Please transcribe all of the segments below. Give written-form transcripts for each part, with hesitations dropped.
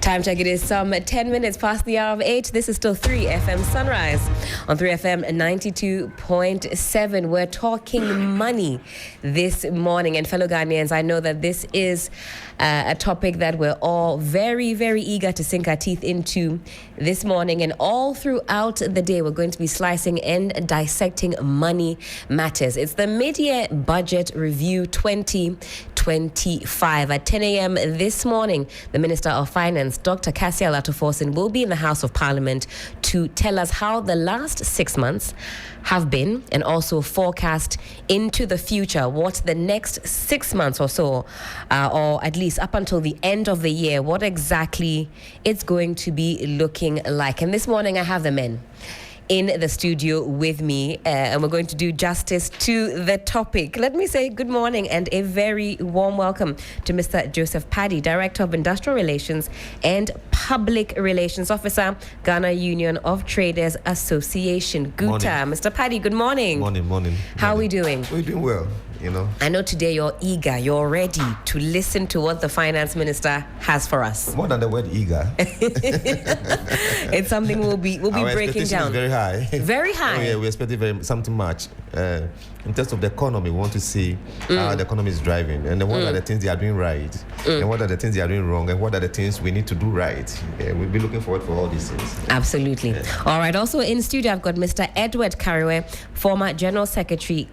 Time check, it is some 10 minutes past the hour of 8. This is still 3FM Sunrise on 3FM 92.7. We're talking money this morning. And fellow Ghanaians, I know that this is a topic that we're all very, very eager to sink our teeth into this morning. And all throughout the day, we're going to be slicing and dissecting money matters. It's the mid-year budget review 2025. At 10 a.m. this morning, the Minister of Finance, Dr. Cassey Ato-Forson, will be in the House of Parliament to tell us how the last 6 months have been and also forecast into the future what the next 6 months or so, or at least up until the end of the year, what exactly it's going to be looking like. And this morning I have the men in the studio with me, and we're going to do justice to the topic. Let me say good morning and a very warm welcome to Mr. Joseph Paddy, Director of Industrial Relations and Public Relations Officer, Ghana Union of Traders Association. Guta. Mr. Paddy, good morning. Morning. How are we doing? We're doing well, you know. I know today you're eager, you're ready to listen to what the Finance Minister has for us. More than the word eager. It's something we'll be breaking down. Is very high. Very high. Oh, yeah, we expect something much. In terms of the economy, we want to see how the economy is driving, and then what are the things they are doing right, and what are the things they are doing wrong, and what are the things we need to do right. We'll be looking forward for all these things. Absolutely. Yeah. All right. Also in studio, I've got Mr. Edward Kariwe, former General Secretary,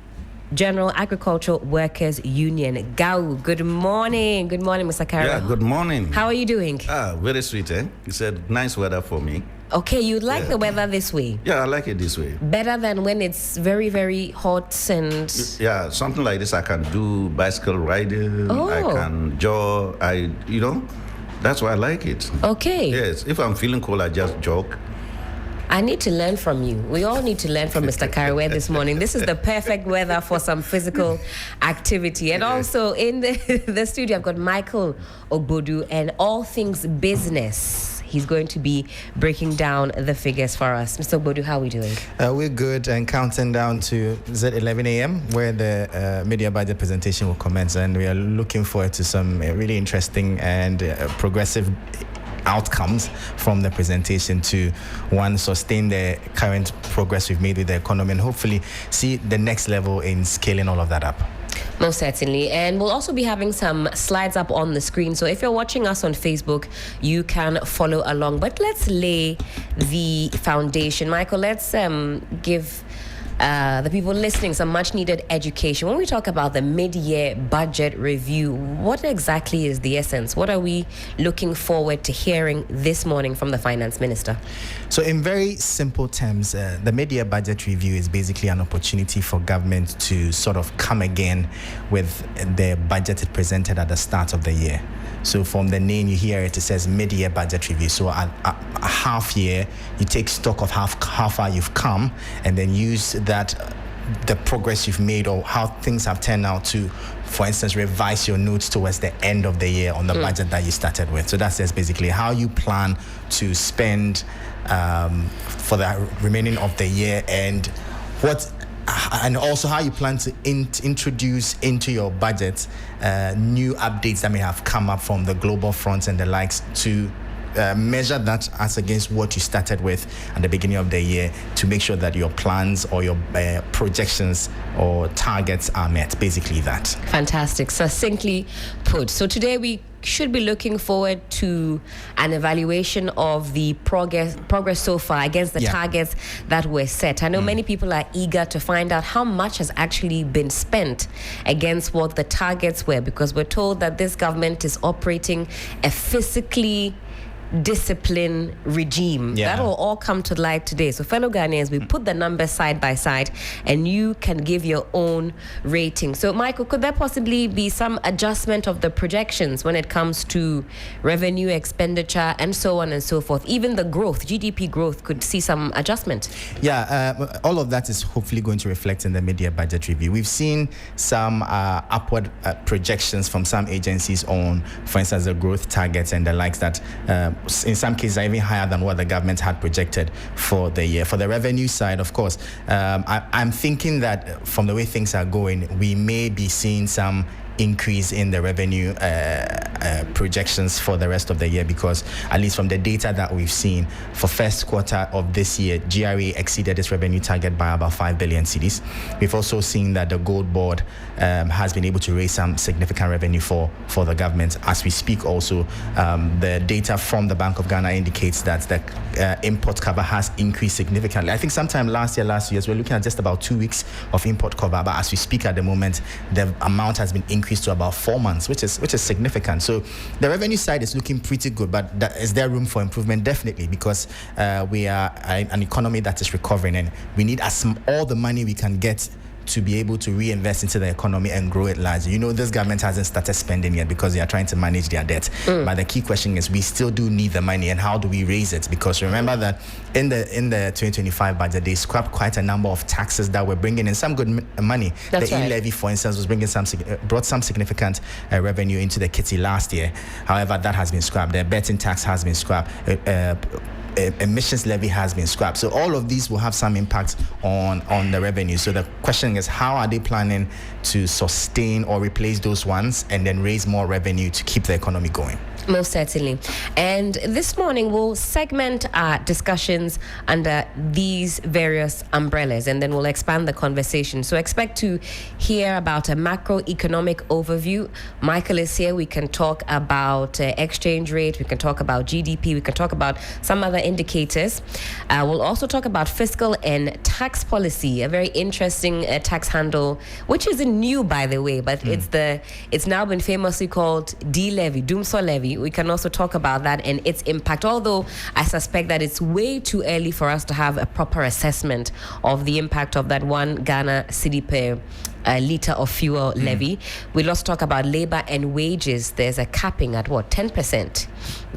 General Agricultural Workers Union, GAU. Good morning. Good morning, Mr. Kariwe. Yeah, good morning. How are you doing? Very sweet, eh? It's a nice weather for me. Okay, you like the weather this way? Yeah, I like it this way. Better than when it's very, very hot and... Yeah, something like this. I can do bicycle riding. I can jog. That's why I like it. Okay. Yes, if I'm feeling cold, I just jog. I need to learn from you. We all need to learn from Mr. Kariwe this morning. This is the perfect weather for some physical activity. And also in the studio, I've got Michael Ogbodu, and all things business. He's going to be breaking down the figures for us. Mr. Ogbodu, how are we doing? We're good, and counting down to 11 a.m. where the media budget presentation will commence. And we are looking forward to some really interesting and progressive outcomes from the presentation to sustain the current progress we've made with the economy and hopefully see the next level in scaling all of that up. Most certainly. And we'll also be having some slides up on the screen. So if you're watching us on Facebook, you can follow along. But let's lay the foundation. Michael, let's give the people listening some much needed education. When we talk about the mid-year budget review, what exactly is the essence? What are we looking forward to hearing this morning from the Finance Minister? So in very simple terms, the mid-year budget review is basically an opportunity for government to sort of come again with the budget it presented at the start of the year. So from the name you hear it says mid-year budget review. So a half year, you take stock of how far you've come and then use that, the progress you've made or how things have turned out to, for instance, revise your notes towards the end of the year on the budget that you started with. So that's just basically how you plan to spend for the remaining of the year and also how you plan to introduce into your budget new updates that may have come up from the global front and the likes to measure that as against what you started with at the beginning of the year to make sure that your plans or your projections or targets are met. Basically that. Fantastic. Succinctly put. So today we should be looking forward to an evaluation of the progress so far against the targets that were set. I know many people are eager to find out how much has actually been spent against what the targets were, because we're told that this government is operating a physically discipline regime. That will all come to light today. So fellow Ghanaians, we put the numbers side by side and you can give your own rating. So Michael, could there possibly be some adjustment of the projections when it comes to revenue, expenditure, and so on and so forth? Even the growth, GDP growth, could see some adjustment. All of that is hopefully going to reflect in the mid-year budget review. We've seen some upward projections from some agencies on, for instance, the growth targets and the likes that in some cases are even higher than what the government had projected for the year. For the revenue side, of course, I'm thinking that from the way things are going, we may be seeing some increase in the revenue projections for the rest of the year, because at least from the data that we've seen for first quarter of this year, GRA exceeded its revenue target by about 5 billion cedis. We've also seen that the Gold Board has been able to raise some significant revenue for the government. As we speak also, the data from the Bank of Ghana indicates that the import cover has increased significantly. I think sometime last year, we're looking at just about 2 weeks of import cover, but as we speak at the moment, the amount has been increased to about 4 months, which is significant. So the revenue side is looking pretty good, but is there room for improvement? Definitely, because we are an economy that is recovering, and we need all the money we can get to be able to reinvest into the economy and grow it larger. You know, this government hasn't started spending yet because they are trying to manage their debt. But the key question is, we still do need the money, and how do we raise it? Because remember that in the 2025 budget, they scrapped quite a number of taxes that were bringing in some good money. That's the right. e-levy, for instance, was brought some significant revenue into the kitty last year. However, that has been scrapped. The betting tax has been scrapped. Emissions levy has been scrapped. So all of these will have some impact on the revenue. So the question is, how are they planning to sustain or replace those ones and then raise more revenue to keep the economy going? Most certainly. And this morning we'll segment our discussions under these various umbrellas, and then we'll expand the conversation. So expect to hear about a macroeconomic overview. Michael is here. We can talk about exchange rate. We can talk about GDP. We can talk about some other indicators. We'll also talk about fiscal and tax policy, a very interesting tax handle, which isn't new, by the way, but it's now been famously called D-levy, Dumsor levy. We can also talk about that and its impact, although I suspect that it's way too early for us to have a proper assessment of the impact of that 1 Ghana cedi per litre of fuel levy. We'll also talk about labor and wages. There's a capping at 10%.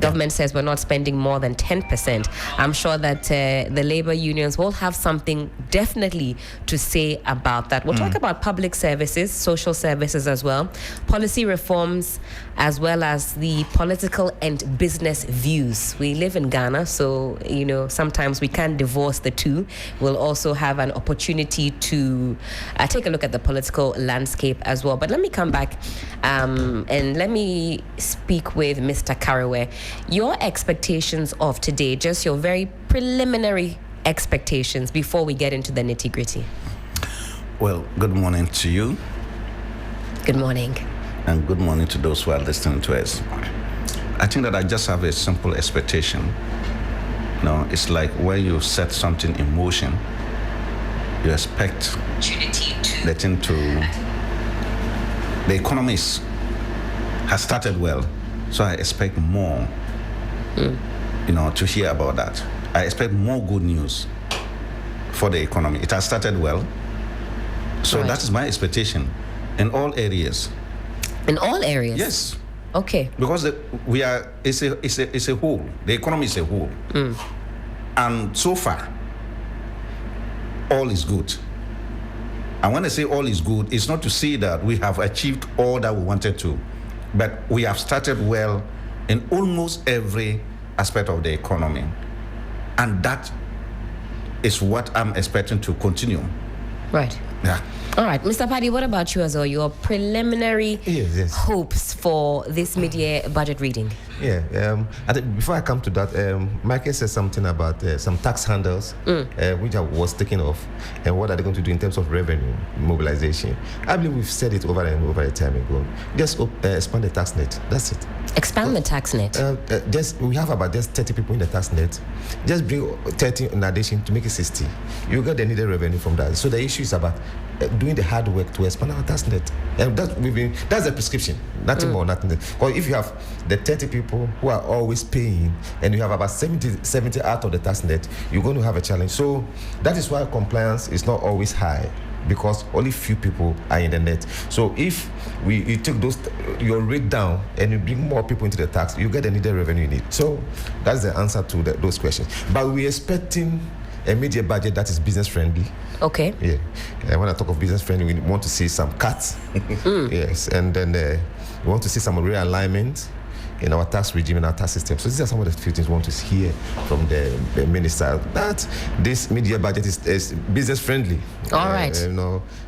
Government says we're not spending more than 10%. I'm sure that the labor unions will have something definitely to say about that. We'll talk about public services, social services as well, policy reforms, as well as the political and business views. We live in Ghana, so sometimes we can't divorce the two. We'll also have an opportunity to take a look at the political landscape as well. But let me come back and let me speak with Mr. Karewe. Your expectations of today, just your very preliminary expectations before we get into the nitty-gritty. Well, good morning to you. Good morning. And good morning to those who are listening to us. I think that I just have a simple expectation. It's like when you set something in motion, you expect the thing the economy has started well, so I expect more, to hear about that. I expect more good news for the economy. It has started well, so that is my expectation in all areas. In all areas? Yes. Okay. Because it's a whole. The economy is a whole. And so far, all is good. And when I say all is good, it's not to say that we have achieved all that we wanted to, but we have started well in almost every aspect of the economy. And that is what I'm expecting to continue. Right. Yeah. All right, Mr. Paddy, what about you as well? Your preliminary hopes for this mid-year budget reading? Yeah, I think before I come to that, Michael said something about some tax handles, which I was taking off, and what are they going to do in terms of revenue mobilization. I believe we've said it over and over a time ago. Just expand the tax net. That's it. Expand the tax net. We have about just 30 people in the tax net. Just bring 30 in addition to make it 60. You get the needed revenue from that. So the issue is about doing the hard work to expand our tax net, and that's the prescription. Nothing more, nothing less. Because if you have the 30 people who are always paying, and you have about 70 out of the tax net, you're going to have a challenge. So that is why compliance is not always high, because only few people are in the net. So if you take your rate down and you bring more people into the tax, you get the needed revenue you need. So that's the answer to those questions. But we're expecting a mid-year budget that is business friendly. Okay. Yeah. When I talk of business friendly, we want to see some cuts. Yes. And then we want to see some realignment in our tax regime and our tax system. So these are some of the few things we want to hear from the minister, that this mid-year budget is business friendly. All right.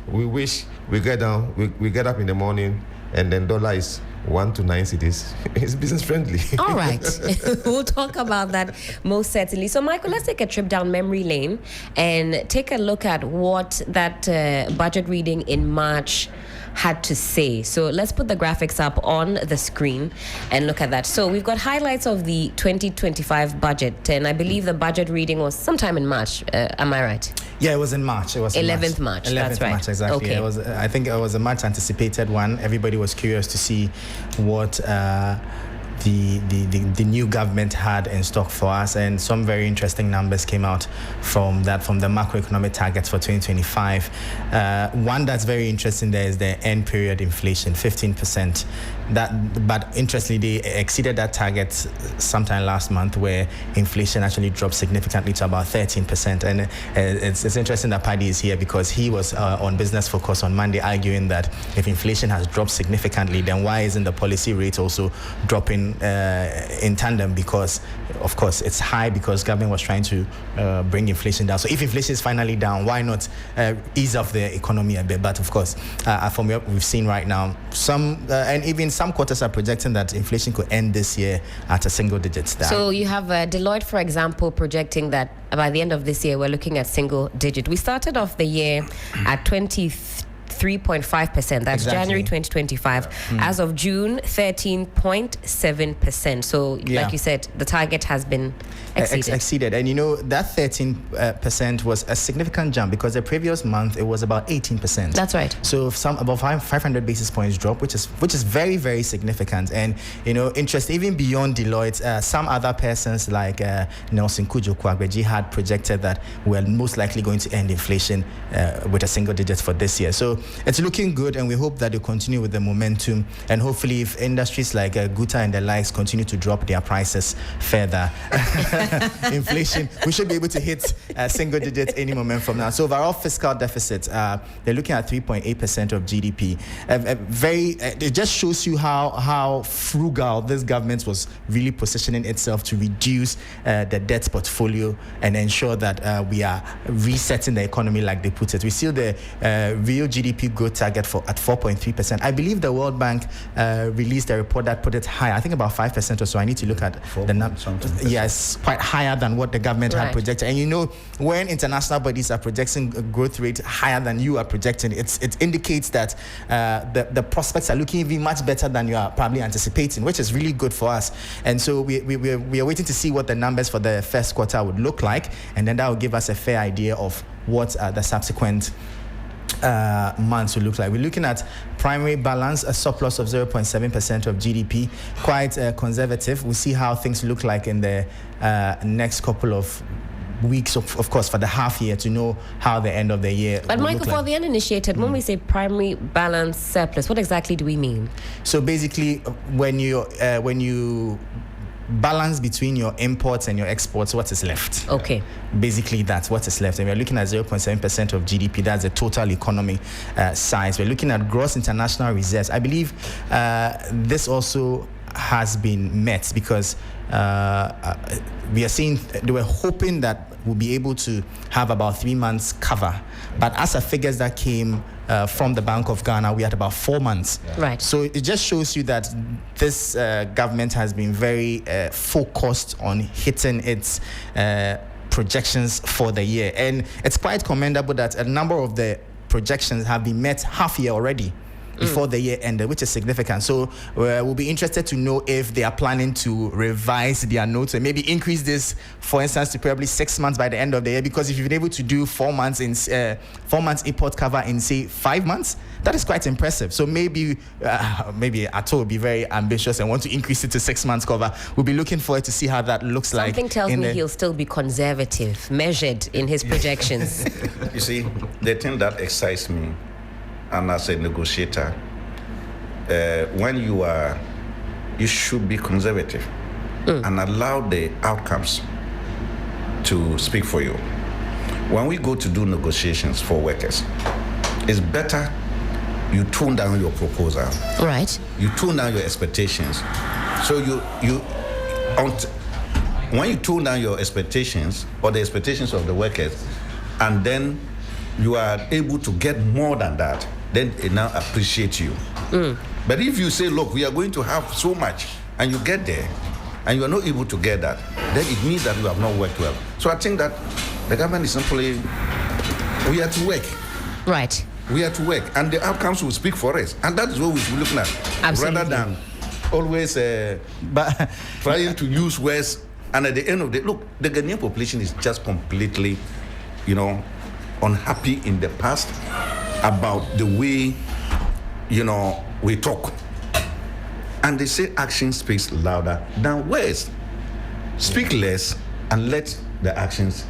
We wish we get down, we get up in the morning and then dollar is 1 to 9 cities. It's business friendly. All right. We'll talk about that most certainly. So, Michael, let's take a trip down memory lane and take a look at what that budget reading in March had to say. So let's put the graphics up on the screen and look at that. So we've got highlights of the 2025 budget, and I believe the budget reading was sometime in March. Am I right? Yeah, it was in March. It was 11th March. 11th That's right. March, exactly. Okay. It was. I think it was a much anticipated one. Everybody was curious to see what the new government had in stock for us, and some very interesting numbers came out from the macroeconomic targets for 2025. One that's very interesting there is the end period inflation, 15%. But interestingly, they exceeded that target sometime last month, where inflation actually dropped significantly to about 13%. And it's interesting that Paddy is here, because he was on Business Focus on Monday arguing that if inflation has dropped significantly, then why isn't the policy rate also dropping in tandem? Because of course it's high because government was trying to bring inflation down. So if inflation is finally down, why not ease off the economy a bit? But of course, from what we've seen right now, and even some quarters are projecting that inflation could end this year at a single digits. So you have Deloitte, for example, projecting that by the end of this year we're looking at single digit. We started off the year at 23.5%. That's exactly. January 2025. As of June, 13.7%. So, like you said, the target has been exceeded. And that 13% was a significant jump, because the previous month it was about 18%. That's right. So about 500 basis points drop, which is very, very significant. And interest even beyond Deloitte, some other persons like Nelson Kujo-Kwagbeji had projected that we're most likely going to end inflation with a single digit for this year. So it's looking good, and we hope that they continue with the momentum, and hopefully if industries like Guta and the likes continue to drop their prices further, inflation, we should be able to hit single digits any moment from now. So overall fiscal deficit, they're looking at 3.8% of GDP. It just shows you how frugal this government was really positioning itself to reduce the debt portfolio and ensure that we are resetting the economy, like they put it. We see the real GDP growth target at 4.3%. I believe the World Bank released a report that put it higher, I think about 5% or so. I need to look at the numbers. Yes, quite higher than what the government had projected. And when international bodies are projecting a growth rate higher than you are projecting, it indicates that the prospects are looking even much better than you are probably anticipating, which is really good for us. And so we are waiting to see what the numbers for the first quarter would look like, and then that will give us a fair idea of what the subsequent months will look like. We're looking at primary balance, a surplus of 0.7% of GDP, quite conservative. We'll see how things look like in the next couple of weeks, of course, for the half year, to know how the end of the year. But Michael, for the uninitiated, when we say primary balance surplus, what exactly do we mean? So basically, when you balance between your imports and your exports, what is left? Okay. Basically, that's what is left. And we're looking at 0.7% of GDP. That's the total economy size. We're looking at gross international reserves. I believe this also has been met, because we are seeing, they were hoping that we'll be able to have about 3 months cover. But as the figures that came from the Bank of Ghana, we had about 4 months. Right. So it just shows you that this government has been very focused on hitting its projections for the year. And it's quite commendable that a number of the projections have been met half year already, before the year ended, which is significant. So we'll be interested to know if they are planning to revise their notes and maybe increase this, for instance, to probably 6 months by the end of the year. Because if you've been able to do 4 months import cover in, say, 5 months, that is quite impressive. So maybe Ato will be very ambitious and want to increase it to 6 months cover. We'll be looking forward to see how that looks like. Something tells me he'll still be conservative, measured in his projections. You see, the thing that excites me, and as a negotiator, when you should be conservative and allow the outcomes to speak for you. When we go to do negotiations for workers, it's better you tone down your proposal. Right. You tone down your expectations. So when you tone down your expectations or the expectations of the workers, and then you are able to get more than that, then they now appreciate you. But if you say, look, we are going to have so much, and you get there, and you are not able to get that, then it means that you have not worked well. So I think that the government is simply, we have to work. Right. We have to work, and the outcomes will speak for us. And that is what we should be looking at. Absolutely. Rather than always trying to use words. And at the end of the day, look, the Ghanaian population is just completely, unhappy in the past about the way, we talk. And they say action speaks louder than words. Speak less and let the actions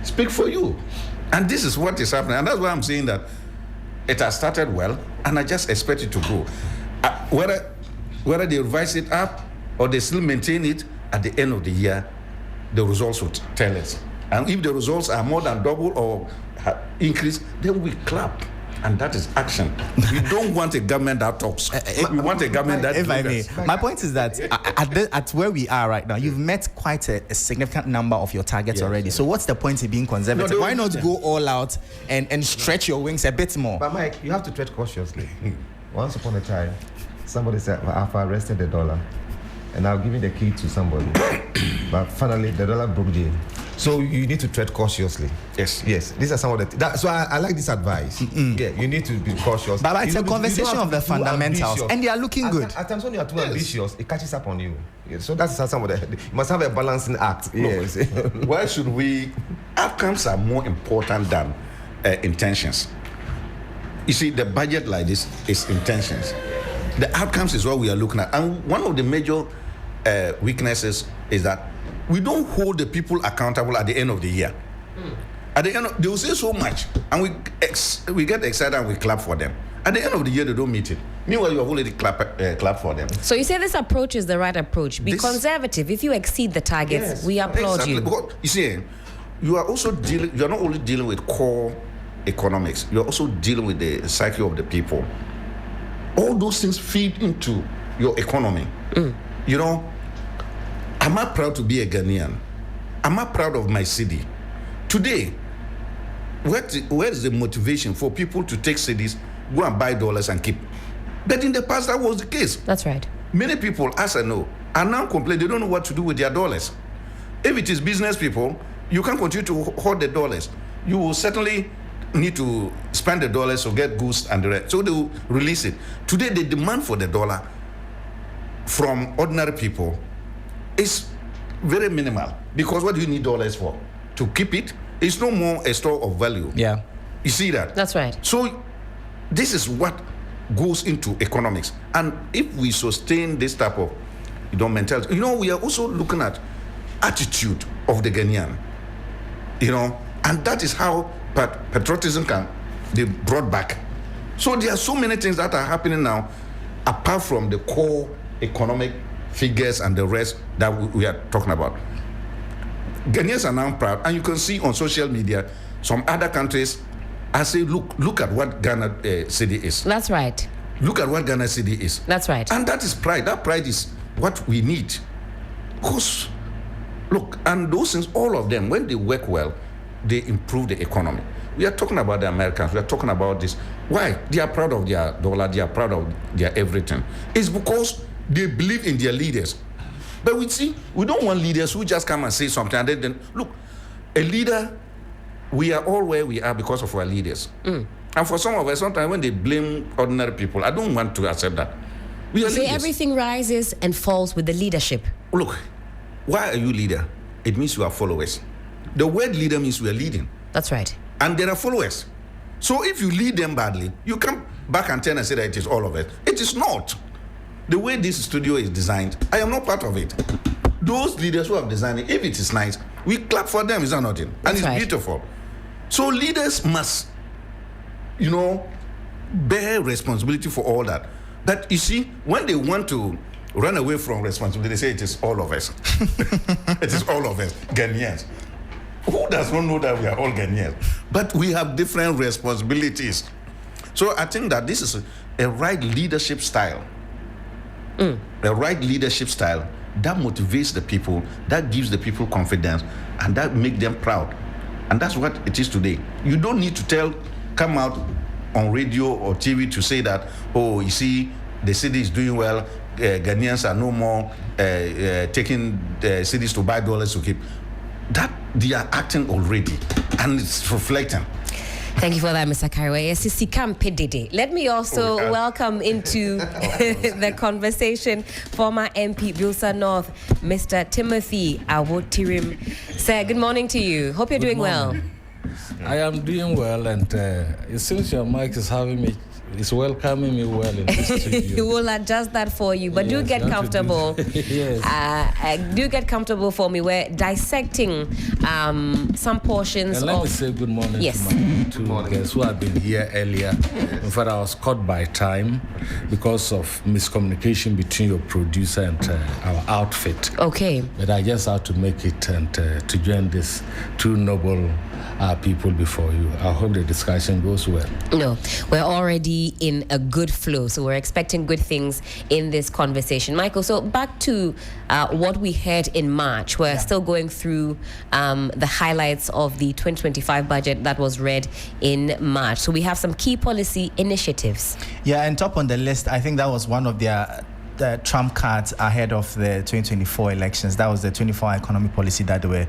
speak for you. And this is what is happening. And that's why I'm saying that it has started well, and I just expect it to grow. Whether they revise it up or they still maintain it, at the end of the year, the results will tell us. And if the results are more than double or increase, then we clap. And that is action. We don't want a government that talks. We want a government that if I may, delivers. my point is that at where we are right now, you've met quite a significant number of your targets already. So what's the point in being conservative? No, why not go all out and stretch your wings a bit more? But Mike, you have to tread cautiously. Once upon a time, somebody said, I've arrested the dollar, and I'll give you the key to somebody. But finally, the dollar broke the. So you need to tread cautiously. Yes. These are some of the. So I like this advice. Yeah, you need to be cautious. But it's a conversation of the fundamentals, and they are looking good. At times when you are too ambitious, it catches up on you. Yeah, so that's how some of the. You must have a balancing act. Yes. Why should we? Outcomes are more important than intentions. You see, the budget like this is intentions. The outcomes is what we are looking at, and one of the major weaknesses is that we don't hold the people accountable at the end of the year. At the end, they will say so much, and we get excited and we clap for them. At the end of the year, they don't meet it. Meanwhile, you have already clap for them. So you say this approach is the right approach. Be conservative. If you exceed the targets, we applaud you. Because, you see, you are also dealing. You are not only dealing with core economics. You are also dealing with the psyche of the people. All those things feed into your economy. Am I proud to be a Ghanaian? Am I proud of my city? Today, where is the motivation for people to take cities, go and buy dollars and keep? But in the past, that was the case. That's right. Many people, as I know, are now complaining they don't know what to do with their dollars. If it is business people, you can't continue to hoard the dollars. You will certainly need to spend the dollars to get goods and the rest. So they will release it. Today, the demand for the dollar from ordinary people is very minimal, because what do you need dollars for? To keep it? It's no more a store of value. Yeah. You see that? That's right. So this is what goes into economics. And if we sustain this type of mentality, we are also looking at attitude of the Ghanaian, and that is how patriotism can be brought back. So there are so many things that are happening now, apart from the core economic figures and the rest that we are talking about. Ghanaians are now proud, and you can see on social media some other countries. I say, look at what Ghana city is. That's right. Look at what Ghana city is. That's right. And that is pride. That pride is what we need. Because, look, and those things, all of them, when they work well, they improve the economy. We are talking about the Americans. We are talking about this. Why? They are proud of their dollar. They are proud of their everything. It's because they believe in their leaders. But we don't want leaders who just come and say something and then look, a leader, we are all where we are because of our leaders. And for some of us, sometimes when they blame ordinary people, I don't want to accept that. We are leaders. Everything rises and falls with the leadership. Look, why are you leader? It means you are followers. The word leader means we are leading. That's right. And there are followers. So if you lead them badly, you come back and turn and say that it is all of it. It is not. The way this studio is designed, I am not part of it. Those leaders who have designed it, if it is nice, we clap for them, is that not it? And it's beautiful. So leaders must, bear responsibility for all that. But you see, when they want to run away from responsibility, they say it is all of us. It is all of us, Ghanaians. Who does not know that we are all Ghanaians? But we have different responsibilities. So I think that this is a right leadership style. A right leadership style that motivates the people, that gives the people confidence, and that makes them proud. And that's what it is today. You don't need to come out on radio or TV to say that, oh, you see, the city is doing well. Ghanaians are no more taking cities to buy dollars to keep. That they are acting already, and it's reflecting. Thank you for that, Mr. Kariwa. Let me also welcome into the conversation former MP Bilsa North, Mr. Timothy Awotirim. Sir, good morning to you. Hope you're doing well. I am doing well, and it seems your mic is welcoming me well in this studio. We will adjust that for you, but do get comfortable. Yes. Do get comfortable for me. We're dissecting some portions and let me say good morning to my guests who have been here earlier. In fact, I was caught by time because of miscommunication between your producer and our outfit. Okay. But I just had to make it and to join this two noble people before you. I hope the discussion goes well. No, we're already in a good flow, so we're expecting good things in this conversation. Michael, so back to what we heard in March. We're still going through the highlights of the 2025 budget that was read in March. So we have some key policy initiatives. Yeah, and top on the list, I think that was one of their the trump cards ahead of the 2024 elections. That was the 24-hour economy policy that they were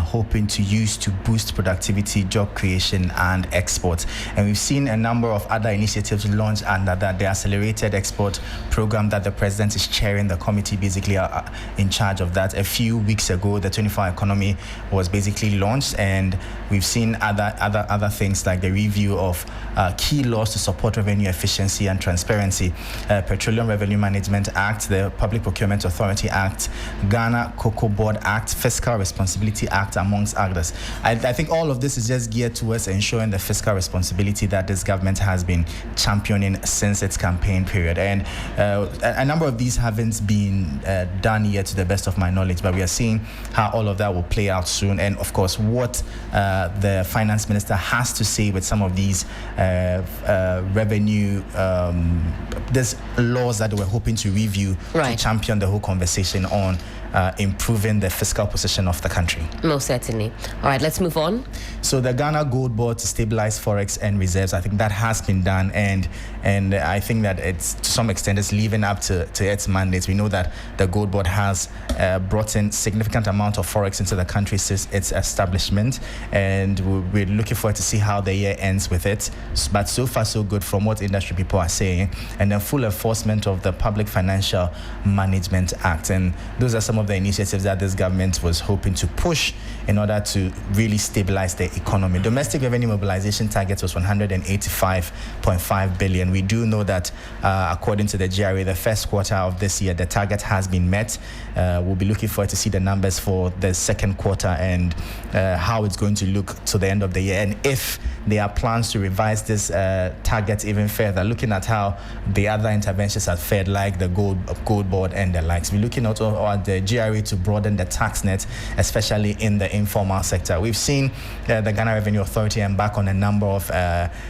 hoping to use to boost productivity, job creation, and exports. And we've seen a number of other initiatives launched under that. The accelerated export program that the president is chairing, the committee basically are in charge of that. A few weeks ago, the 24-hour economy was basically launched, and we've seen other things like the review of key laws to support revenue efficiency and transparency, Petroleum Revenue Management Act, the Public Procurement Authority Act, Ghana Cocoa Board Act, Fiscal Responsibility Act, amongst others. I think all of this is just geared towards ensuring the fiscal responsibility that this government has been championing since its campaign period. And a number of these haven't been done yet, to the best of my knowledge, but we are seeing how all of that will play out soon. And of course, what the finance minister has to say with some of these revenue, there's laws that we're hoping to review to champion the whole conversation on improving the fiscal position of the country. Most certainly. All right, let's move on. So the Ghana Gold Board to stabilize forex and reserves, I think that has been done, and I think that it's to some extent it's living up to its mandate. We know that the Gold Board has brought in significant amount of forex into the country since its establishment, and we're looking forward to see how the year ends with it. But so far so good from what industry people are saying, and then full enforcement of the Public Financial Management Act, and those are some of the initiatives that this government was hoping to push in order to really stabilize the economy. Domestic revenue mobilization target was 185.5 billion. We do know that according to the GRA, the first quarter of this year, the target has been met. We'll be looking forward to see the numbers for the second quarter and how it's going to look to the end of the year, and if there are plans to revise this target even further, looking at how the other interventions have fared, like the gold board and the likes. We're looking at the GRA to broaden the tax net, especially in the informal sector. We've seen the Ghana Revenue Authority embark on a number of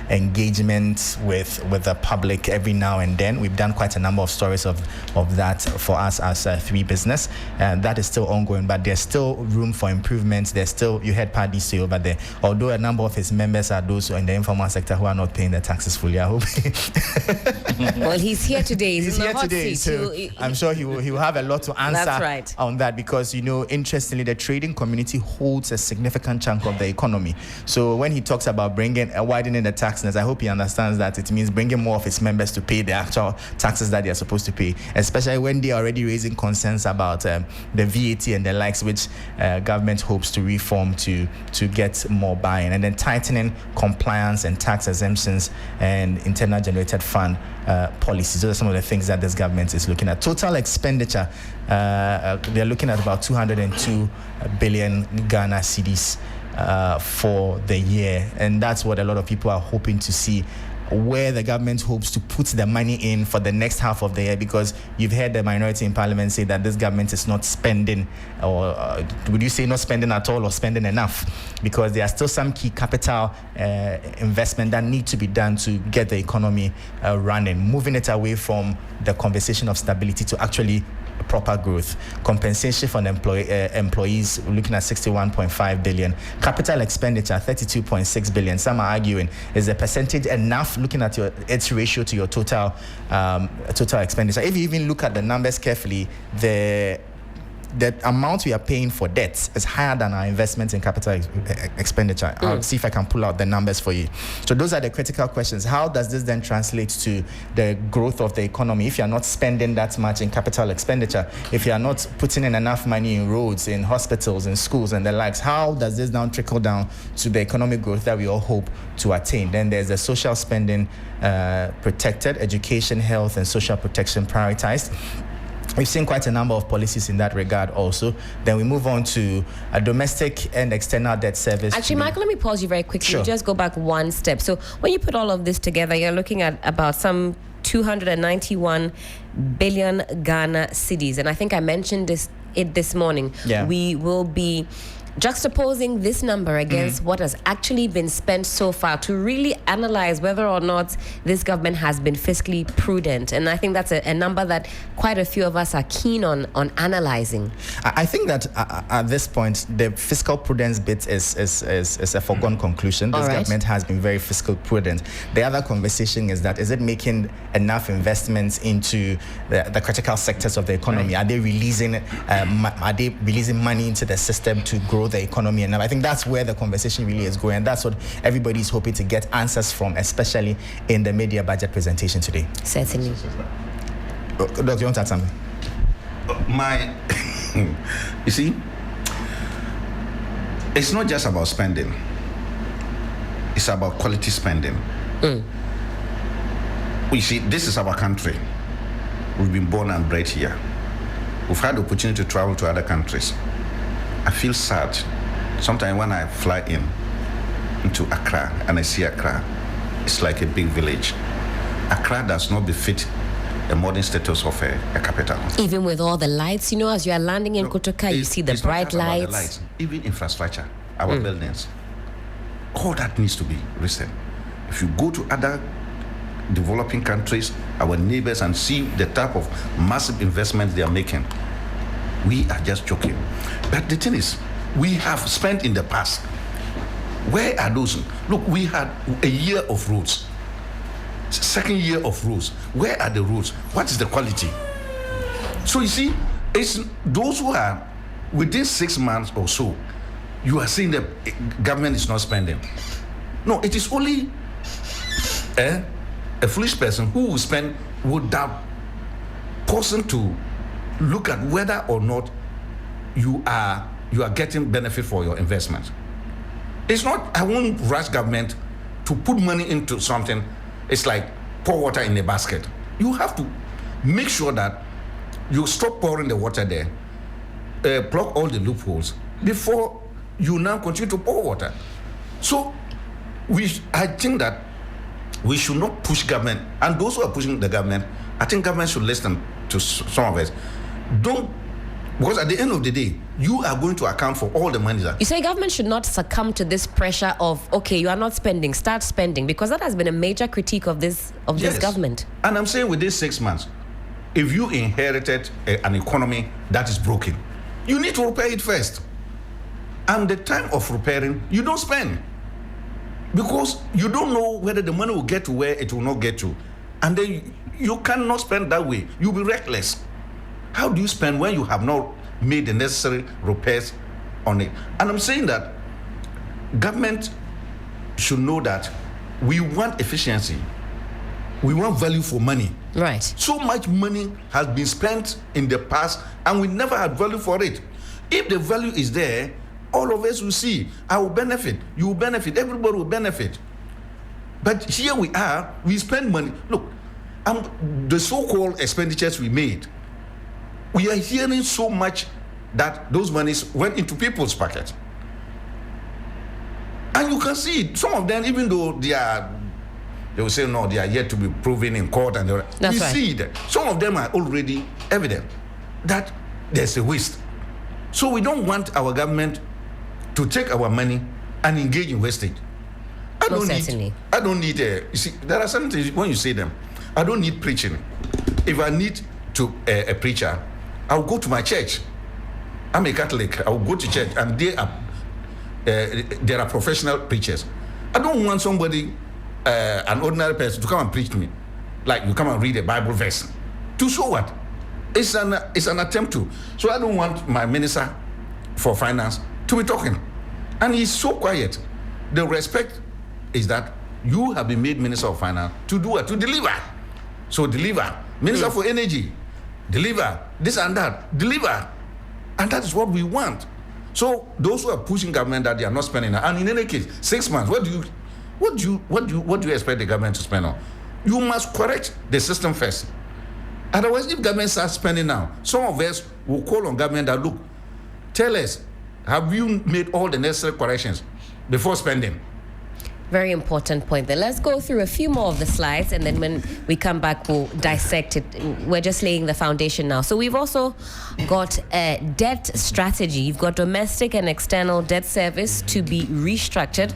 engagements with the public every now and then. We've done quite a number of stories of that for us as 3 Business. That is still ongoing, but there's still room for improvement. There's still, you heard Paddy say over there, although a number of his members are those in the informal sector who are not paying their taxes fully, I hope. Well, he's here today. He's here today, so I'm sure he will have a lot to answer on that, because, you know, interestingly, the trading community holds a significant chunk of the economy. So when he talks about widening the tax nets, I hope he understands that it means bringing more of his members to pay the actual taxes that they are supposed to pay, especially when they are already raising concerns about the VAT and the likes, which government hopes to reform to get more buy-in, and then tightening compliance and tax exemptions and internal generated fund policies. Those are some of the things that this government is looking at. Total expenditure, they're looking at about 202 billion Ghana cedis for the year, and that's what a lot of people are hoping to see, where the government hopes to put the money in for the next half of the year, because you've heard the minority in parliament say that this government is not spending, or would you say not spending at all, or spending enough, because there are still some key capital investment that need to be done to get the economy running, moving it away from the conversation of stability to actually proper growth. Compensation for the employees, we're looking at 61.5 billion. Capital expenditure, 32.6 billion. Some are arguing, is the percentage enough, looking at its ratio to your total expenditure? If you even look at the numbers carefully, the amount we are paying for debts is higher than our investments in capital expenditure. I'll see if I can pull out the numbers for you. So those are the critical questions. How does this then translate to the growth of the economy? If you're not spending that much in capital expenditure, if you're not putting in enough money in roads, in hospitals, in schools and the likes, how does this now trickle down to the economic growth that we all hope to attain? Then there's the social spending protected, education, health and social protection prioritized. We've seen quite a number of policies in that regard also. Then we move on to a domestic and external debt service. Actually, Michael, let me pause you very quickly. Sure. Just go back one step. So when you put all of this together, you're looking at about some 291 billion Ghana cedis. And I think I mentioned this morning. Yeah. We will be juxtaposing this number against what has actually been spent so far to really analyze whether or not this government has been fiscally prudent. And I think that's a number that quite a few of us are keen on analyzing. I think that at this point, the fiscal prudence bit is a foregone conclusion. This government has been very fiscal prudent. The other conversation is that, is it making enough investments into the critical sectors of the economy? Are they releasing money into the system to grow the economy? And I think that's where the conversation really is going, and that's what everybody's hoping to get answers from, especially in the media budget presentation today. Certainly. Doctor, you want to add something? You see, it's not just about spending, it's about quality spending. You see, this is our country. We've been born and bred here. We've had the opportunity to travel to other countries. I feel sad sometimes when I fly into Accra and I see Accra. It's like a big village. Accra does not befit the modern status of a capital. Even with all the lights, as you are landing in Kotoka, you see the bright lights. The lights. Even infrastructure, our buildings, all that needs to be recent. If you go to other developing countries, our neighbors, and see the type of massive investments they are making, we are just joking. But the thing is, we have spent in the past. Where are those? Look, we had a year of roads, second year of roads. Where are the roads? What is the quality? So you see, it's those who are within 6 months or so, you are saying the government is not spending. No, it is only a foolish person who will spend without pausing to look at whether or not you are getting benefit for your investment. It's not, I won't rush government to put money into something. It's like pour water in a basket. You have to make sure that you stop pouring the water there, plug all the loopholes before you now continue to pour water. So I think that we should not push government, and those who are pushing the government, I think government should listen to some of us. Because at the end of the day, you are going to account for all the money that... You say government should not succumb to this pressure of, okay, you are not spending, start spending, because that has been a major critique of this government. And I'm saying within 6 months, if you inherited an economy that is broken, you need to repair it first. And the time of repairing, you don't spend. Because you don't know whether the money will get to where it will not get to. And then you cannot spend that way. You'll be reckless. How do you spend when you have not made the necessary repairs on it? And I'm saying that government should know that we want efficiency. We want value for money. Right. So much money has been spent in the past and we never had value for it. If the value is there, all of us will see. I will benefit. You will benefit. Everybody will benefit. But here we are. We spend money. Look, the so-called expenditures we made, we are hearing so much that those monies went into people's pockets. And you can see it. Some of them, even though they will say, no, they are yet to be proven in court. And we see that some of them are already evident that there's a waste. So we don't want our government to take our money and engage in wastage. I don't need you see, there are certain things when you say them, I don't need preaching. If I need a preacher, I'll go to my church. I'm a Catholic. I'll go to church, and there are professional preachers. I don't want somebody, an ordinary person, to come and preach to me. Like you come and read a Bible verse. To show what? It's an attempt to. So I don't want my minister for finance to be talking. And he's so quiet. The respect is that you have been made minister of finance to do what? To deliver. So deliver. Minister for energy, deliver. This and that, deliver. And that is what we want. So those who are pushing government that they are not spending, and in any case, 6 months, what do you expect the government to spend on? You must correct the system first. Otherwise, if government starts spending now, some of us will call on government that, look, tell us, have you made all the necessary corrections before spending? Very important point there. Let's go through a few more of the slides, and then when we come back, we'll dissect it. We're just laying the foundation now. So we've also got a debt strategy. You've got domestic and external debt service to be restructured.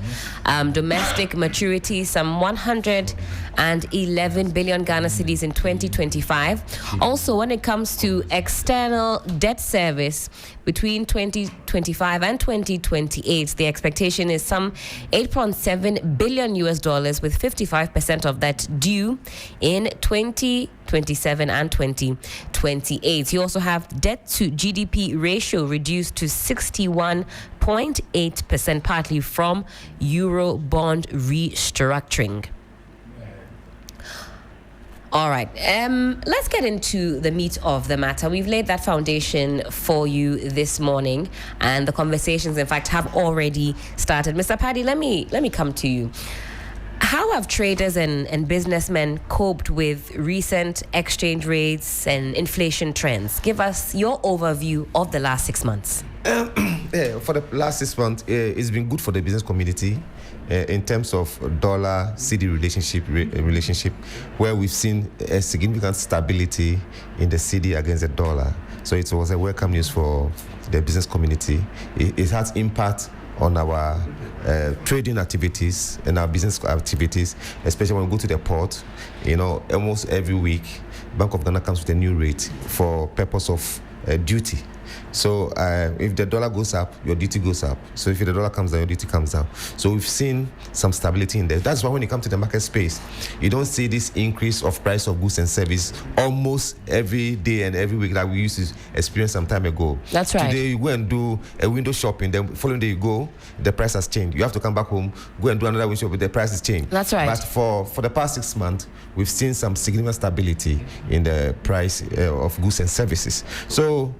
Domestic maturity, some 111 billion Ghana cedis in 2025. Also, when it comes to external debt service, between 2025 and 2028, the expectation is some $8.7 billion with 55% of that due in 2027 and 2028. You also have debt to GDP ratio reduced to 61.8%, partly from Euro bond restructuring. All right, let's get into the meat of the matter. We've laid that foundation for you this morning, and the conversations, in fact, have already started. Mr. Paddy, let me come to you. How have traders and businessmen coped with recent exchange rates and inflation trends? Give us your overview of the last 6 months. For the last 6 months, it's been good for the business community in terms of dollar-cedi relationship, where we've seen a significant stability in the cedi against the dollar. So it was a welcome news for the business community. It has impact on our trading activities and our business activities, especially when we go to the port. Almost every week, Bank of Ghana comes with a new rate for purpose of duty. So if the dollar goes up, your duty goes up. So if the dollar comes down, your duty comes down. So we've seen some stability in there. That's why when you come to the market space, you don't see this increase of price of goods and service almost every day and every week like we used to experience some time ago. That's right. Today you go and do a window shopping, then following day you go, the price has changed. You have to come back home, go and do another window shopping, the price has changed. That's right. But for the past 6 months, we've seen some significant stability in the price of goods and services. So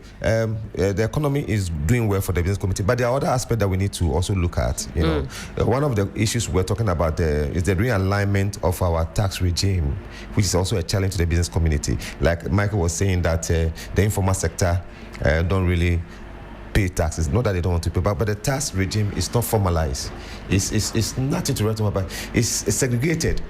the economy is doing well for the business community, but there are other aspects that we need to also look at. One of the issues we're talking about is the realignment of our tax regime, which is also a challenge to the business community. Like Michael was saying, that the informal sector don't really pay taxes. Not that they don't want to pay, but the tax regime is not formalized. It's nothing to write about. It's segregated.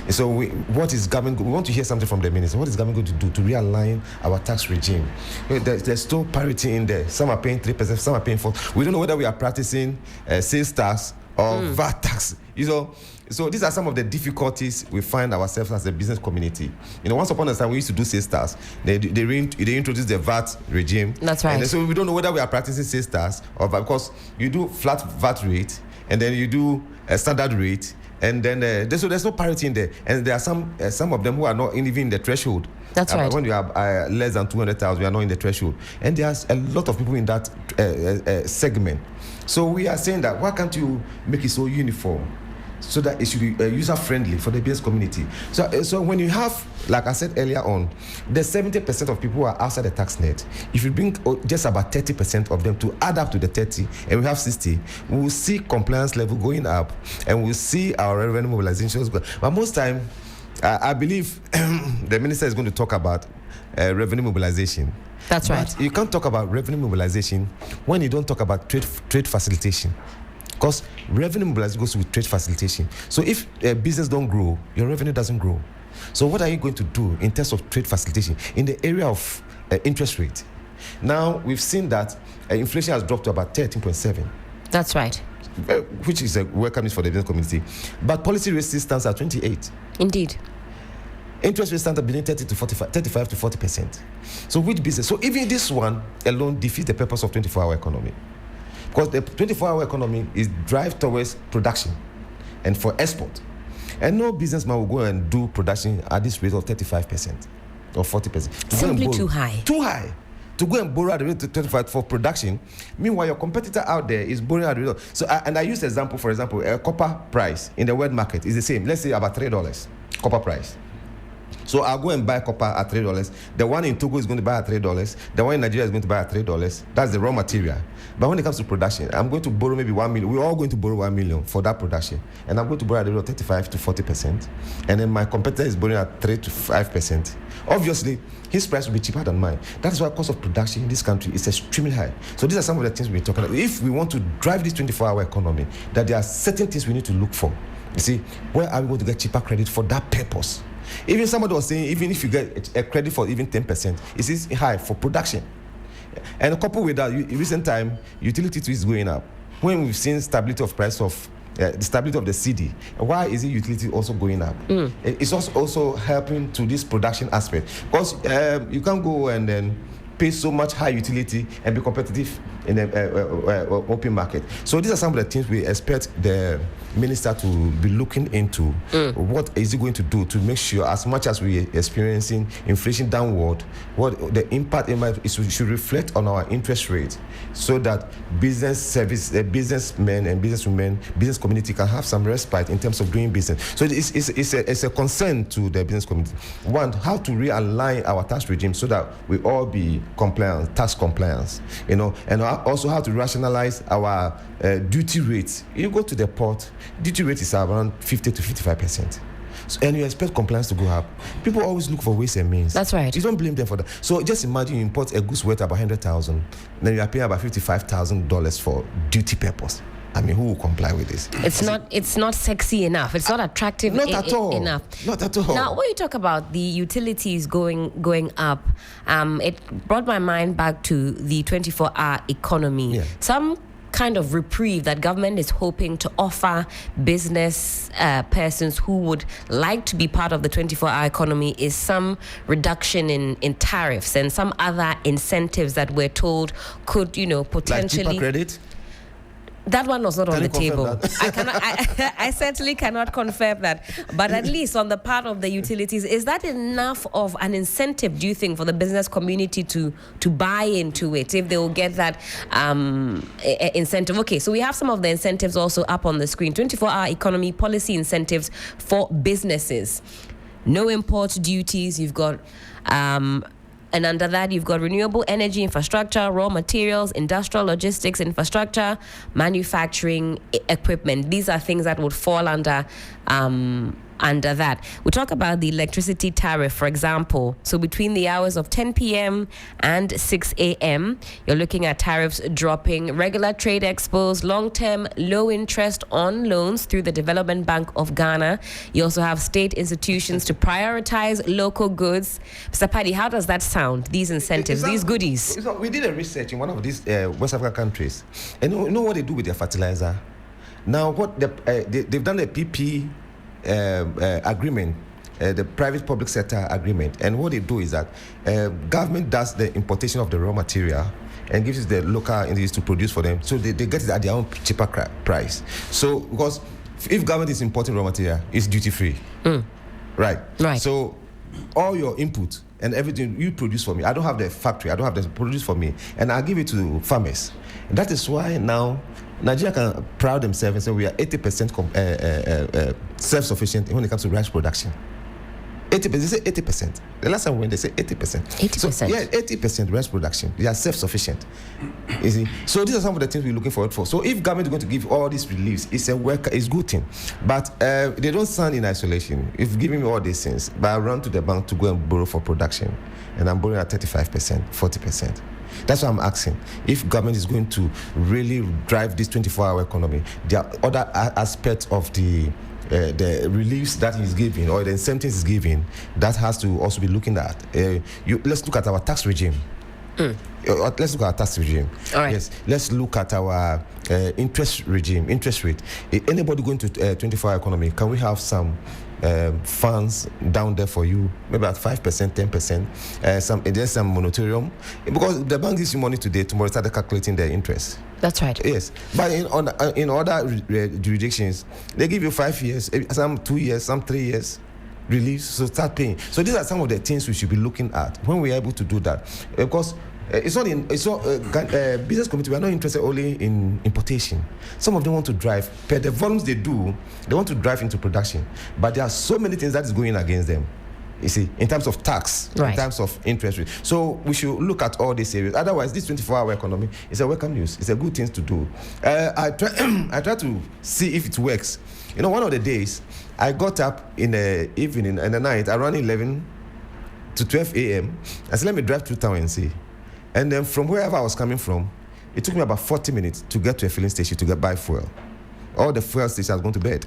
So what is government? We want to hear something from the minister. What is government going to do to realign our tax regime? There's no parity in there. Some are paying 3%, some are paying 4%. We don't know whether we are practicing sales tax or VAT tax. So these are some of the difficulties we find ourselves as a business community. Once upon a time we used to do sales tax. They introduced the VAT regime. That's right. And so we don't know whether we are practicing sales tax or VAT, because you do flat VAT rate and then you do a standard rate. And then there's no parity in there, and there are some of them who are not even in the threshold. That's right. When you have less than 200,000, we are not in the threshold, and there's a lot of people in that segment. So we are saying that why can't you make it so uniform, so that it should be user friendly for the business community? So when you have, like I said earlier on, the 70% of people who are outside the tax net, if you bring just about 30% of them to add up to the 30, and we have 60, we will see compliance level going up, and we'll see our revenue mobilizations go. But most time, I believe the minister is going to talk about revenue mobilization. That's right. But you can't talk about revenue mobilization when you don't talk about trade facilitation. Because revenue mobilization goes with trade facilitation. So if a business don't grow, your revenue doesn't grow. So what are you going to do in terms of trade facilitation in the area of interest rate? Now we've seen that inflation has dropped to about 13.7. That's right. Which is a welcome news for the business community. But policy rate still stands at 28. Indeed. interest rates stand up between 35 to 40%. So which business? So even this one alone defeats the purpose of 24-hour economy. Because the 24-hour economy is drive towards production and for export. And no businessman will go and do production at this rate of 35% or 40%. Simply too high. Too high. To go and borrow at the rate of 25 for production. Meanwhile, your competitor out there is borrowing at the rate of... So, and I use the example, for example, a copper price in the world market is the same. Let's say about $3, copper price. So I'll go and buy copper at $3. The one in Togo is going to buy at $3. The one in Nigeria is going to buy at $3. That's the raw material. But when it comes to production, I'm going to borrow maybe 1 million. We're all going to borrow 1 million for that production. And I'm going to borrow at the rate of 35 to 40%. And then my competitor is borrowing at 3 to 5%. Obviously, his price will be cheaper than mine. That is why cost of production in this country is extremely high. So these are some of the things we're talking about. If we want to drive this 24-hour economy, that there are certain things we need to look for. You see, where are we going to get cheaper credit for that purpose? Even somebody was saying, even if you get a credit for even 10%, it is high for production. And coupled with that, in recent time, utility is going up. When we've seen stability of price of the stability of the CD, why is the utility also going up? It's also helping to this production aspect. Because you can't go and then pay so much high utility and be competitive in the open market. So these are some of the things we expect the minister to be looking into. What is he going to do to make sure, as much as we are experiencing inflation downward, what the impact should reflect on our interest rate, so that businessmen and businesswomen, business community can have some respite in terms of doing business. So it's a concern to the business community. One, how to realign our tax regime so that we all be compliant, tax compliance, and also how to rationalize our duty rates. You go to the port, duty rate is around 50 to 55%. So, and you expect compliance to go up. People always look for ways and means. That's right. You don't blame them for that. So just imagine you import a goods worth about $100,000, then you are paying about $55,000 for duty purpose. I mean, who will comply with this? It's not sexy enough. It's not attractive at all. enough. Not at all. Now, when you talk about the utilities going up, it brought my mind back to the 24-hour economy. Yeah. Some kind of reprieve that government is hoping to offer business persons who would like to be part of the 24-hour economy is some reduction in tariffs and some other incentives that we're told could, potentially... Like cheaper credit? That one was not on the table. I certainly cannot confirm that. But at least on the part of the utilities, is that enough of an incentive, do you think, for the business community to buy into it, if they will get that incentive? Okay, so we have some of the incentives also up on the screen. 24-hour economy policy incentives for businesses. No import duties. You've got... and under that, you've got renewable energy infrastructure, raw materials, industrial logistics infrastructure, manufacturing equipment. These are things that would fall under that. We talk about the electricity tariff, for example. So between the hours of 10 p.m. and 6 a.m., you're looking at tariffs dropping. Regular trade expos, long-term low interest on loans through the Development Bank of Ghana. You also have state institutions to prioritize local goods. Mr. Paddy, how does that sound, these incentives, these goodies? We did a research in one of these West African countries. And you know what they do with their fertilizer? Now, what they've done a PP agreement, the private-public sector agreement, and what they do is that government does the importation of the raw material and gives the local industries to produce for them, so they get it at their own cheaper price. So, because if government is importing raw material, it's duty-free, right? So, all your input and everything you produce for me, I don't have the factory, I don't have the produce for me, and I'll give it to farmers. And that is why now Nigeria can proud themselves and say we are 80% self-sufficient when it comes to rice production. 80%, they say 80%. The last time when they say 80%. 80%. So, yeah, 80% rice production. They are self-sufficient. You see? So these are some of the things we're looking forward for. So if government is going to give all these reliefs, it's a good thing. But they don't stand in isolation. If giving me all these things, but I run to the bank to go and borrow for production, and I'm borrowing at 35%, 40%. That's why I'm asking, if government is going to really drive this 24-hour economy, there are other aspects of the reliefs that he's giving or the incentives he's giving that has to also be looking at. Let's look at our tax regime. Let's look at our tax regime. All right. Yes. Let's look at our interest regime, interest rate. Anybody going to 24-hour economy, can we have some funds down there for you, maybe at 5%, 10%. There's some moratorium, because the bank gives you money today, tomorrow start calculating their interest. That's right. Yes, but in other jurisdictions, they give you 5 years, some 2 years, some 3 years. Release, so start paying. So these are some of the things we should be looking at when we are able to do that, because business community, we are not interested only in importation. Some of them want to drive, per the volumes they do, they want to drive into production, but there are so many things that is going against them, you see, in terms of tax, right, in terms of interest rate. So we should look at all these areas. Otherwise, this 24-hour economy is a welcome news. It's a good thing to do. I try to see if it works. You know, one of the days I got up in the evening and the night around 11 to 12 a.m. I said, let me drive through town and see. And then from wherever I was coming from, it took me about 40 minutes to get to a filling station to buy fuel. All the fuel stations, I was going to bed.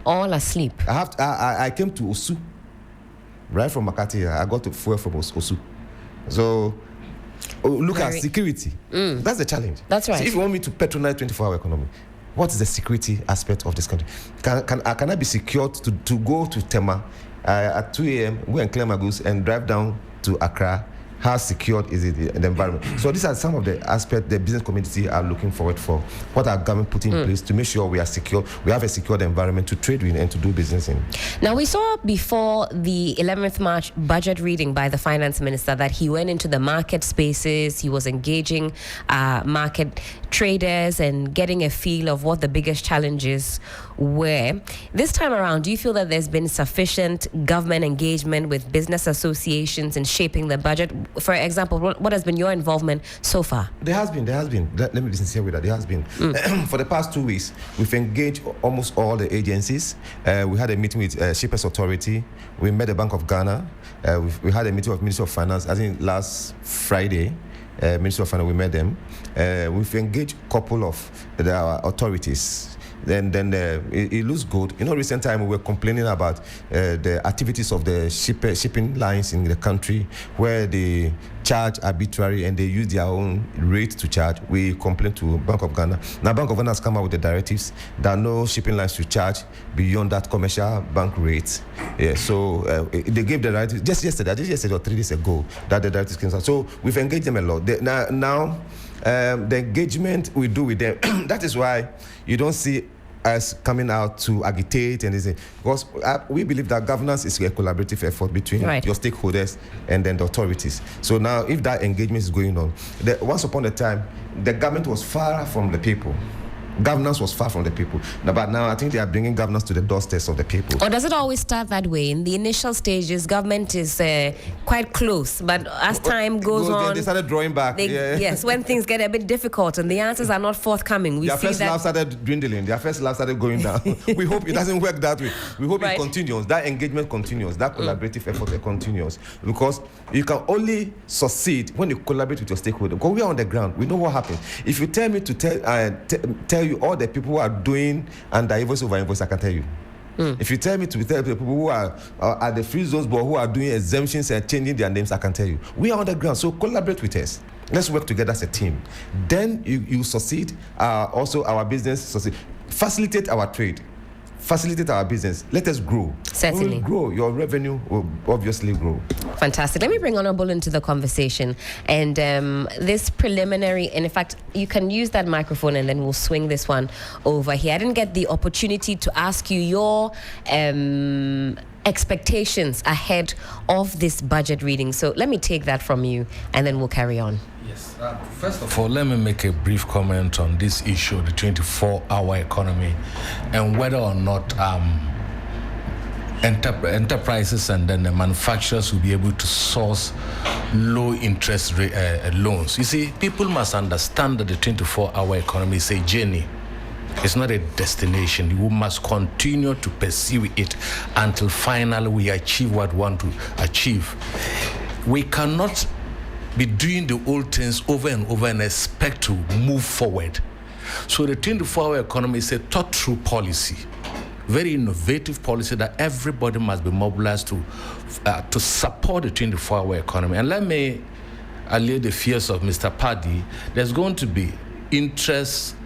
All asleep. I came to Osu, right from Makati. I got to fuel from Osu. So look at security. That's the challenge. That's right. So if you want me to patronize 24-hour economy, what is the security aspect of this country? Can I be secured to go to Tema at 2 a.m., go and clear my goods and drive down to Accra? How secured is it in the environment? So these are some of the aspects the business community are looking forward for. What our government put in place to make sure we are secure, we have a secured environment to trade in and to do business in. Now, we saw before the 11th March budget reading by the finance minister that he went into the market spaces, he was engaging market traders and getting a feel of what the biggest challenges were. This time around, do you feel that there's been sufficient government engagement with business associations in shaping the budget? For example, what has been your involvement so far? There has been. Let me be sincere with that. There has been. For the past 2 weeks, we've engaged almost all the agencies. We had a meeting with Shippers Authority. We met the Bank of Ghana. We had a meeting with Ministry of Finance, I think last Friday. Ministry of Finance, we met them. We've engaged a couple of our authorities. Then it looks good. You know, recent time we were complaining about the activities of the shipping lines in the country where they charge arbitrary and they use their own rate to charge. We complained to Bank of Ghana. Now Bank of Ghana has come out with the directives that no shipping lines should charge beyond that commercial bank rate. Yeah, so they gave the directives just yesterday or 3 days ago that the directives came out. So we've engaged them a lot. Now the engagement we do with them, that is why you don't see us coming out to agitate and this, because we believe that governance is a collaborative effort between your stakeholders and then the authorities. So now if that engagement is going on, once upon a time the government was far from the people. Governance was far from the people. But now I think they are bringing governance to the doorsteps of the people. Or does it always start that way? In the initial stages, government is quite close, but as time goes on, they started drawing back. Yes, when things get a bit difficult and the answers are not forthcoming, their first love started dwindling. Their first love started going down. We hope it doesn't work that way. We hope it continues. That engagement continues. That collaborative effort continues. Because you can only succeed when you collaborate with your stakeholders. Because we are on the ground. We know what happens. If you tell me to tell you all the people who are doing under invoice over invoice, I can tell you. If you tell me to tell people who are at the free zones but who are doing exemptions and changing their names, I can tell you. We are on the ground, so collaborate with us. Let's work together as a team. Then you succeed. Also, our business succeed. Facilitate our trade. Facilitate our business. Let us grow. Certainly. We will grow. Your revenue will obviously grow. Fantastic. Let me bring Honorable into the conversation. And this preliminary, and in fact, you can use that microphone and then we'll swing this one over here. I didn't get the opportunity to ask you your expectations ahead of this budget reading. So let me take that from you and then we'll carry on. Yes. First of all, let me make a brief comment on this issue, the 24-hour economy, and whether or not enterprises and then the manufacturers will be able to source low interest loans. You see, people must understand that the 24-hour economy is a journey. It's not a destination. You must continue to pursue it until finally we achieve what we want to achieve. We cannot be doing the old things over and over and expect to move forward. So the 24-hour economy is a thought-through policy, very innovative policy that everybody must be mobilized to support the 24-hour economy. And let me allay the fears of Mr. Paddy. There's going to be interest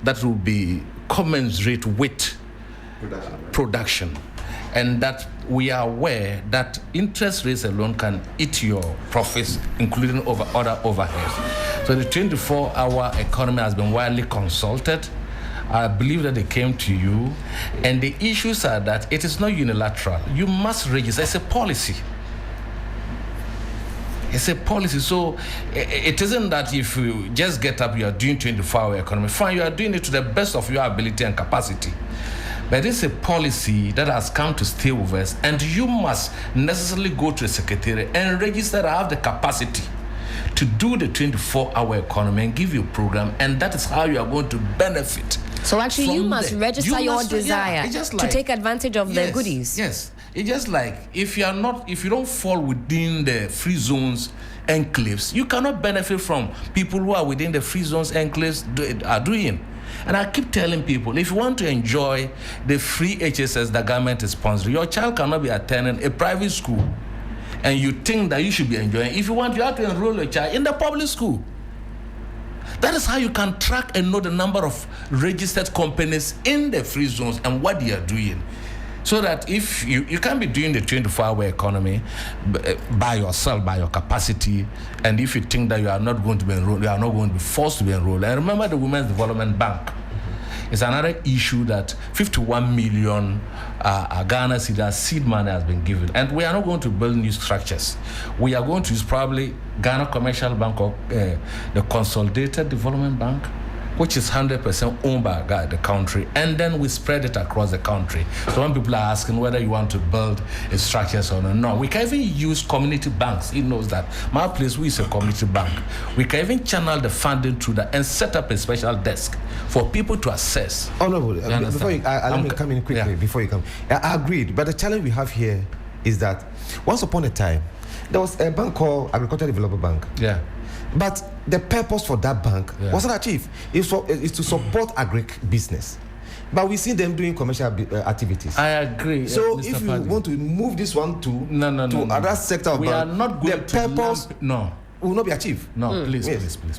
that will be commensurate with production. and that we are aware that interest rates alone can eat your profits, including over other overheads. So the 24-hour economy has been widely consulted. I believe that they came to you, and the issues are that it is not unilateral. You must register. It's a policy. It's a policy. So it isn't that if you just get up, you are doing 24-hour economy. Fine, you are doing it to the best of your ability and capacity. But it's a policy that has come to stay with us, and you must necessarily go to a secretariat and register and have the capacity to do the 24-hour economy and give you a program, and that is how you are going to benefit. So actually, you must register your desire to take advantage of the goodies. Yes, it's just like if you don't fall within the free zones, enclaves, you cannot benefit from people who are within the free zones, enclaves are doing. And I keep telling people, if you want to enjoy the free HSS the government is sponsoring, your child cannot be attending a private school, and you think that you should be enjoying. If you want, you have to enroll your child in the public school. That is how you can track and know the number of registered companies in the free zones and what they are doing. So that if you can't be doing the 24-hour economy by yourself, by your capacity, and if you think that you are not going to be enrolled, you are not going to be forced to be enrolled. And remember the Women's Development Bank. It's another issue that 51 million Ghana cedis seed money has been given. And we are not going to build new structures. We are going to use probably Ghana Commercial Bank or the Consolidated Development Bank, which is 100% owned by the country, and then we spread it across the country. So when people are asking whether you want to build a structure or not, no, we can even use community banks. He knows that. My place, we is a community bank. We can even channel the funding through that and set up a special desk for people to access. Honorable, before you, let me come in quickly before you come. I agreed, but the challenge we have here is that once upon a time, there was a bank called Agricultural Development Bank. Yeah. But the purpose for that bank wasn't achieved. It's to support agric business. But we see them doing commercial activities. I agree. So if you want to move this one to other sector of we bank, are not going the purpose will not be achieved. No, please.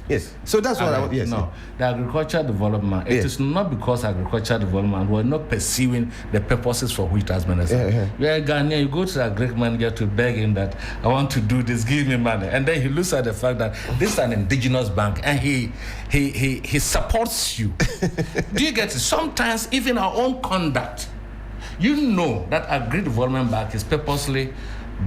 Yes. So that's what I want. Yes. No, the agricultural development. It is not because agricultural development we're not pursuing the purposes for which it has been assigned. You are Ghanaian. You go to the agric manager to beg him that I want to do this, give me money, and then he looks at the fact that this is an indigenous bank, and he supports you. Do you get it? Sometimes even our own conduct, you know that agric development bank is purposely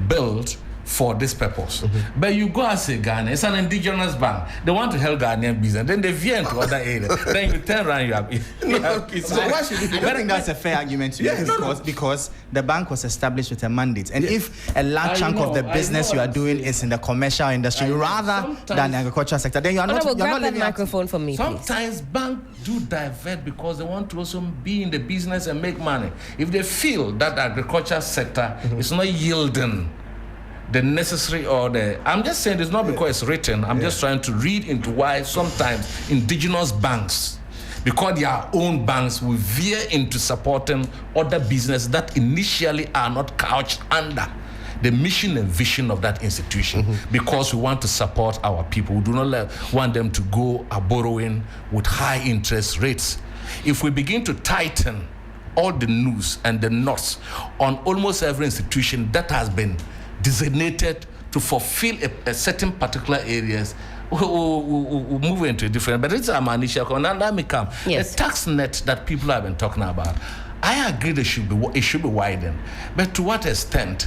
built for this purpose. But you go and say Ghana, it's an indigenous bank. They want to help Ghanaian business. Then they veer into other areas. Then you turn around, So why should we? I think that's a fair argument to use because the bank was established with a mandate. And if a large chunk of the business you are doing is in the commercial industry rather than the agricultural sector, then you are not that microphone for me, sometimes banks do divert because they want to also be in the business and make money. If they feel that the agriculture sector is not yielding the necessary I'm just saying it's not because it's written. I'm just trying to read into why sometimes indigenous banks, because their own banks, will veer into supporting other businesses that initially are not couched under the mission and vision of that institution, because we want to support our people. We do not want them to go borrowing with high interest rates. If we begin to tighten all the noose and the knots on almost every institution that has been designated to fulfill a certain particular areas, we'll move into a different. But it's an initial. Now let me come. Yes. The tax net that people have been talking about, I agree it should be widened. But to what extent?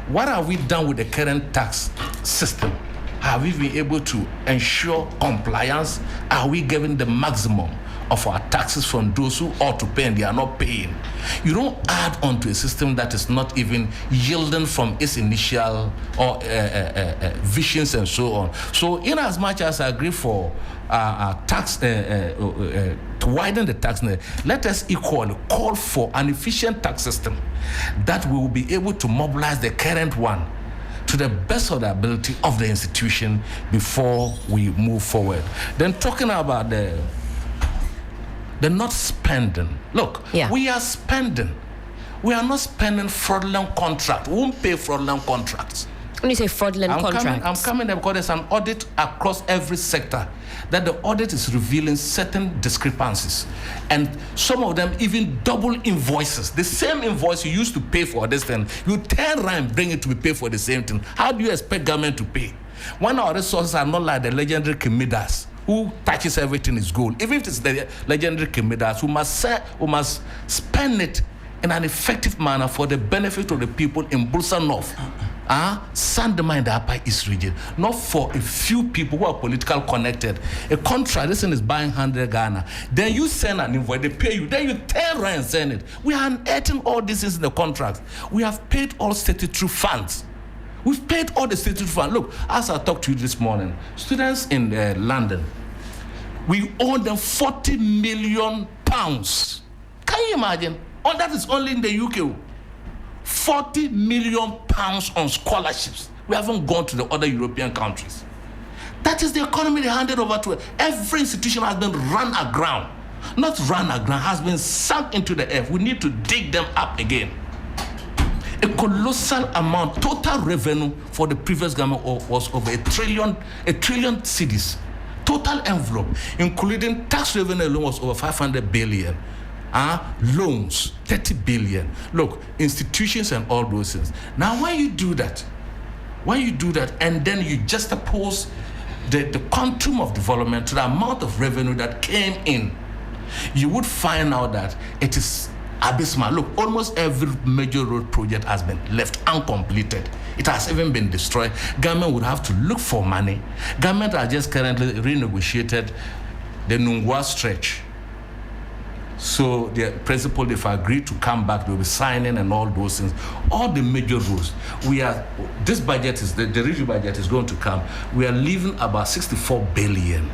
What have we done with the current tax system? Have we been able to ensure compliance? Are we giving the maximum of our taxes from those who ought to pay and they are not paying? You don't add on to a system that is not even yielding from its initial visions and so on. So in as much as I agree for tax to widen the tax net, let us equally call for an efficient tax system that we will be able to mobilize the current one to the best of the ability of the institution before we move forward. Then talking about the not spending. Look, we are spending. We are not spending fraudulent contracts. We won't pay fraudulent contracts. When you say fraudulent contracts, I'm coming there because there's an audit across every sector. That the audit is revealing certain discrepancies, and some of them even double invoices. The same invoice you used to pay for this thing, you turn around and bring it to be paid for the same thing. How do you expect government to pay when our resources are not like the legendary Kimidas, who touches everything is gold? Even if it's the legendary Kimidas, who must spend it in an effective manner for the benefit of the people in Bulsa North, Sandema in the Upper East region, not for a few people who are politically connected. A contract, this thing is buying 100 Ghana. Then you send an invoice, they pay you, then you turn around and send it. We are unearthing all this in the contracts. We have paid all statutory funds. We've paid all the statutory funds. Look, as I talked to you this morning, students in London, we owe them £40 million. Can you imagine? All that is only in the UK. £40 million on scholarships. We haven't gone to the other European countries. That is the economy they handed over to it. Every institution has been run aground. Not run aground, has been sunk into the earth. We need to dig them up again. A colossal amount, total revenue for the previous government was over a trillion cedis. Total envelope, including tax revenue alone, was over 500 billion. Loans, 30 billion. Look, institutions and all those things. Now, when you do that, and then you juxtapose the quantum of development to the amount of revenue that came in, you would find out that it is abysmal. Look, almost every major road project has been left uncompleted. It has even been destroyed. Government would have to look for money. Government has just currently renegotiated the Nungwa stretch. So the principal, they've agreed to come back, they'll be signing and all those things. All the major roads. This budget is, the review budget is going to come. We are leaving about 64 billion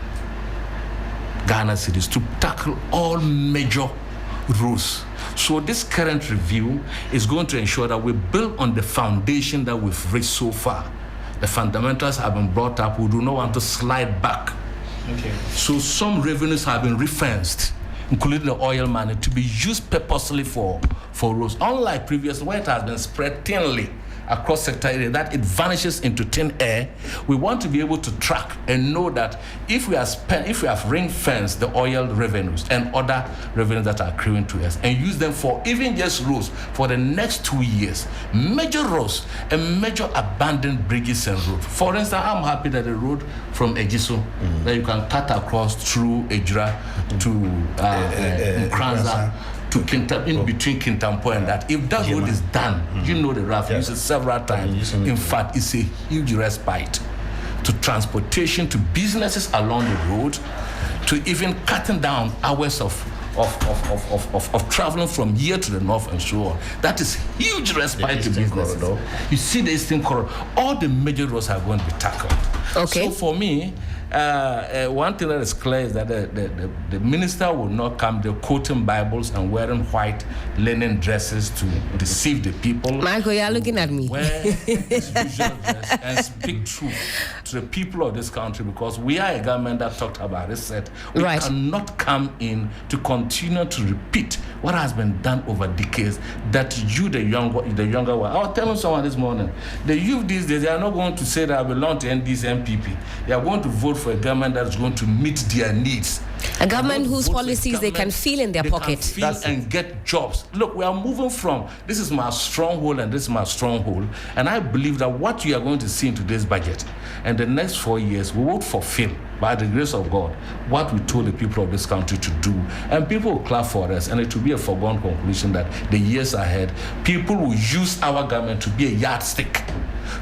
Ghana cedis to tackle all major roads. So this current review is going to ensure that we build on the foundation that we've reached so far. The fundamentals have been brought up. We do not want to slide back. Okay. So some revenues have been refenced, including the oil money, to be used purposely for roads. Unlike previously, where it has been spread thinly across sector area, that it vanishes into thin air. We want to be able to track and know that if we have ring-fenced the oil revenues and other revenues that are accruing to us, and use them for even just roads for the next 2 years, major roads and major abandoned bridges and roads. For instance, I'm happy that the road from Ejiso that you can cut across through Ejura to Nkranza, to in between Kintampo and that. If that road is done, you know the rough, used it several times. In fact, it's a huge respite to transportation, to businesses along the road, to even cutting down hours of traveling from here to the north and so on. That is huge respite to businesses. Corridor. You see the Eastern Corridor, all the major roads are going to be tackled. Okay. So for me, one thing that is clear is that the minister will not come there quoting Bibles and wearing white linen dresses to deceive the people. Michael, you're looking at me. Wear this usual dress and speak truth to the people of this country, because we are a government that talked about it, said we cannot come in to continue to repeat what has been done over decades, that you, the younger one. I was telling someone this morning, the youth these days, they are not going to say that I belong to NDC MPP. They are going to vote for a government that is going to meet their needs. A government whose policies they can feel in their pocket. Can feel and get jobs. Look, we are moving from, this is my stronghold and this is my stronghold. And I believe that what you are going to see in today's budget and the next 4 years, we will fulfill, by the grace of God, what we told the people of this country to do. And people will clap for us, and it will be a foregone conclusion that the years ahead, people will use our government to be a yardstick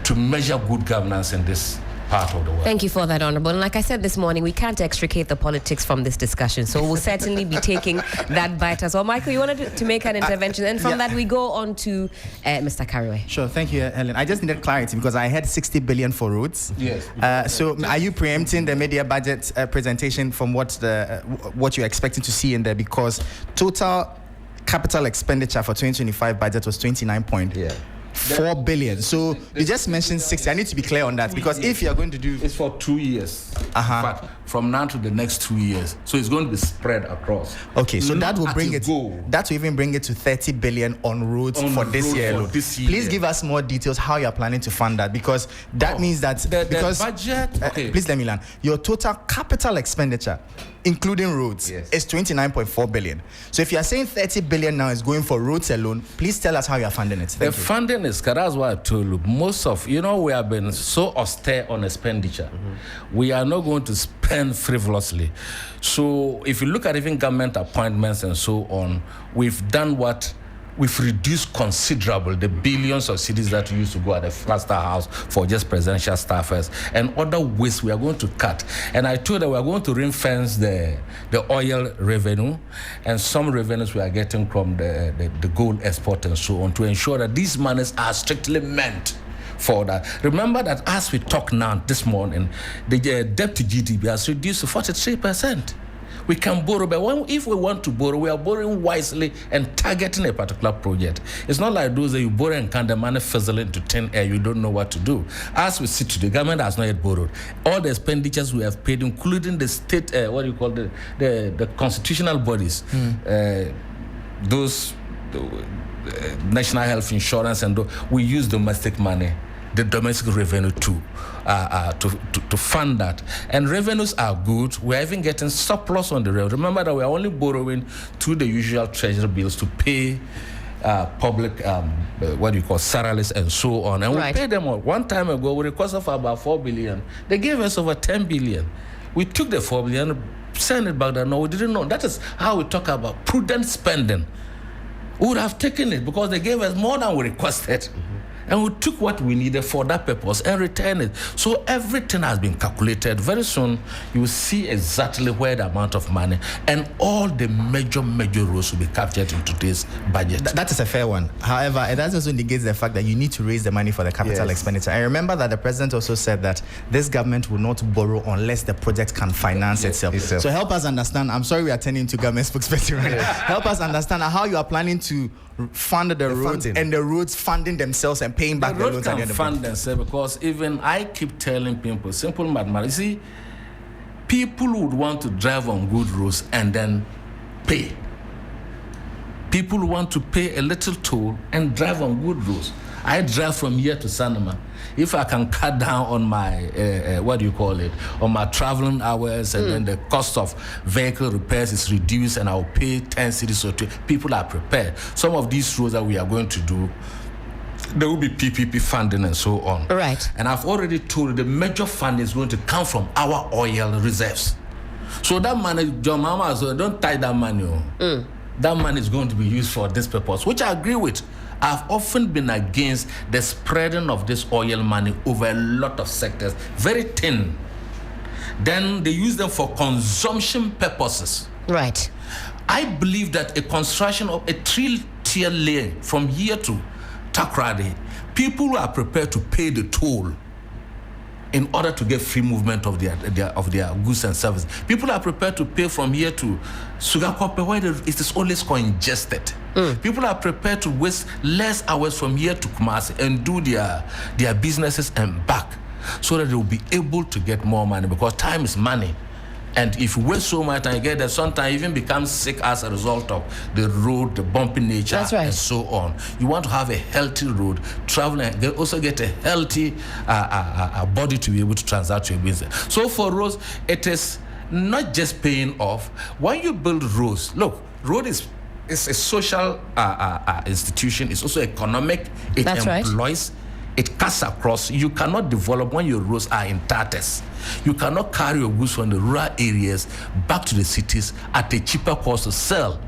to measure good governance in this part of the world. Thank you for that, Honorable. And like I said this morning, we can't extricate the politics from this discussion, so we'll certainly be taking that bite as well. Michael, you wanted to make an intervention, and from that we go on to Mr. Carraway. Sure, thank you, Helen. I just needed clarity because I had 60 billion for roads. Yes. So are you preempting the media budget presentation from what you're expecting to see in there? Because total capital expenditure for 2025 budget was 29 4 billion. So you just mentioned 60. I need to be clear on that, because if you're going to do... It's for 2 years. But from now to the next 2 years. So it's going to be spread across. Okay, so that will Not bring at it... a go. That will even bring it to 30 billion on roads On for this road year for alone. this year. Please give us more details how you're planning to fund that, because that means that... The because budget... Okay. Please let me learn. Your total capital expenditure, including roads, is 29.4 billion. So if you are saying 30 billion now is going for roads alone, please tell us how you are funding it. The funding is, that's why I told you, most of, we have been so austere on expenditure. We are not going to spend frivolously. So if you look at even government appointments and so on, we've done what? We've reduced considerable the billions of cedis that we used to go at the Cluster House for just presidential staffers and other ways we are going to cut. And I told that we are going to ring-fence the oil revenue and some revenues we are getting from the gold export and so on to ensure that these monies are strictly meant for that. Remember that as we talk now this morning, the debt to GDP has reduced to 43%. We can borrow, but if we want to borrow, we are borrowing wisely and targeting a particular project. It's not like those that you borrow and can the money fizzle into thin air, you don't know what to do. As we sit today, the government has not yet borrowed. All the expenditures we have paid, including the state, the constitutional bodies, those national health insurance, and we use domestic money, the domestic revenue to fund that. And revenues are good. We're even getting surplus on the revenue. Remember that we're only borrowing through the usual treasury bills to pay public, salaries and so on. And we paid them all. One time ago, with a cost of about 4 billion, they gave us over 10 billion. We took the 4 billion, sent it back there. No, we didn't know. That is how we talk about prudent spending. We would have taken it because they gave us more than we requested. And we took what we needed for that purpose and returned it. So everything has been calculated. Very soon, you will see exactly where the amount of money and all the major roles will be captured in today's budget. That is a fair one. However, it also negates the fact that you need to raise the money for the capital expenditure. I remember that the president also said that this government will not borrow unless the project can finance itself. So help us understand. I'm sorry we are turning to government spokesperson right now. Help us understand how you are planning to fund the roads and the roads funding themselves and paying back the loans at the end of the day. Fund themselves, because even I keep telling people, simple mathematics. You see, people would want to drive on good roads and then pay. People want to pay a little toll and drive on good roads. I drive from here to Sanoma. If I can cut down on my, on my traveling hours, and then the cost of vehicle repairs is reduced and I'll pay 10 cedis or 2, people are prepared. Some of these roads that we are going to do, there will be PPP funding and so on. Right. And I've already told you the major fund is going to come from our oil reserves. So that money, John Mama, so don't tie that money. That money is going to be used for this purpose, which I agree with. I've often been against the spreading of this oil money over a lot of sectors, very thin. Then they use them for consumption purposes. Right. I believe that a construction of a 3-tier lane from here to Takoradi, people are prepared to pay the toll in order to get free movement of their goods and services. People are prepared to pay from here to Sugakope, where it is always congested. People are prepared to waste less hours from here to Kumasi and do their businesses and back, so that they will be able to get more money, because time is money. And if you waste so much time, you get that sometimes you even become sick as a result of the road, the bumpy nature, and so on. You want to have a healthy road, traveling, they also get a healthy body to be able to transact your business. So for roads, it is not just paying off. When you build roads, look, road is a social institution. It's also economic. It employs. It cuts across. You cannot develop when your roads are in tatters. You cannot carry your goods from the rural areas back to the cities at a cheaper cost to sell,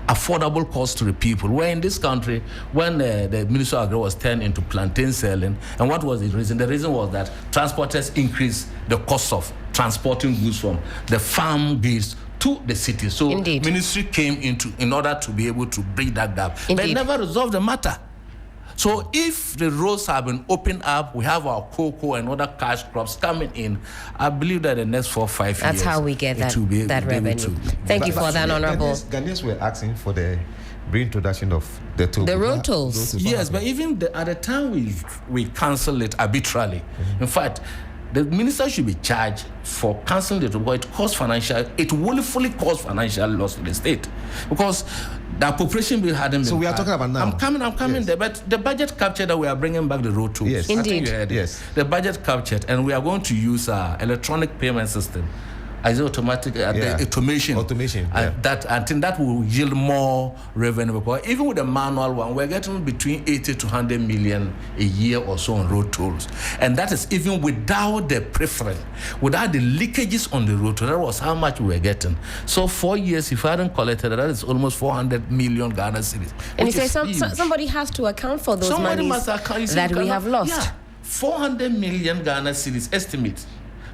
affordable cost to the people. Where in this country, when the Ministry of Agriculture was turned into plantain selling, and what was the reason? The reason was that transporters increased the cost of transporting goods from the farm gates to the city. So ministry came in order to be able to bridge that gap. But it never resolved the matter. So if the roads have been opened up, we have our cocoa and other cash crops coming in, I believe that the next 4 or 5 years, that's how we get that revenue. Thank you for that, Honorable. Ghanaians were asking for the reintroduction of the toll. The road tolls. Yes, but even at the time we cancel it arbitrarily. In fact, the minister should be charged for cancelling it because it willfully caused financial loss to the state because the appropriation bill hadn't been. So we are talking about now. I'm coming Yes. there, but the budget captured that we are bringing back the road tolls. Yes. I think Indeed. you heard it. Yes. The budget captured, and we are going to use electronic payment system. As automatic the automation, yeah. that I think that will yield more revenue. Because even with the manual one, we're getting between 80 to 100 million a year or so on road tolls, and that is even without the preference, without the leakages on the road toll. That was how much we were getting. So 4 years, if I hadn't collected that is almost 400 million Ghana cedis. And you which say is huge. somebody has to account for those Somebody monies must account. You see, that you we cannot- have lost. Yeah, 400 million Ghana cedis estimate.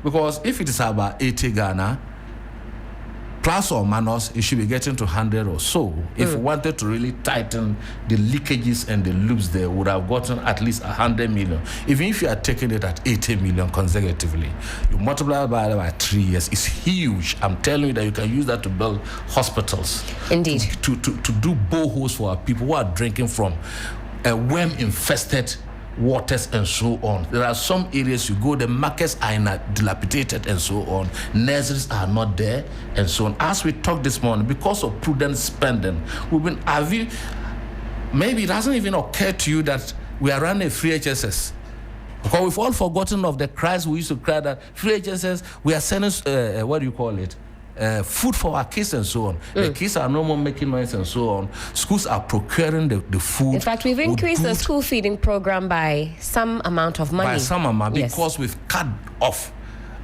Because if it is about 80 Ghana, plus or minus, it should be getting to 100 or so. If we wanted to really tighten the leakages and the loops there, would have gotten at least 100 million. Even if you are taking it at 80 million consecutively, you multiply by 3 years, it's huge. I'm telling you that you can use that to build hospitals. Indeed. To do boreholes for our people who are drinking from worm-infested waters and so on. There are some areas you go, the markets are dilapidated and so on. Nurseries are not there and so on. As we talked this morning, because of prudent spending, maybe it hasn't even occurred to you that we are running a free HSS. Because we've all forgotten of the cries we used to cry that free HSS, we are sending, food for our kids and so on. The kids are no more making noise and so on. Schools are procuring the food. In fact, we've increased the school feeding program by some amount of money. By some amount, Yes. because we've cut off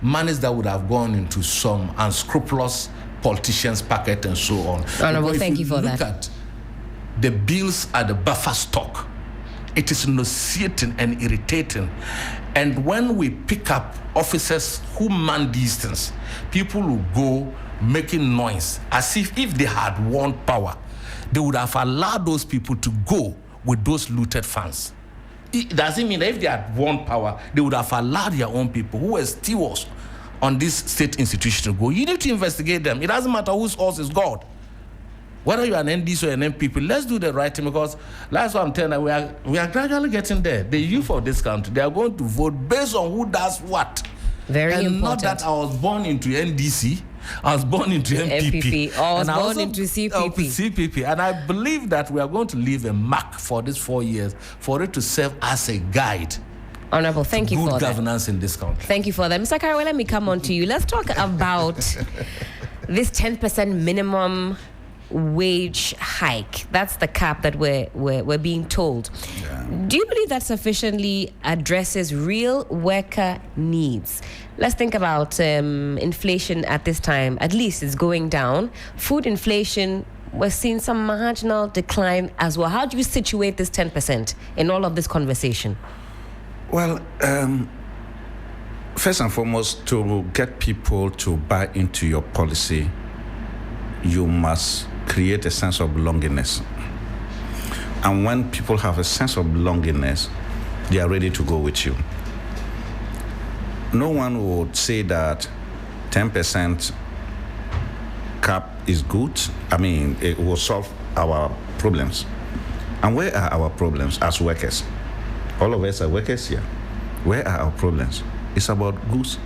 monies that would have gone into some unscrupulous politicians' pocket and so on. Honourable, Because if thank you for that. Look at the bills at the buffer stock. It is nauseating and irritating. And when we pick up officers who man these things, people will go making noise as if they had won power. They would have allowed those people to go with those looted funds. It doesn't mean that if they had won power, they would have allowed their own people who were stewards on this state institution to go. You need to investigate them. It doesn't matter whose horse is God. Whether you're an NDC or an MPP, let's do the right thing because that's what I'm telling you, we are gradually getting there. The youth of this country, they are going to vote based on who does what. Very and important. not that I was born into NDC, I was born into MPP. Or I was and born also- into CPP. CPP. And I believe that we are going to leave a mark for these 4 years for it to serve as a guide. Honourable, thank you Good for that. governance in this country. Thank you for that. Mr. Karawe, let me come on to you. Let's talk about this 10% minimum wage hike. That's the cap that we're being told. Yeah. Do you believe that sufficiently addresses real worker needs? Let's think about inflation at this time. At least it's going down. Food inflation, we're seeing some marginal decline as well. How do you situate this 10% in all of this conversation? Well, first and foremost, to get people to buy into your policy, you must create a sense of belongingness. And when people have a sense of belongingness, they are ready to go with you. No one would say that 10% cap is good. I mean, it will solve our problems. And where are our problems as workers? All of us are workers here. Where are our problems? It's about goods,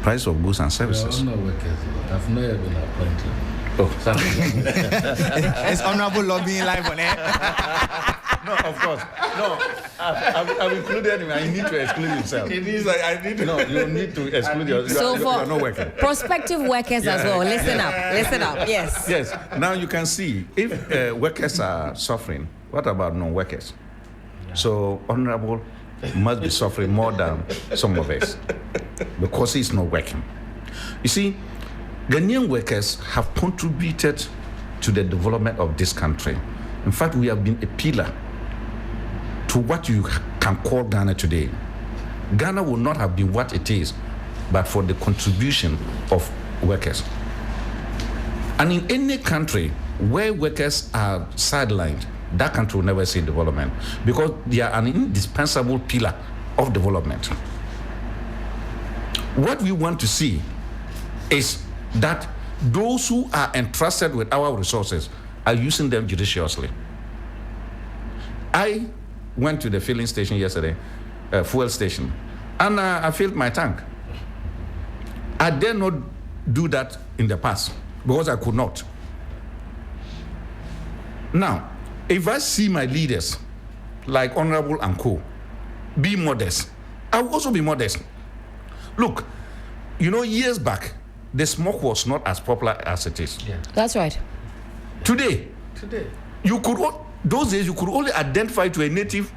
price of goods and services. not workers. I've never been appointed. Oh. It's honorable lobbying live on air. No, of course. No, I've included him. I need to exclude himself. It is like I need to. No, you need to exclude yourself. So You are not working. prospective workers as well, listen up, yes. Yes. Now you can see if workers are suffering, what about non-workers? So honorable must be suffering more than some of us because he's not working. You see, Ghanaian workers have contributed to the development of this country. In fact, we have been a pillar to what you can call Ghana today. Ghana would not have been what it is but for the contribution of workers. And in any country where workers are sidelined, that country will never see development because they are an indispensable pillar of development. What we want to see is that those who are entrusted with our resources are using them judiciously. I went to the filling station yesterday, fuel station, and I filled my tank. I dare not do that in the past because I could not. Now, if I see my leaders, like Honorable and Co, be modest, I will also be modest. Look, years back, the smoke was not as popular as it is. Yeah. That's right. Today, those days you could only identify to a native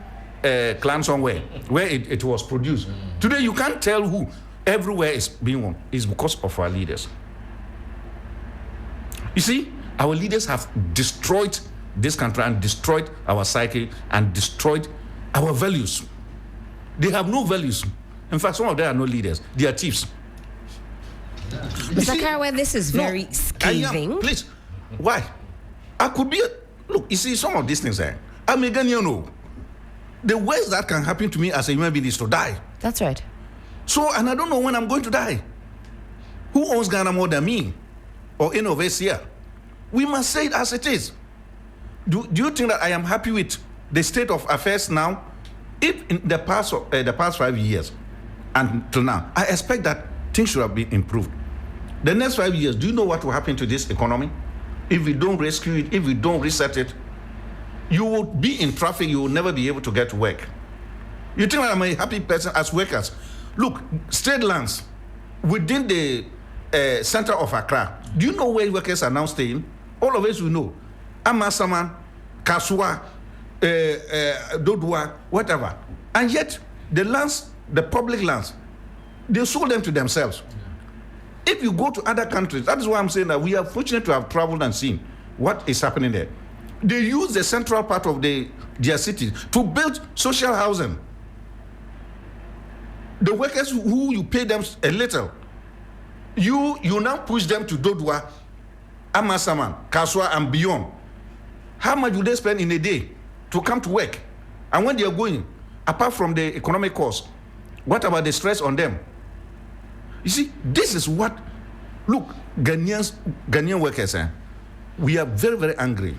clan somewhere where it was produced. Today you can't tell who. Everywhere is being won. It's because of our leaders. You see, our leaders have destroyed this country and destroyed our psyche and destroyed our values. They have no values. In fact, some of them are not leaders. They are chiefs. Mr. Karawe, this is very scathing. Please, why? I could be look, you see, some of these things I'm a Ghanaian. The worst that can happen to me as a human being is to die. That's right. So, and I don't know when I'm going to die. Who owns Ghana more than me? Or any of us here? We must say it as it is. Do you think that I am happy with the state of affairs now? If in the past 5 years until now, I expect that things should have been improved. The next 5 years, do you know what will happen to this economy? If we don't rescue it, if we don't reset it, you will be in traffic, you will never be able to get to work. You think that I'm a happy person as workers? Look, state lands within the center of Accra. Do you know where workers are now staying? All of us will know. Amasaman, Kasua, Dodua, whatever. And yet, the lands, the public lands, they sold them to themselves. If you go to other countries, that is why I'm saying that we are fortunate to have traveled and seen what is happening there. They use the central part of their cities to build social housing. The workers who you pay them a little, you now push them to Dodua, Amasaman, Kasua, and beyond. How much do they spend in a day to come to work? And when they are going, apart from the economic cost, what about the stress on them? You see, this is what, look, Ghanaian workers, we are very, very angry.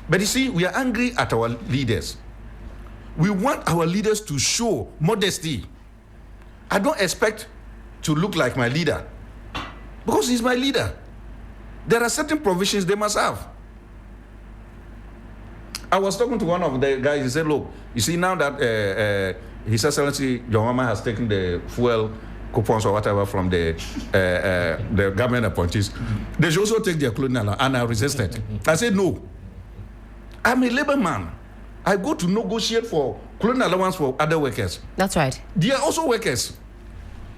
But you see, we are angry at our leaders. We want our leaders to show modesty. I don't expect to look like my leader because he's my leader. There are certain provisions they must have. I was talking to one of the guys. He said, look, you see now that His Excellency John Mahama has taken the fuel coupons or whatever from the government appointees, they should also take their clothing allowance. And I resisted. I said, no. I'm a labor man. I go to negotiate for clothing allowance for other workers. That's right. They are also workers.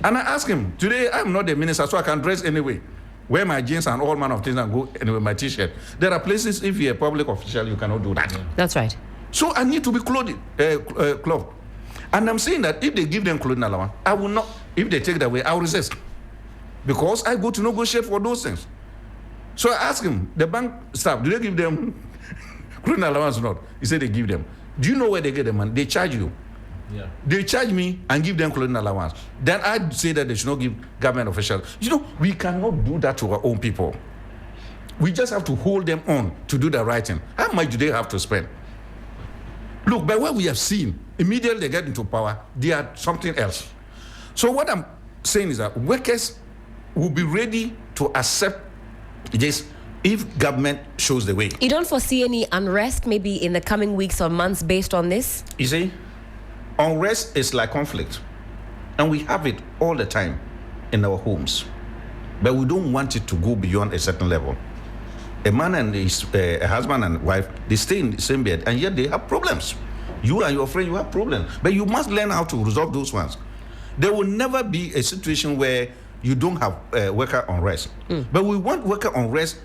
And I asked him, today I'm not the minister, so I can dress anyway. Wear my jeans and all manner of things and go anyway, my t-shirt. There are places, if you're a public official, you cannot do that. That's right. So I need to be clothed. And I'm saying that if they give them clothing allowance, I will not, if they take that away, I will resist. Because I go to negotiate for those things. So I asked him, the bank staff, do they give them clothing allowance or not? He said they give them. Do you know where they get the money? They charge you. Yeah. They charge me and give them clothing allowance. Then I say that they should not give government officials. We cannot do that to our own people. We just have to hold them on to do the right thing. How much do they have to spend? Look, by what we have seen, immediately they get into power, they are something else. So what I'm saying is that workers will be ready to accept this if government shows the way. You don't foresee any unrest maybe in the coming weeks or months based on this? You see, unrest is like conflict. And we have it all the time in our homes. But we don't want it to go beyond a certain level. A man and his a husband and wife, they stay in the same bed, and yet they have problems. You and your friend, you have problems. But you must learn how to resolve those ones. There will never be a situation where you don't have worker unrest. But we want worker unrest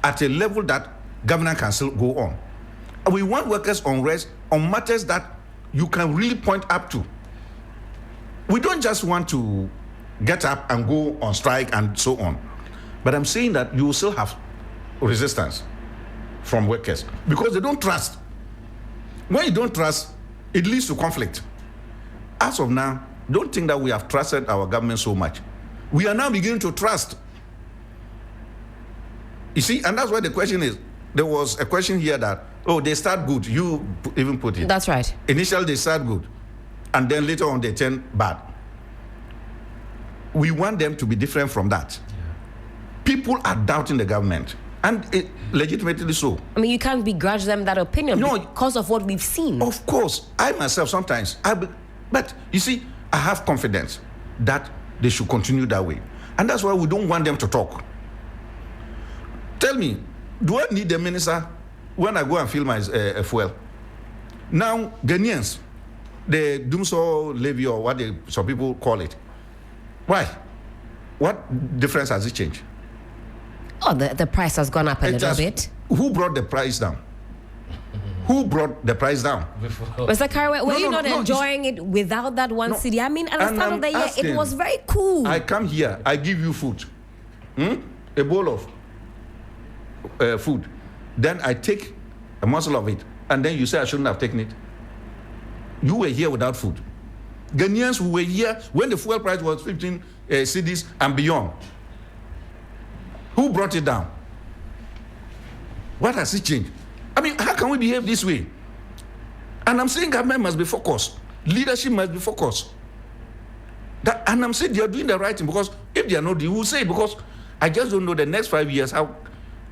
at a level that government can still go on. And we want workers unrest on matters that you can really point up to. We don't just want to get up and go on strike and so on. But I'm saying that you will still have resistance from workers because they don't trust. When you don't trust, it leads to conflict. As of now, don't think that we have trusted our government so much. We are now beginning to trust. You see, and that's why the question is, there was a question here that, oh, they start good. You even put it. That's right. Initially, they start good. And then later on, they turn bad. We want them to be different from that. Yeah. People are doubting the government. And legitimately so. I mean, you can't begrudge them that opinion because of what we've seen. Of course. I myself sometimes, but you see, I have confidence that they should continue that way. And that's why we don't want them to talk. Tell me, do I need the minister when I go and fill my fuel? Now, Ghanaians, the Dumso levy or what some people call it, why? What difference has it changed? Oh, the price has gone up a little bit. Who brought the price down? Who brought the price down? Mr. Kariwe, were you not enjoying it without that one city? I mean, at the start of the year, it was very cool. I come here, I give you food, a bowl of food. Then I take a morsel of it, and then you say I shouldn't have taken it. You were here without food. Ghanaians who were here when the fuel price was 15 cedis and beyond. Who brought it down? What has it changed? I mean, how can we behave this way? And I'm saying government must be focused. Leadership must be focused. And I'm saying they are doing the right thing, because if they are not, you will say, because I just don't know the next 5 years how.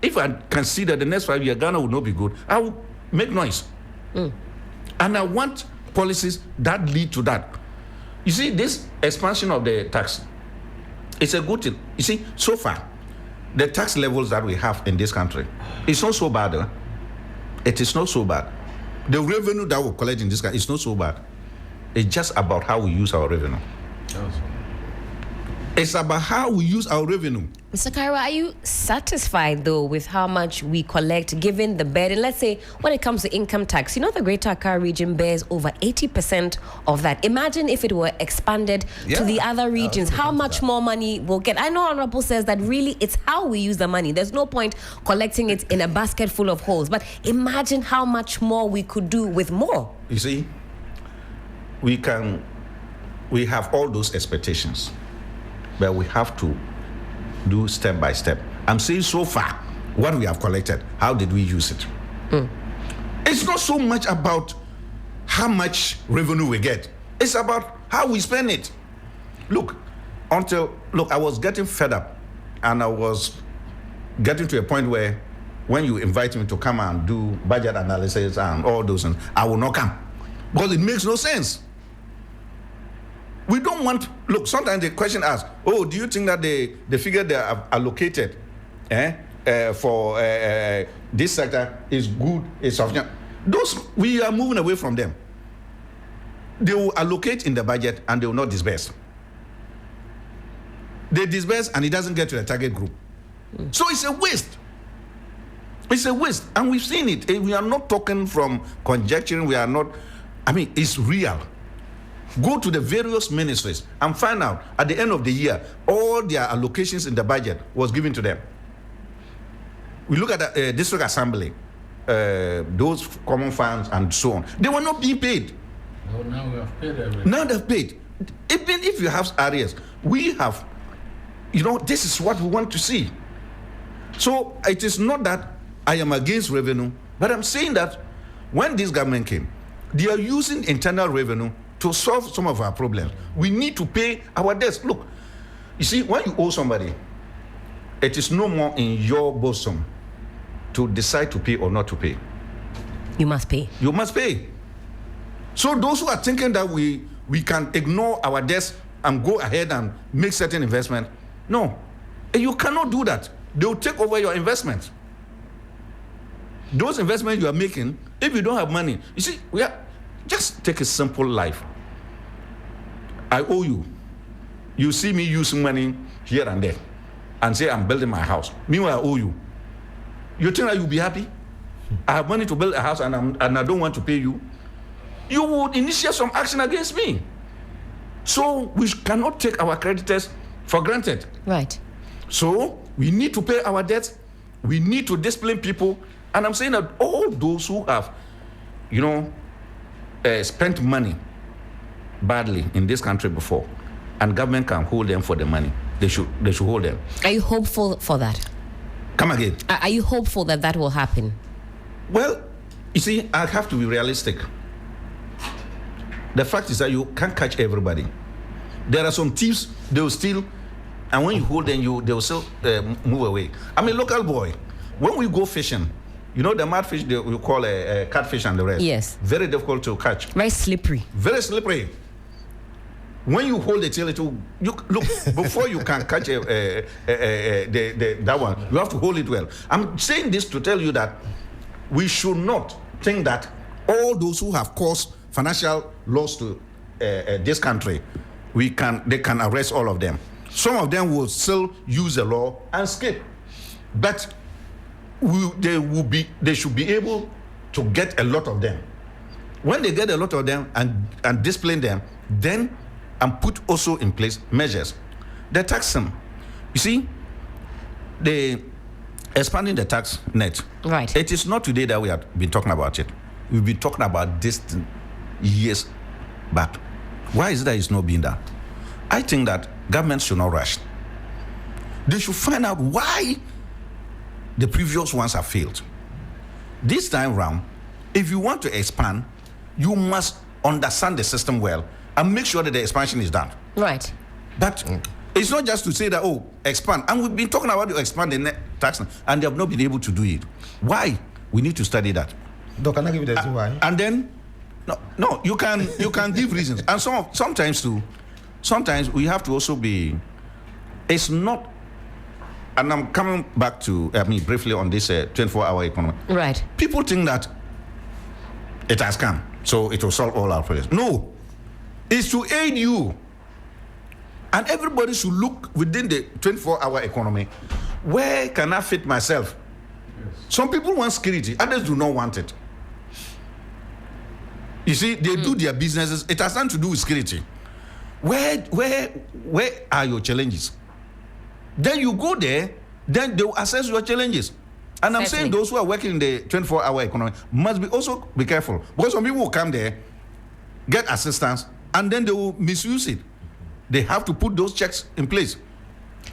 If I can see that the next 5 years Ghana will not be good, I will make noise. And I want policies that lead to that. You see, this expansion of the tax, it's a good thing. You see, so far, the tax levels that we have in this country, it's not so bad. It is not so bad. The revenue that we collect in this country is not so bad. It's just about how we use our revenue. It's about how we use our revenue. Mr. Kariwe, are you satisfied, though, with how much we collect, given the burden? Let's say, when it comes to income tax, you know, the Greater Accra region bears over 80% of that. Imagine if it were expanded to the other regions, how much more money we'll get. I know Honorable says that really it's how we use the money. There's no point collecting it in a basket full of holes. But imagine how much more we could do with more. You see, we have all those expectations, but we have to do step by step. I'm saying so far, what we have collected, how did we use it? It's not so much about how much revenue we get. It's about how we spend it. Look, I was getting fed up, and I was getting to a point where when you invite me to come and do budget analysis and all those things, I will not come, because it makes no sense. We don't want, look, sometimes the question asks, oh, do you think that the figure they have allocated for this sector is good, is sufficient? We are moving away from them. They will allocate in the budget and they will not disburse. They disburse and it doesn't get to the target group. So it's a waste. It's a waste. And we've seen it. We are not talking from conjecturing. We are not, it's real. Go to the various ministries and find out at the end of the year, all their allocations in the budget was given to them. We look at the district assembly, those common funds and so on. They were not being paid. No, now we have paid everything. Now they've paid. Even if you have areas, we have, this is what we want to see. So it is not that I am against revenue, but I'm saying that when this government came, they are using internal revenue to solve some of our problems. We need to pay our debts. Look, you see, when you owe somebody, it is no more in your bosom to decide to pay or not to pay. You must pay. You must pay. So those who are thinking that we can ignore our debts and go ahead and make certain investment, no, you cannot do that. They will take over your investments. Those investments you are making, if you don't have money, you see, just take a simple life. I owe you. You see me using money here and there and say I'm building my house. Meanwhile, I owe you. You think that you'll be happy? I have money to build a house and I don't want to pay you. You would initiate some action against me. So we cannot take our creditors for granted. Right. So we need to pay our debts. We need to discipline people. And I'm saying that all those who have, spent money badly in this country before, and government can hold them for the money, they should hold them. Are you hopeful for that? Come again. Are you hopeful that that will happen? Well, you see, I have to be realistic. The fact is that you can't catch everybody. There are some thieves, they will steal, and when you hold them, they will still move away. I'm a local boy. When we go fishing, you know the mud fish we call a catfish and the rest. Yes. Very difficult to catch. Very slippery. Very slippery. When you hold the tail, it will, look, before you can catch that one, you have to hold it well. I'm saying this to tell you that we should not think that all those who have caused financial loss to this country, they can arrest all of them. Some of them will still use the law and escape. But they should be able to get a lot of them. When they get a lot of them and discipline them, then and put also in place measures. The tax you see, expanding the tax net. Right. It is not today that we have been talking about it. We've been talking about this years back. Why is that it's not being done? I think that governments should not rush. They should find out why the previous ones have failed. This time round, if you want to expand, you must understand the system well and make sure that the expansion is done. Right. But it's not just to say that, expand. And we've been talking about to expand the net tax, and they have not been able to do it. Why? We need to study that. Doc, can I give you the reason why? And then, no, you can give reasons. And sometimes we have to also be, it's not, and I'm coming back to, briefly on this 24-hour economy. Right. People think that it has come, so it will solve all our problems. No. It's to aid you. And everybody should look within the 24-hour economy. Where can I fit myself? Yes. Some people want security, others do not want it. You see, they do their businesses. It has nothing to do with security. Where are your challenges? Then you go there, then they will assess your challenges. And I'm saying those who are working in the 24-hour economy must also be careful. Because some people will come there, get assistance, and then they will misuse it. They have to put those checks in place.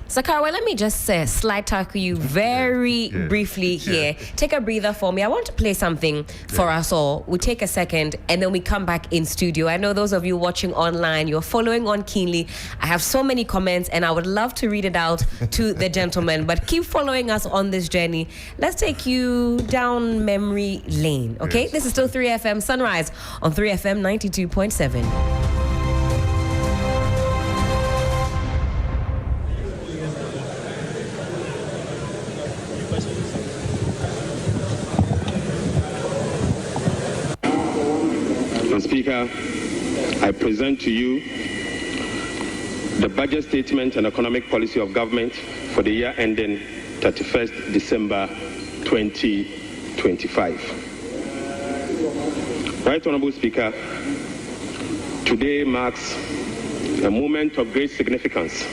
Zakaria, let me just slide tackle you very briefly here. Take a breather for me. I want to play something for us all. We take a second and then we come back in studio. I know those of you watching online, you're following on keenly. I have so many comments and I would love to read it out to the gentleman, but keep following us on this journey. Let's take you down memory lane, okay? Yes. This is still 3FM Sunrise on 3FM 92.7. Speaker, I present to you the budget statement and economic policy of government for the year ending 31st December 2025. Right Honorable Speaker, today marks a moment of great significance,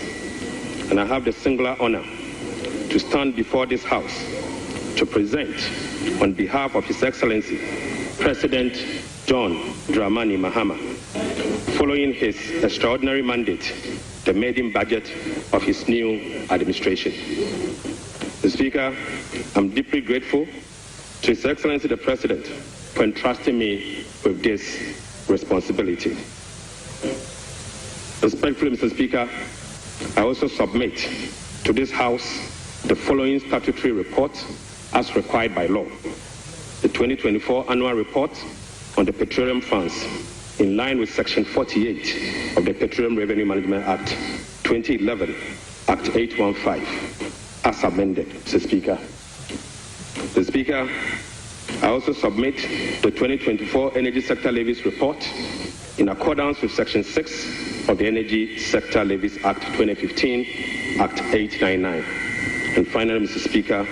and I have the singular honor to stand before this House to present on behalf of His Excellency President John Dramani Mahama, following his extraordinary mandate, the maiden budget of his new administration. Mr. Speaker, I'm deeply grateful to His Excellency the President for entrusting me with this responsibility. Respectfully, Mr. Speaker, I also submit to this House the following statutory report as required by law. The 2024 annual report on the Petroleum Funds, in line with Section 48 of the Petroleum Revenue Management Act 2011, Act 815, as amended, Mr. Speaker. Mr. Speaker, I also submit the 2024 Energy Sector Levies Report in accordance with Section 6 of the Energy Sector Levies Act 2015, Act 899. And finally, Mr. Speaker,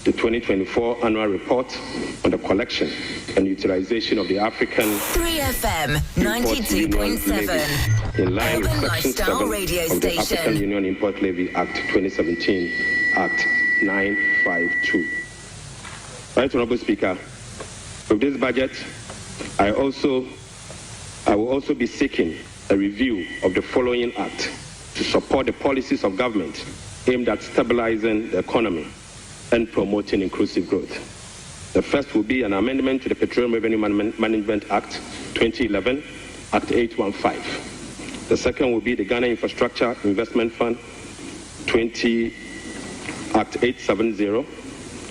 the 2024 annual report on the collection and utilization of the African 3FM 92.7 in line with Section 7 radio of the African Union Import Levy Act 2017, Act 952. Right Honorable Speaker, with this budget, I will also be seeking a review of the following act to support the policies of government aimed at stabilizing the economy. and promoting inclusive growth. The first will be an amendment to the Petroleum Revenue Management Act 2011, Act 815. The second will be the Ghana Infrastructure Investment Fund Act 870.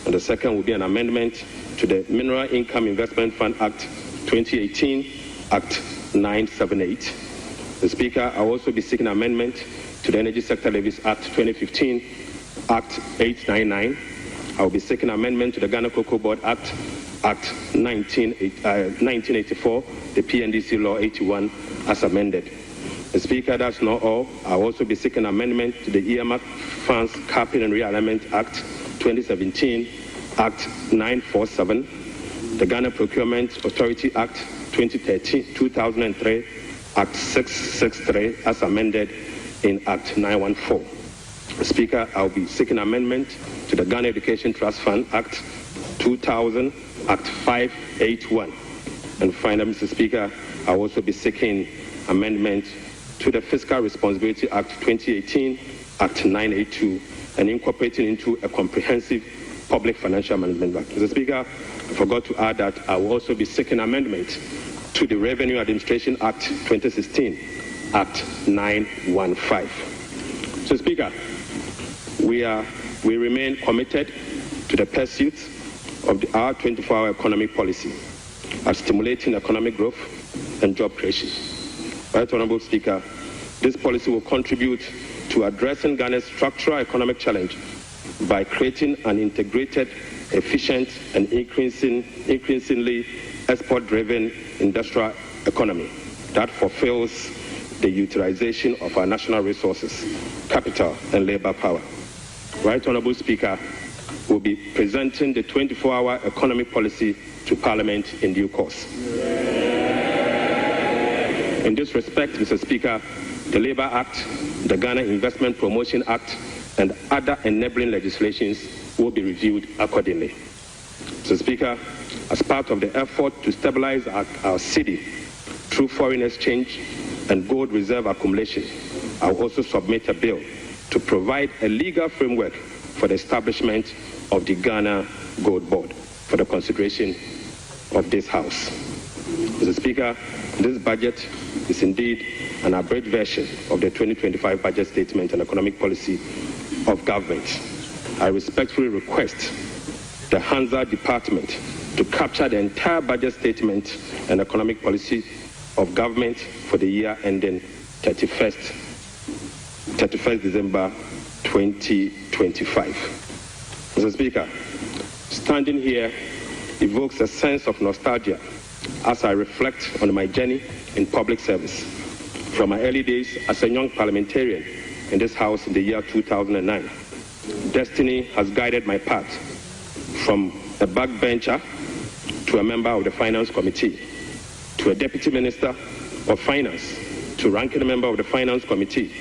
And the second will be an amendment to the Mineral Income Investment Fund Act 2018, Act 978. The Speaker, I will also be seeking amendment to the Energy Sector Levies Act 2015, Act 899. I will be seeking amendment to the Ghana Cocoa Board Act, Act 1984, the PNDC Law 81, as amended. The Speaker, that's not all. I will also be seeking amendment to the Earmark Funds Capping and Realignment Act 2017, Act 947, the Ghana Procurement Authority Act 2003, Act 663, as amended in Act 914. Speaker, I'll be seeking amendment to the Ghana Education Trust Fund Act 2000, Act 581. And finally, Mr. Speaker, I'll also be seeking amendment to the Fiscal Responsibility Act 2018, Act 982, and incorporating into a comprehensive public financial management act. Mr. Speaker, I forgot to add that I will also be seeking amendment to the Revenue Administration Act 2016, Act 915. So, Speaker, we remain committed to the pursuit of our 24-hour economic policy of stimulating economic growth and job creation. Right, Honorable Speaker, this policy will contribute to addressing Ghana's structural economic challenge by creating an integrated, efficient, and increasingly export-driven industrial economy that fulfills the utilization of our national resources, capital, and labor power. Right, Honorable Speaker, will be presenting the 24-hour economic policy to Parliament in due course. In this respect, Mr. Speaker, the Labour Act, the Ghana Investment Promotion Act, and other enabling legislations will be reviewed accordingly. Mr. Speaker, as part of the effort to stabilize our city through foreign exchange and gold reserve accumulation, I will also submit a bill to provide a legal framework for the establishment of the Ghana Gold Board for the consideration of this House. Mr. Speaker, this budget is indeed an abridged version of the 2025 budget statement and economic policy of government. I respectfully request the Hansa Department to capture the entire budget statement and economic policy of government for the year ending 31st December 2025. Mr. Speaker, standing here evokes a sense of nostalgia as I reflect on my journey in public service. From my early days as a young parliamentarian in this House in the year 2009, destiny has guided my path from a backbencher to a member of the Finance Committee, to a Deputy Minister of Finance, to ranking member of the Finance Committee,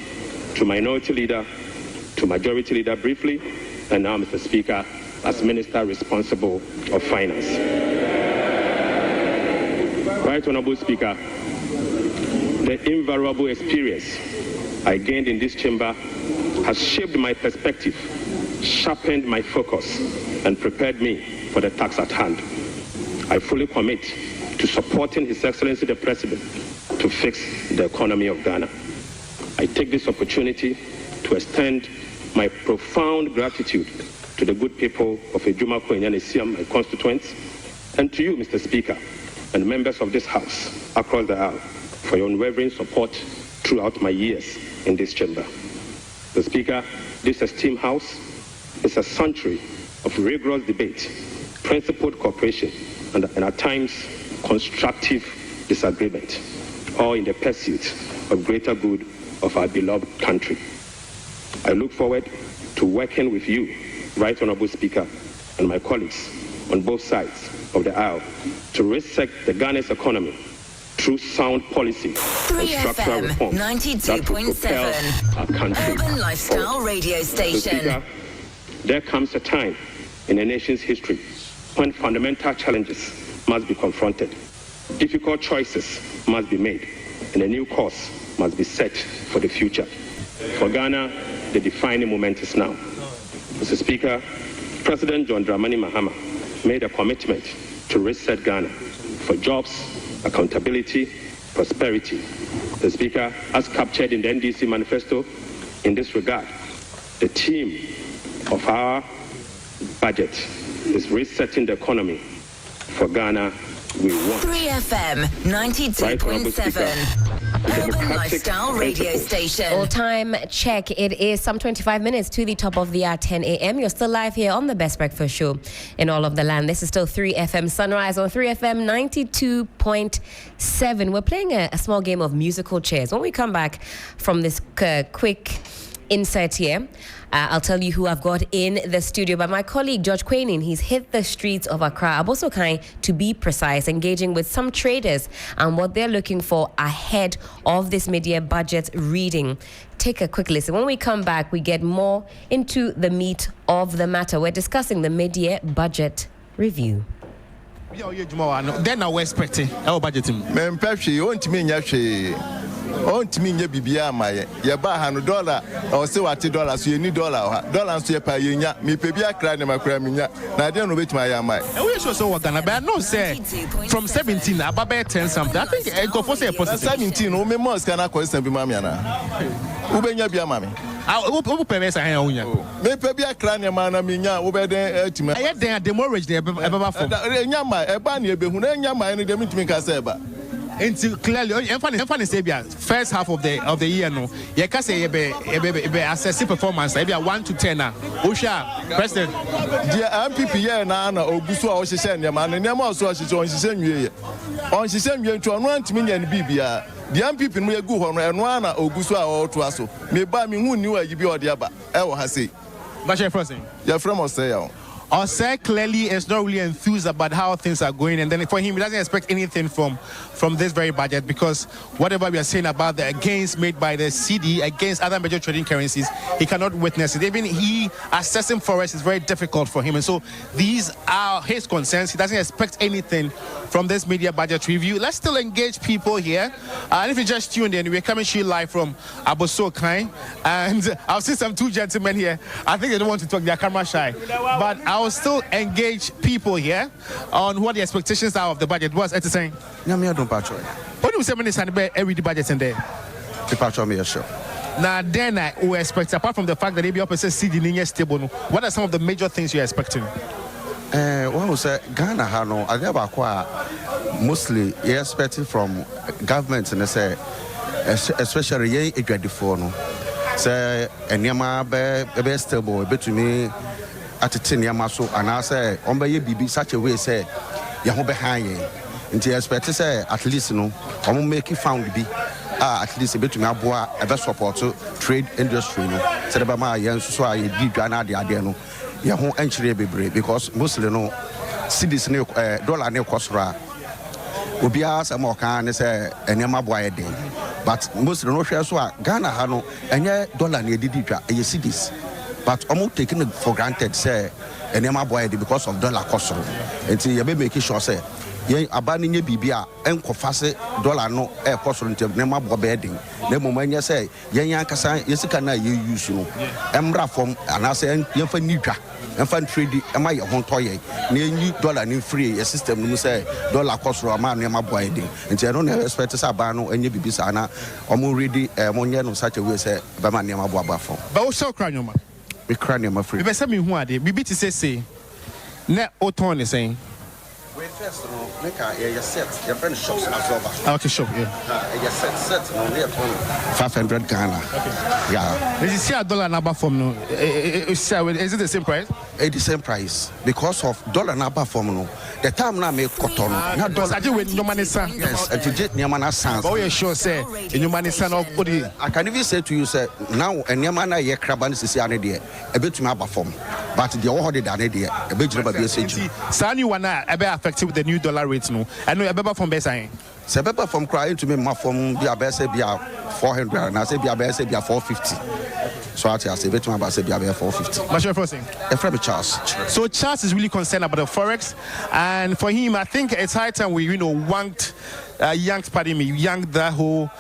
to Minority Leader, to Majority Leader briefly, and now, Mr. Speaker, as Minister responsible of Finance. Right, Honorable Speaker, the invaluable experience I gained in this chamber has shaped my perspective, sharpened my focus, and prepared me for the task at hand. I fully commit to supporting His Excellency the President to fix the economy of Ghana. I take this opportunity to extend my profound gratitude to the good people of Ejuma Koenyanesiam and constituents, and to you, Mr. Speaker, and members of this House across the aisle for your unwavering support throughout my years in this chamber. The Speaker, this esteemed House is a century of rigorous debate, principled cooperation, and at times constructive disagreement, all in the pursuit of greater good of our beloved country. I look forward to working with you, Right Honorable Speaker, and my colleagues on both sides of the aisle to reset the Ghana's economy through sound policy and structural reform that will propel our country Urban Lifestyle forward. Radio Station. Speaker, there comes a time in a nation's history when fundamental challenges must be confronted, difficult choices must be made, and a new course must be set for the future. For Ghana, the defining moment is now. Mr. Speaker, President John Dramani Mahama made a commitment to reset Ghana for jobs, accountability, prosperity. The Speaker, as captured in the NDC manifesto, in this regard, the theme of our budget is resetting the economy for Ghana. We want 3FM 92.7. Urban Lifestyle Radio Station. All-time check. It is some 25 minutes to the top of the hour, 10 a.m. You're still live here on the Best Breakfast Show in all of the land. This is still 3FM Sunrise on 3FM 92.7. We're playing a small game of musical chairs. When we come back from this quick insert here, I'll tell you who I've got in the studio. But my colleague George Quainin, he's hit the streets of Accra, Abosokai, to be precise, engaging with some traders and what they're looking for ahead of this mid-year budget reading. Take a quick listen. When we come back, we get more into the meat of the matter. We're discussing the mid-year budget review. Then I was expecting our budgeting. Mempeshi, you want me on to me, Bibia, my $100 or so at $2, so you need dollars to pay you. Me, baby, I cried in my cramina. I don't know which my am. I wish I saw what Ghana, but no, say from 17, about 10 something. I think I go for say 17, no more can I question be Mamiana. Who be your mammy? Who pays a hand? Maybe I cry in my mina over there. I had the demorrage there ever from Yama, a banner, who Yama, and the meeting Caseba. Into clearly, funny say, first half of the year, no, you can say assess performance, maybe 1 to 10. Usha, President, dear MPP, Nana, or Busu, or she sent your man, and Yama, so she's on, she sent you to 1 million BBR. The MPP may go on and one or Busua or Tuaso. May buy me who knew you be or the other. I will say, but you're first, you're from Oseo. Osei clearly is not really enthused about how things are going, and then for him, he doesn't expect anything from this very budget, because whatever we are saying about the gains made by the CD against other major trading currencies, he cannot witness it. Even he assessing forex is very difficult for him, and so these are his concerns. He doesn't expect anything from this media budget review. Let's still engage people here, and if you just tuned in, we're coming to you live from Abosokai, and I've seen some 2 gentlemen here. I think they don't want to talk; they're camera shy, but I will still engage people here on what the expectations are of the budget. What's it saying? What do you say when it's every budget in there? Now, then I will expect, apart from the fact that ABO says CD stable, what are some of the major things you're expecting? Well, Ghana, I never quite mostly expecting from government, and say, especially a grade 4. Say, and Yama be stable, between me. At 10 years so, and I say, on by be such a way, say, you're behind ye. Until I expect to say, at least, no, I'm make it found be at least a bit to me, a best support to trade industry. Said about my young, so I did Ghana the idea, no, your home entry be brave, because mostly no cities new dollar new cost ra. Ubi as a more kind say, and Yama boy a day. But most no shares so Ghana hano, and yet dollar near Didra, a cities. But almost taking it for granted, say, and Emma boy because of dollar cost. Until you may make sure, say, ye abandoning your BBA and confess dollar no air cost until Nema boy bedding. The moment you say, Yan Cassan, Yesicana, you use you. Emra from and I say, Yanfa Nika, and fan trade, am I your home toy? Near you dollar new free, a system, you say, dollar cost or a man, Nema boy. Until I don't expect to Sabano and you be Sana, or more ready, Monian such a way, say, Bama Nema Boba from. But also, Cranium. We cranium my free. If I say me who are they, we beat to say, net auton is saying. We first make a set, your friend shops as well. Okay, shop, yeah. A set, no, near 500 Ghana. Okay. Yeah. Is it $1 number from no? Is it the same price? It's the same price because of dollar number from no. The time now make cotton. Not dollar. I do with your money, son. Yes, and to get your money, son. Oh, yeah, sure, say. In your money, son, I can even say to you, sir, now, and your money, your craban is the idea. A bit to my form. But the already done idea. A bit of a message. Son, you want to be affected with the new dollar rates, no? I know a better from Bessay. Sebeba from crying to me, my from be a best be 400, and I say be a best be 450. So I say, bet my best be 450. What's your first thing? A friend Charles. So Charles is really concerned about the forex, and for him, I think it's high time we, yanked the whole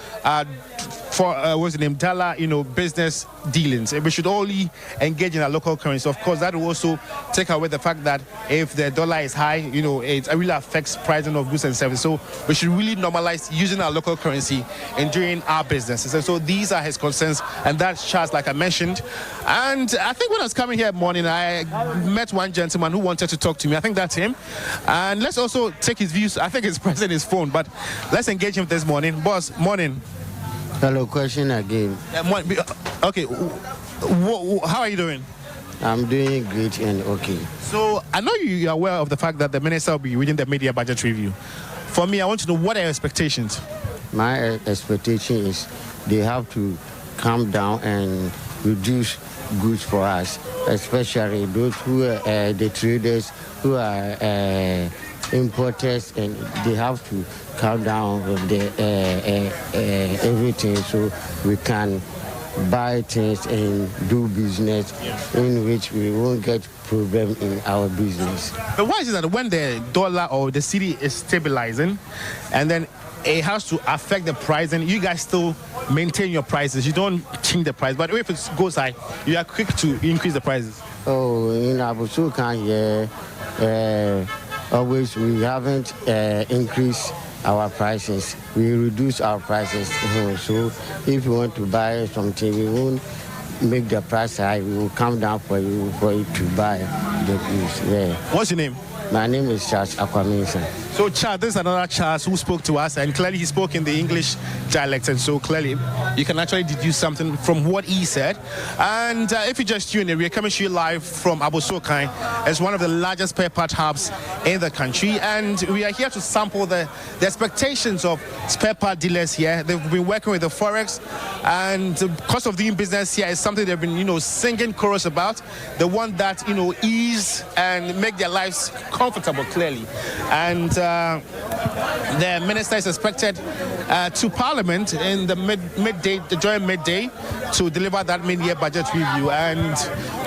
what's the name, dollar, business dealings. We should only engage in our local currency. Of course, that will also take away the fact that if the dollar is high, it really affects pricing of goods and services. So we should really normalize using our local currency in doing our businesses. And so these are his concerns, and that's Charles, like I mentioned. And I think when I was coming here morning, I met one gentleman who wanted to talk to me. I think that's him. And let's also take his views. I think he's pressing his phone, but let's engage him this morning. Boss, morning. Hello, question again. Okay, how are you doing? I'm doing great and okay. So I know you are aware of the fact that the minister will be reading the media budget review. For me, I want to know, what are your expectations? My expectation is they have to calm down and reduce goods for us, especially those who are the traders who are importers, and they have to calm down with the everything so we can buy things and do business in which we won't get problem in our business. But why is it that when the dollar or the city is stabilizing and then it has to affect the price, and you guys still maintain your prices? You don't change the price, but if it goes high, you are quick to increase the prices. Oh, in Abusukan, always we haven't increased our prices. We reduce our prices. So if you want to buy something, we won't make the price high. We will come down for you to buy the goods. Yeah. What's your name? My name is Charles Akwaminsa. So Charles, this is another Charles who spoke to us, and clearly he spoke in the English dialect, and so clearly you can actually deduce something from what he said. And if you just tune in, we're coming to you live from Abossey. It's one of the largest spare part hubs in the country, and we are here to sample the expectations of spare part dealers here. They've been working with the Forex, and the cost of doing business here is something they've been, singing chorus about. They want that, ease and make their lives comfortable, clearly. And the minister is expected to Parliament in the midday, the joint midday, to deliver that mid-year budget review. And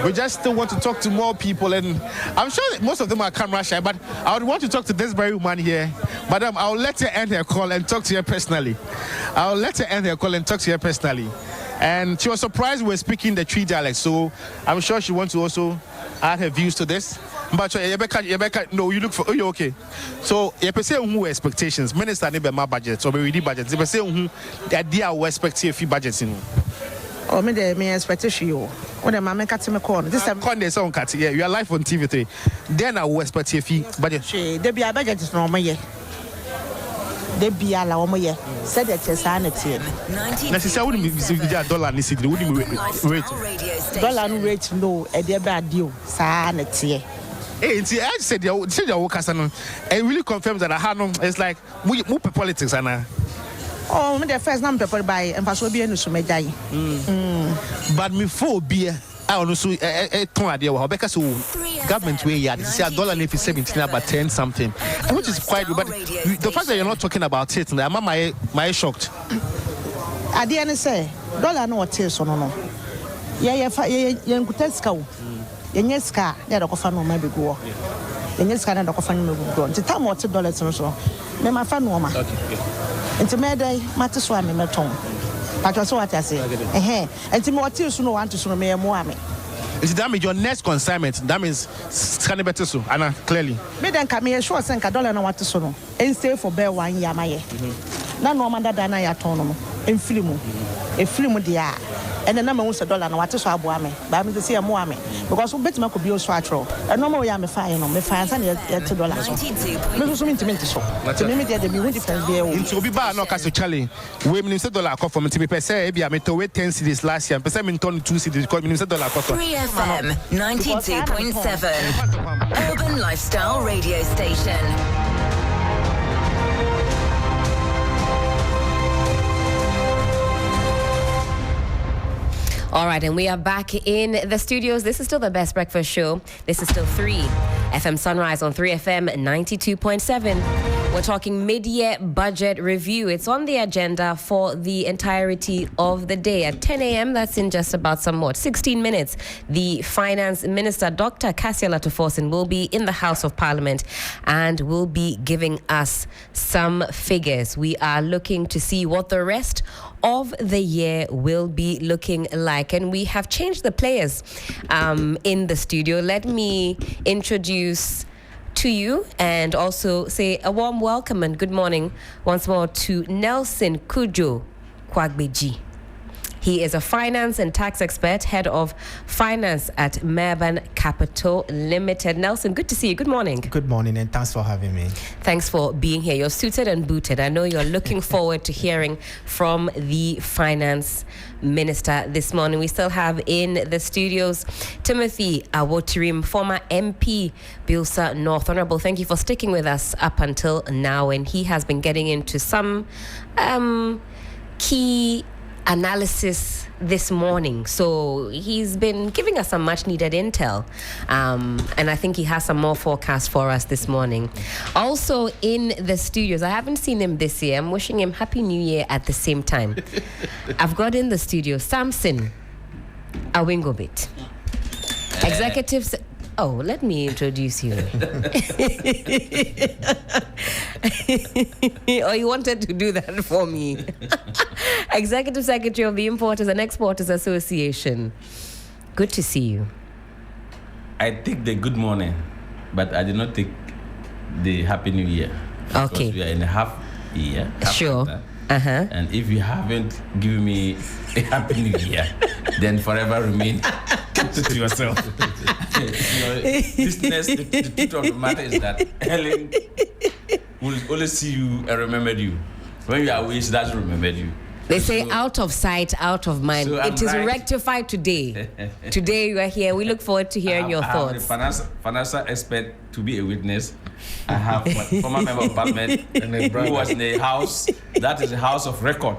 we just still want to talk to more people, and I'm sure that most of them are camera shy, but I would want to talk to this very woman here. Madam, I'll let her end her call and talk to her personally. And she was surprised we were speaking the Twi dialect, so I'm sure she wants to also add her views to this. But no, you look for, you're okay. So, you say who expectations, Minister Nibema budget, or we budget. You say who the idea we expect a few budgets in. Oh, me expectation you. When the mama cut me corner. This time corner is on cut. Yeah, you are live on TV3. Then I will expect a fee budget. There be a budget is normal. Yeah. There be a la year. Said that it's sanity. Necessarily, wouldn't be dollar in the city. Wouldn't rate. Dollar rate no. A dear bad deal. Sanity. Hey, I said your workers, and it really confirms that I had no. It's like we move politics, and oh, the first number by and pass will be in the but me for beer. I also a idea how because government way yeah, this is $1.17 about 10 something, which is quite good. But the fact that you're not talking about it, I'm my shocked. I didn't say dollar no tears on no. Yeah, Yenyeska, they are no maybe go. Yenyeska and the coffin will go. The time what $2 or so. Then my fan woman. And to me, they matter swam in my tongue. But that's what I say. And to more tears no want to swim me a moame. It's damage your next consignment. That means scanning better so. Anna, clearly. Me then come here, sure, send $1 no want to swim. And stay for bear 1 year, my year. Now, no man that I autonomous. And film. A film, dear. And the number was $1 and what to swab me. But I'm to see a moame. Because we bet me could be a swatro. And no more yam fire, no, me fire, and $2. No, so mean to me to show. To me, there be difference there. Into be bar, no, Castle Charlie. Women said $1 cost for me to be per se, I meant to wait 10 cities last year, and per se, in 2 cities, because $1 cost. 3FM 92.7 Urban Lifestyle Radio Station. All right, and we are back in the studios. This is still the best breakfast show. This is still 3FM Sunrise on 3FM 92.7. We're talking mid-year budget review. It's on the agenda for the entirety of the day. At 10 a.m., that's in just about 16 minutes, the Finance Minister, Dr. Cassia Latoforsen, will be in the House of Parliament and will be giving us some figures. We are looking to see what the rest of the year will be looking like. And we have changed the players in the studio. Let me introduce to you and also say a warm welcome and good morning once more to Nelson Kujo Kwagbeji. He is a finance and tax expert, head of finance at Merban Capital Limited. Nelson, good to see you. Good morning. Good morning, and thanks for having me. Thanks for being here. You're suited and booted. I know you're looking forward to hearing from the finance minister this morning. We still have in the studios Timothy Awotirim, former MP, Bilsa North. Honorable, thank you for sticking with us up until now. And he has been getting into some key analysis this morning. So he's been giving us some much needed intel. And I think he has some more forecasts for us this morning. Also in the studios, I haven't seen him this year. I'm wishing him Happy New Year at the same time. I've got in the studio Samson Awingobit, executive. Oh, let me introduce you. Oh, you wanted to do that for me. Executive Secretary of the Importers and Exporters Association. Good to see you. I take the good morning, but I did not take the Happy New Year. Okay. We are in a half year. Sure. And if you haven't given me a Happy New Year, then forever remain kept it to yourself. Listeners, the truth of the matter is that Helen will always see you and remember you. When you are away, she doesn't remember you. They say out of sight, out of mind. So it is right. Rectified today. Today you are here. We look forward to hearing your thoughts. I have the financial expert to be a witness. I have my former member of parliament who was in the house. That is a house of record.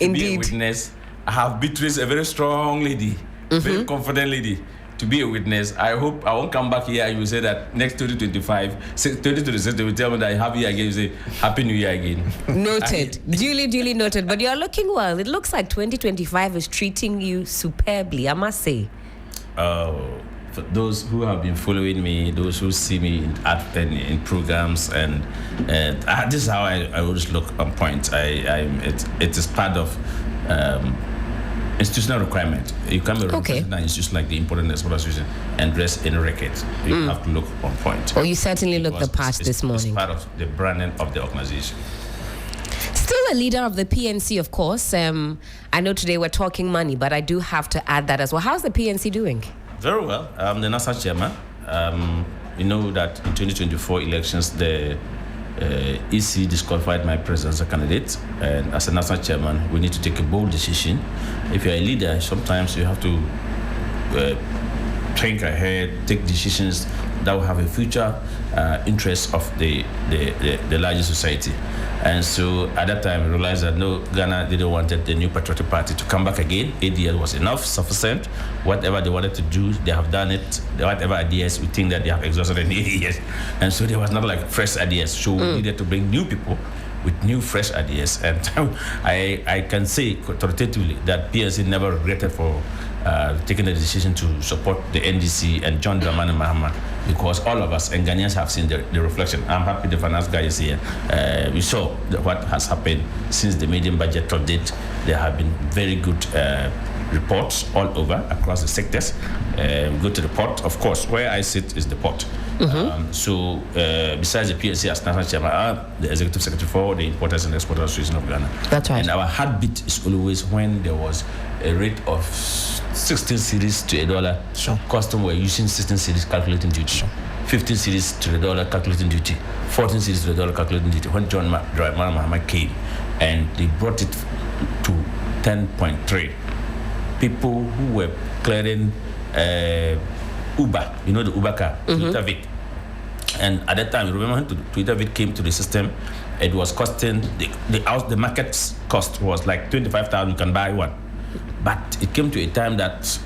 To be a witness. I have Beatrice, a very strong lady, very confident lady, to be a witness. I hope I won't come back here and you will say that next 2025, 2026, they will tell me that I have you again. You say Happy New Year again. Noted. Duly noted. But you are looking well. It looks like 2025 is treating you superbly, I must say. For those who have been following me, those who see me in programs, and this is how I always look on point. It is part of institutional requirement. You can't be representing an institution like the Import and Export Association and dress in record. You have to look on point. Oh, you certainly look the part this morning. It's part of the branding of the organization. Still a leader of the PNC, of course. I know today we're talking money, but I do have to add that as well. How's the PNC doing? Very well. I'm the NASA chairman. You know that in 2024 elections, the EC disqualified my presidential candidate, and as a national chairman, we need to take a bold decision. If you're a leader, sometimes you have to think ahead, take decisions that will have a future interest of the larger society. And so at that time, we realized that no, Ghana didn't want the New Patriotic Party to come back again. 8 years was enough, sufficient. Whatever they wanted to do, they have done it. Whatever ideas, we think that they have exhausted in 8 years. And so there was not like fresh ideas. So we needed to bring new people with new, fresh ideas. And I can say authoritatively that PNC never regretted for taking the decision to support the NDC and John Dramani Mahama, because all of us and Ghanaians have seen the reflection. I'm happy the finance guy is here. We saw what has happened since the medium budget talk date. There have been very good reports all over across the sectors. We go to the port, of course. Where I sit is the port. So besides the PNC as national chairman, I'm the executive secretary for the Importers and Exporters Association of Ghana. That's right. And our heartbeat is always when there was a rate of 16 cedis to $1. Sure. Custom were using 16 cedis calculating duty. Sure. 15 cedis to $1 calculating duty. 14 cedis to $1 calculating duty. When John Dramani Mahama came and they brought it to 10.3, people who were clearing Uber, you know the Uber car, Toyota Vic. And at that time, you remember when Toyota Vic came to the system, it was costing, the market cost was like 25,000, you can buy one. But it came to a time that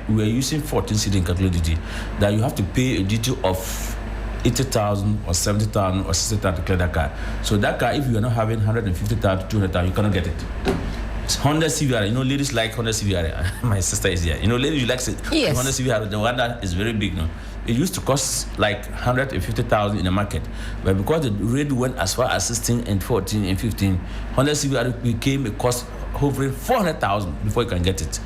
we were using 14 cedis in calculated duty, that you have to pay a duty of 80,000 or 70,000 or 60,000 to clear that car. So that car, if you are not having 150,000 to 200,000, you cannot get it. It's Honda CVR, you know, ladies like Honda CVR. My sister is here. You know, ladies, you like Honda CVR, the one that is very big, no? It used to cost like 150,000 in the market, but because the rate went as far as 16 and 14 and 15, Honda CVR became a cost hovering 400,000 before you can get it.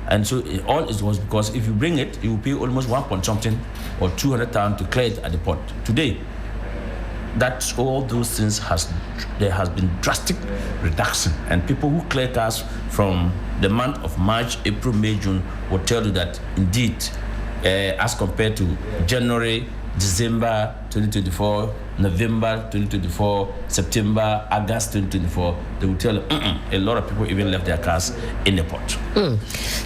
And so it was because if you bring it, you will pay almost 1 point something or 200,000 to clear it at the port. Today, that's all those things there has been drastic reduction, and people who clear cars from the month of March, April, May, June will tell you that indeed, as compared to January, December 2024, November 2024, September, August 2024, they will tell you a lot of people even left their cars in the port.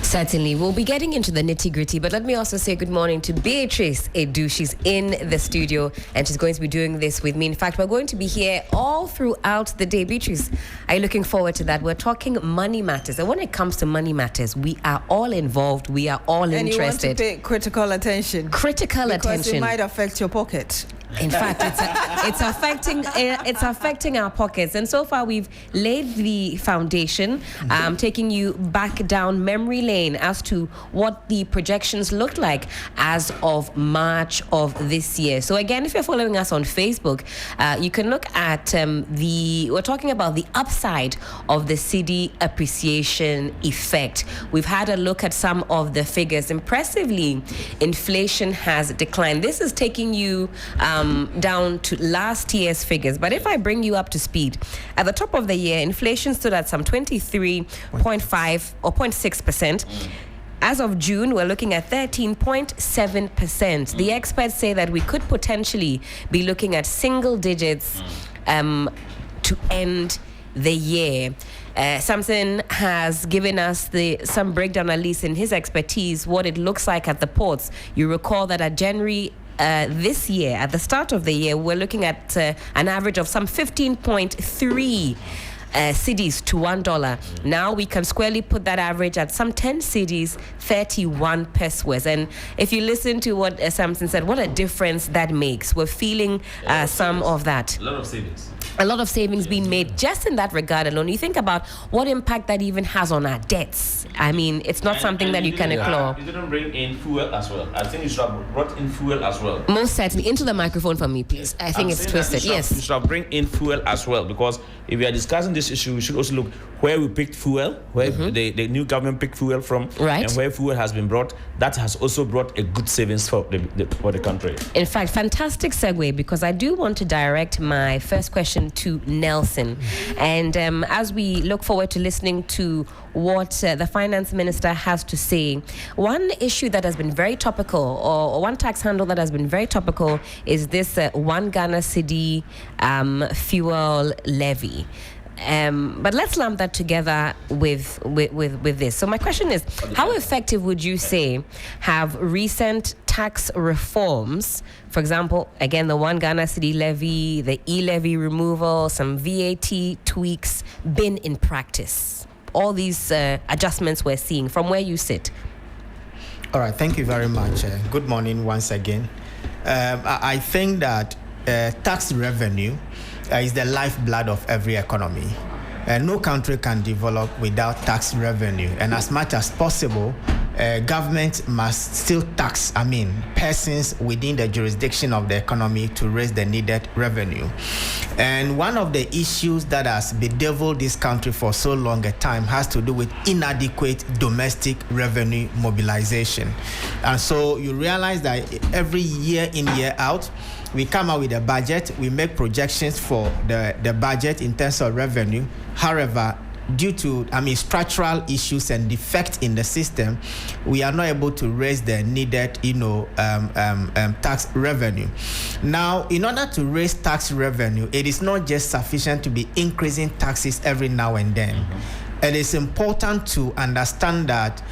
Certainly. We'll be getting into the nitty-gritty, but let me also say good morning to Beatrice Edu. She's in the studio, and she's going to be doing this with me. In fact, we're going to be here all throughout the day. Beatrice, are you looking forward to that? We're talking money matters, and when it comes to money matters, we are all involved. We are all interested. And you want to pay critical attention. Because it might affect your pocket. In fact, it's affecting our pockets, and so far we've laid the foundation, taking you back down memory lane as to what the projections looked like as of March of this year. So again, if you're following us on Facebook, you can look at we're talking about the upside of the cedi appreciation effect. We've had a look at some of the figures. Impressively, inflation has declined. This is taking you down to last year's figures. But if I bring you up to speed, at the top of the year, inflation stood at some 23.5 or 0.6%. As of June, we're looking at 13.7%. The experts say that we could potentially be looking at single digits to end the year. Samson has given us some breakdown, at least in his expertise, what it looks like at the ports. You recall that at January this year, at the start of the year, we're looking at an average of some 15.3 cedis to $1. Now we can squarely put that average at some 10 cedis, 31 pesos. And if you listen to what Samson said, what a difference that makes. We're feeling some of that. A lot of savings. A lot of savings being made just in that regard alone. You think about what impact that even has on our debts. I mean, it's not something that you can ignore. You didn't bring in fuel as well. I think you should have brought in fuel as well. Most certainly. Into the microphone for me, please. I think it's twisted. Yes. You should have bring in fuel as well, because if we are discussing this issue, we should also look where we picked fuel, where the new government picked fuel from, and where fuel has been brought. That has also brought a good savings for the country. In fact, fantastic segue, because I do want to direct my first question to Nelson. And as we look forward to listening to what the finance minister has to say, one issue that has been very topical, or one tax handle that has been very topical, is this 1 Ghana cedi fuel levy. But let's lump that together with this. So my question is, how effective would you say have recent tax reforms, for example, again, the 1 Ghana cedi levy, the e-levy removal, some VAT tweaks, been in practice? All these adjustments we're seeing from where you sit. All right, thank you very much. Good morning once again. I think that tax revenue is the lifeblood of every economy. No country can develop without tax revenue. And as much as possible, government must still tax, persons within the jurisdiction of the economy to raise the needed revenue. And one of the issues that has bedeviled this country for so long a time has to do with inadequate domestic revenue mobilization. And so you realize that every year in, year out, we come out with a budget, we make projections for the budget in terms of revenue. However, due to structural issues and defects in the system, we are not able to raise the needed tax revenue. Now, in order to raise tax revenue, it is not just sufficient to be increasing taxes every now and then. It is important to understand that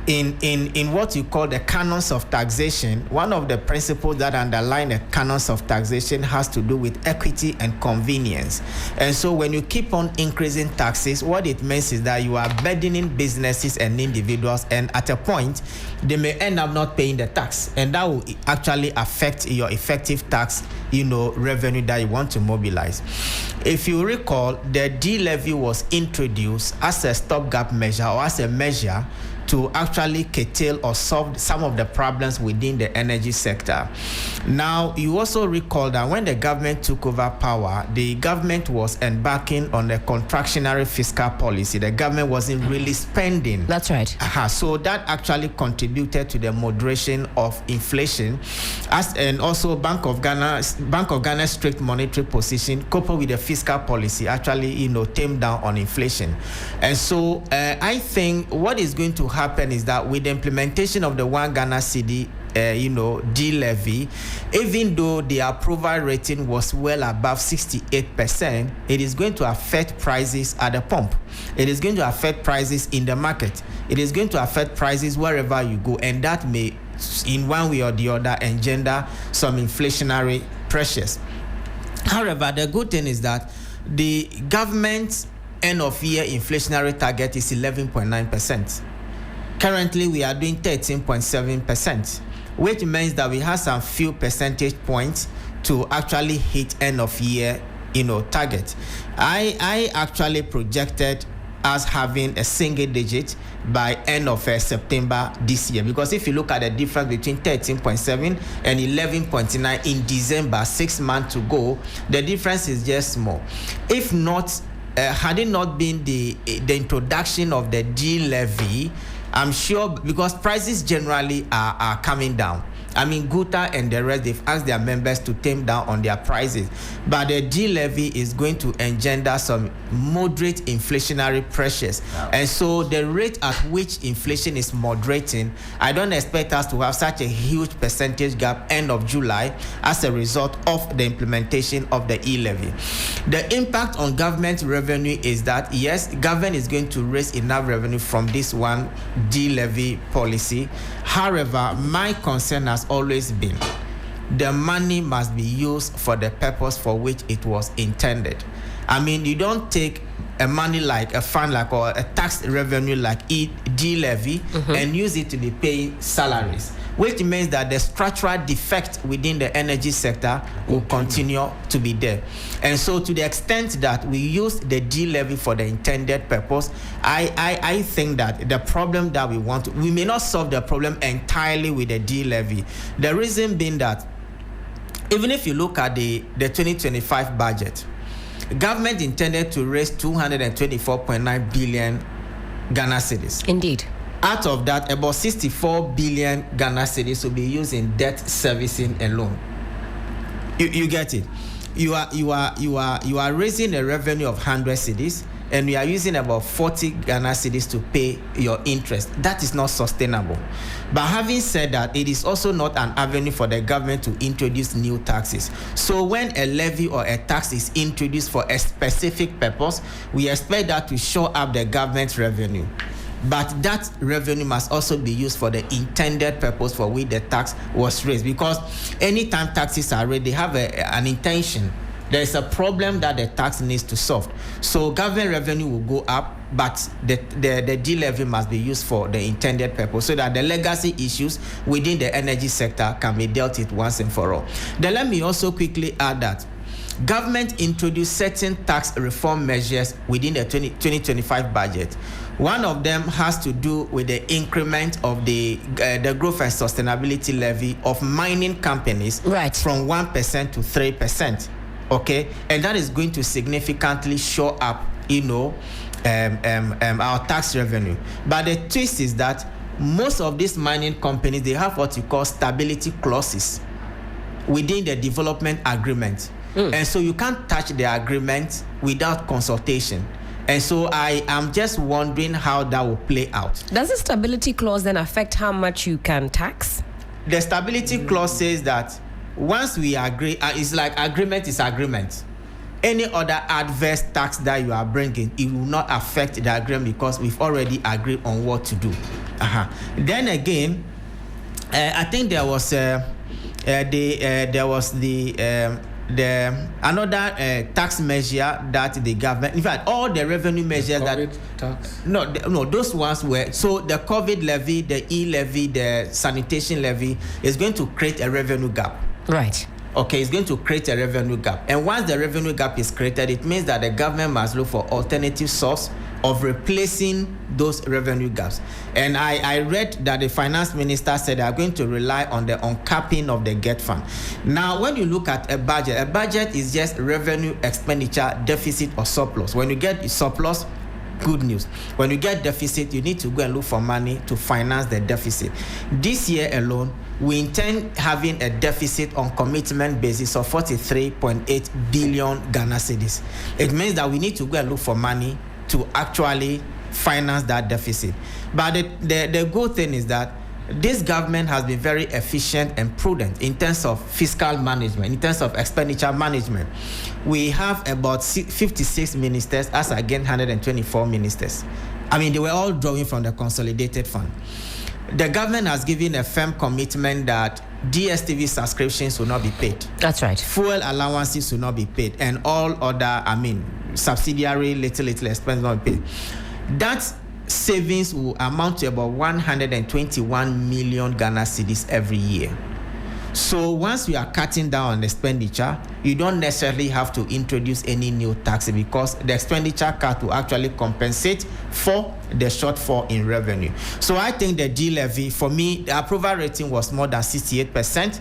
in what you call the canons of taxation, one of the principles that underline the canons of taxation has to do with equity and convenience. And so when you keep on increasing taxes, what it means is that you are burdening businesses and individuals, and at a point, they may end up not paying the tax, and that will actually affect your effective tax, revenue that you want to mobilize. If you recall, the D levy was introduced as a stopgap measure, or as a measure to actually curtail or solve some of the problems within the energy sector. Now, you also recall that when the government took over power, the government was embarking on a contractionary fiscal policy. The government wasn't really spending. That's right. So that actually contributed to the moderation of inflation, and also Bank of Ghana's strict monetary position coupled with the fiscal policy actually, tamed down on inflation. And so I think what is going to happen is that with the implementation of the 1 Ghana cedi D-levy, even though the approval rating was well above 68%, it is going to affect prices at the pump. It is going to affect prices in the market. It is going to affect prices wherever you go, and that may, in one way or the other, engender some inflationary pressures. However, the good thing is that the government's end-of-year inflationary target is 11.9%. Currently, we are doing 13.7%, which means that we have some few percentage points to actually hit end-of-year, target. I actually projected us having a single digit by end of September this year, because if you look at the difference between 13.7 and 11.9 in December, 6 months to go, the difference is just small. If not, had it not been the introduction of the D-levy, I'm sure, because prices generally are coming down. I mean, Guta and the rest, they've asked their members to tame down on their prices. But the D-levy is going to engender some moderate inflationary pressures. Wow. And so the rate at which inflation is moderating, I don't expect us to have such a huge percentage gap end of July as a result of the implementation of the E-levy. The impact on government revenue is that, yes, government is going to raise enough revenue from this one D-levy policy. However, my concern has always been the money must be used for the purpose for which it was intended. I mean, you don't take a money like a fund like or a tax revenue like D-levy and use it to be paying salaries, which means that the structural defect within the energy sector will continue to be there. And so to the extent that we use the D-levy for the intended purpose, I think that the problem that we may not solve the problem entirely with the D-levy. The reason being that even if you look at the 2025 budget, government intended to raise 224.9 billion Ghana cedis. Indeed. Out of that, about 64 billion Ghana cedis will be used in debt servicing alone. You get it? You are raising a revenue of 100 cedis, and we are using about 40 Ghana cedis to pay your interest. That is not sustainable. But having said that, it is also not an avenue for the government to introduce new taxes. So when a levy or a tax is introduced for a specific purpose, we expect that to show up the government's revenue. But that revenue must also be used for the intended purpose for which the tax was raised. Because anytime taxes are raised, they have an intention. There is a problem that the tax needs to solve. So government revenue will go up, but the D-levy must be used for the intended purpose so that the legacy issues within the energy sector can be dealt with once and for all. Then let me also quickly add that government introduced certain tax reform measures within the 2025 budget. One of them has to do with the increment of the growth and sustainability levy of mining companies from 1% to 3%. Okay, and that is going to significantly show up, our tax revenue. But the twist is that most of these mining companies, they have what you call stability clauses within the development agreement. And so you can't touch the agreement without consultation. And so I am just wondering how that will play out. Does the stability clause then affect how much you can tax? The stability clause says that once we agree, it's like agreement is agreement. Any other adverse tax that you are bringing, it will not affect the agreement because we've already agreed on what to do. Then again, I think there was another tax measure that the government, in fact, all the revenue measures tax? No, those ones were, so the COVID levy, the E-levy, the sanitation levy is going to create a revenue gap. Right. Okay, it's going to create a revenue gap. And once the revenue gap is created, it means that the government must look for alternative source of replacing those revenue gaps. And I read that the finance minister said they are going to rely on the uncapping of the GET fund. Now, when you look at a budget is just revenue, expenditure, deficit, or surplus. When you get surplus, good news. When you get deficit, you need to go and look for money to finance the deficit. This year alone, we intend having a deficit on commitment basis of 43.8 billion Ghana cedis. It means that we need to go and look for money to actually finance that deficit. But the good thing is that this government has been very efficient and prudent in terms of fiscal management, in terms of expenditure management. We have about 56 ministers as against 124 ministers. I mean, they were all drawing from the consolidated fund. The government has given a firm commitment that DSTV subscriptions will not be paid. That's right. Fuel allowances will not be paid, and all other, subsidiary little expenses will not be paid. That savings will amount to about 121 million Ghana cedis every year. So once we are cutting down on expenditure, you don't necessarily have to introduce any new tax because the expenditure cut will actually compensate for the shortfall in revenue. So I think the D-levy, for me, the approval rating was more than 68%.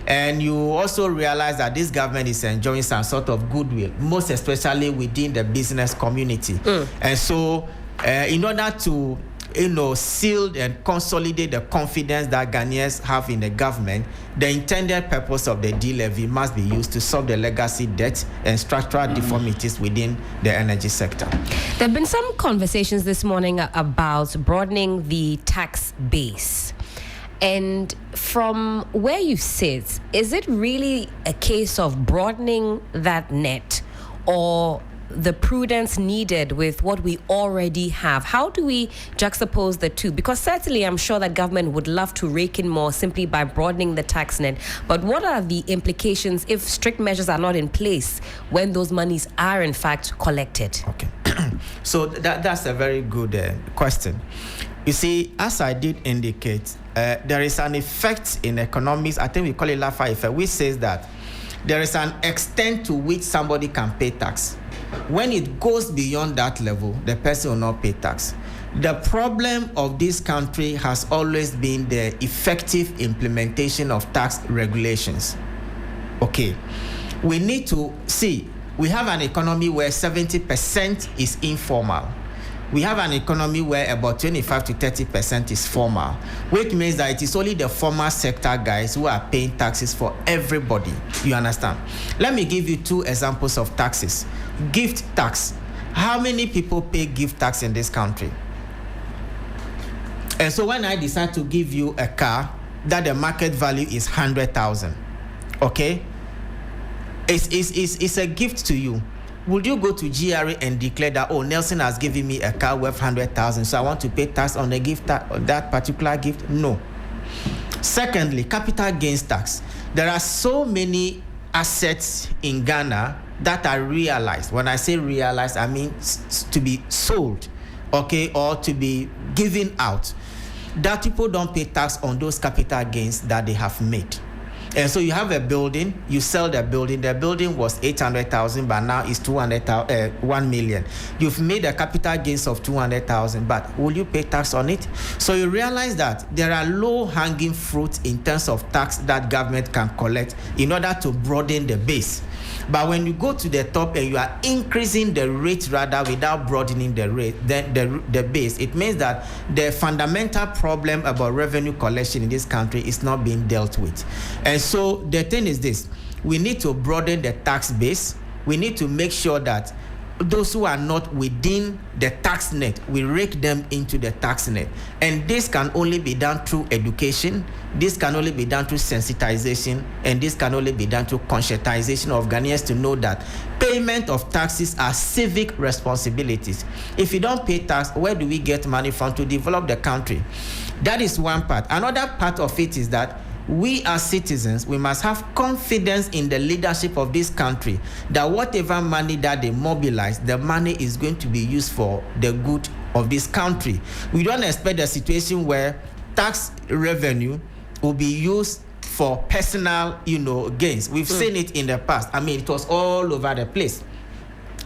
And you also realize that this government is enjoying some sort of goodwill, most especially within the business community. And so in order to seal and consolidate the confidence that Ghanaians have in the government, the intended purpose of the D-levy must be used to solve the legacy debt and structural deformities within the energy sector. There have been some conversations this morning about broadening the tax base. And from where you sit, is it really a case of broadening that net, or the prudence needed with what we already have? How do we juxtapose the two? Because certainly I'm sure that government would love to rake in more simply by broadening the tax net. But what are the implications if strict measures are not in place when those monies are in fact collected? Okay. So that's a very good question. You see, as I did indicate, there is an effect in economics, I think we call it Laffer effect, which says that there is an extent to which somebody can pay tax. When it goes beyond that level, the person will not pay tax. The problem of this country has always been the effective implementation of tax regulations. Okay, we need to see, we have an economy where 70% is informal. We have an economy where about 25 to 30% is formal, which means that it is only the formal sector guys who are paying taxes for everybody. You understand? Let me give you two examples of taxes. Gift tax. How many people pay gift tax in this country? And so when I decide to give you a car that the market value is 100,000, okay? It's a gift to you. Would you go to GRA and declare that, oh, Nelson has given me a car worth 100,000, so I want to pay tax on the gift, that particular gift? No. Secondly, capital gains tax. There are so many assets in Ghana that are realized. When I say realized, I mean to be sold, okay, or to be given out, that people don't pay tax on those capital gains that they have made. And so you have a building, you sell the building was 800,000, but now it's 1 million. You've made a capital gains of 200,000, but will you pay tax on it? So you realize that there are low-hanging fruits in terms of tax that government can collect in order to broaden the base. But when you go to the top and you are increasing the rate rather without broadening the rate, then the base, it means that the fundamental problem about revenue collection in this country is not being dealt with. And so the thing is this: we need to broaden the tax base. We need to make sure that those who are not within the tax net, we rake them into the tax net. And this can only be done through education, this can only be done through sensitization, and this can only be done through conscientization of Ghanaians to know that payment of taxes are civic responsibilities. If you don't pay tax, where do we get money from to develop the country? That is one part. Another part of it is that we as citizens, we must have confidence in the leadership of this country that whatever money that they mobilize, the money is going to be used for the good of this country. We don't expect a situation where tax revenue will be used for personal, gains. We've seen it in the past. I mean, it was all over the place.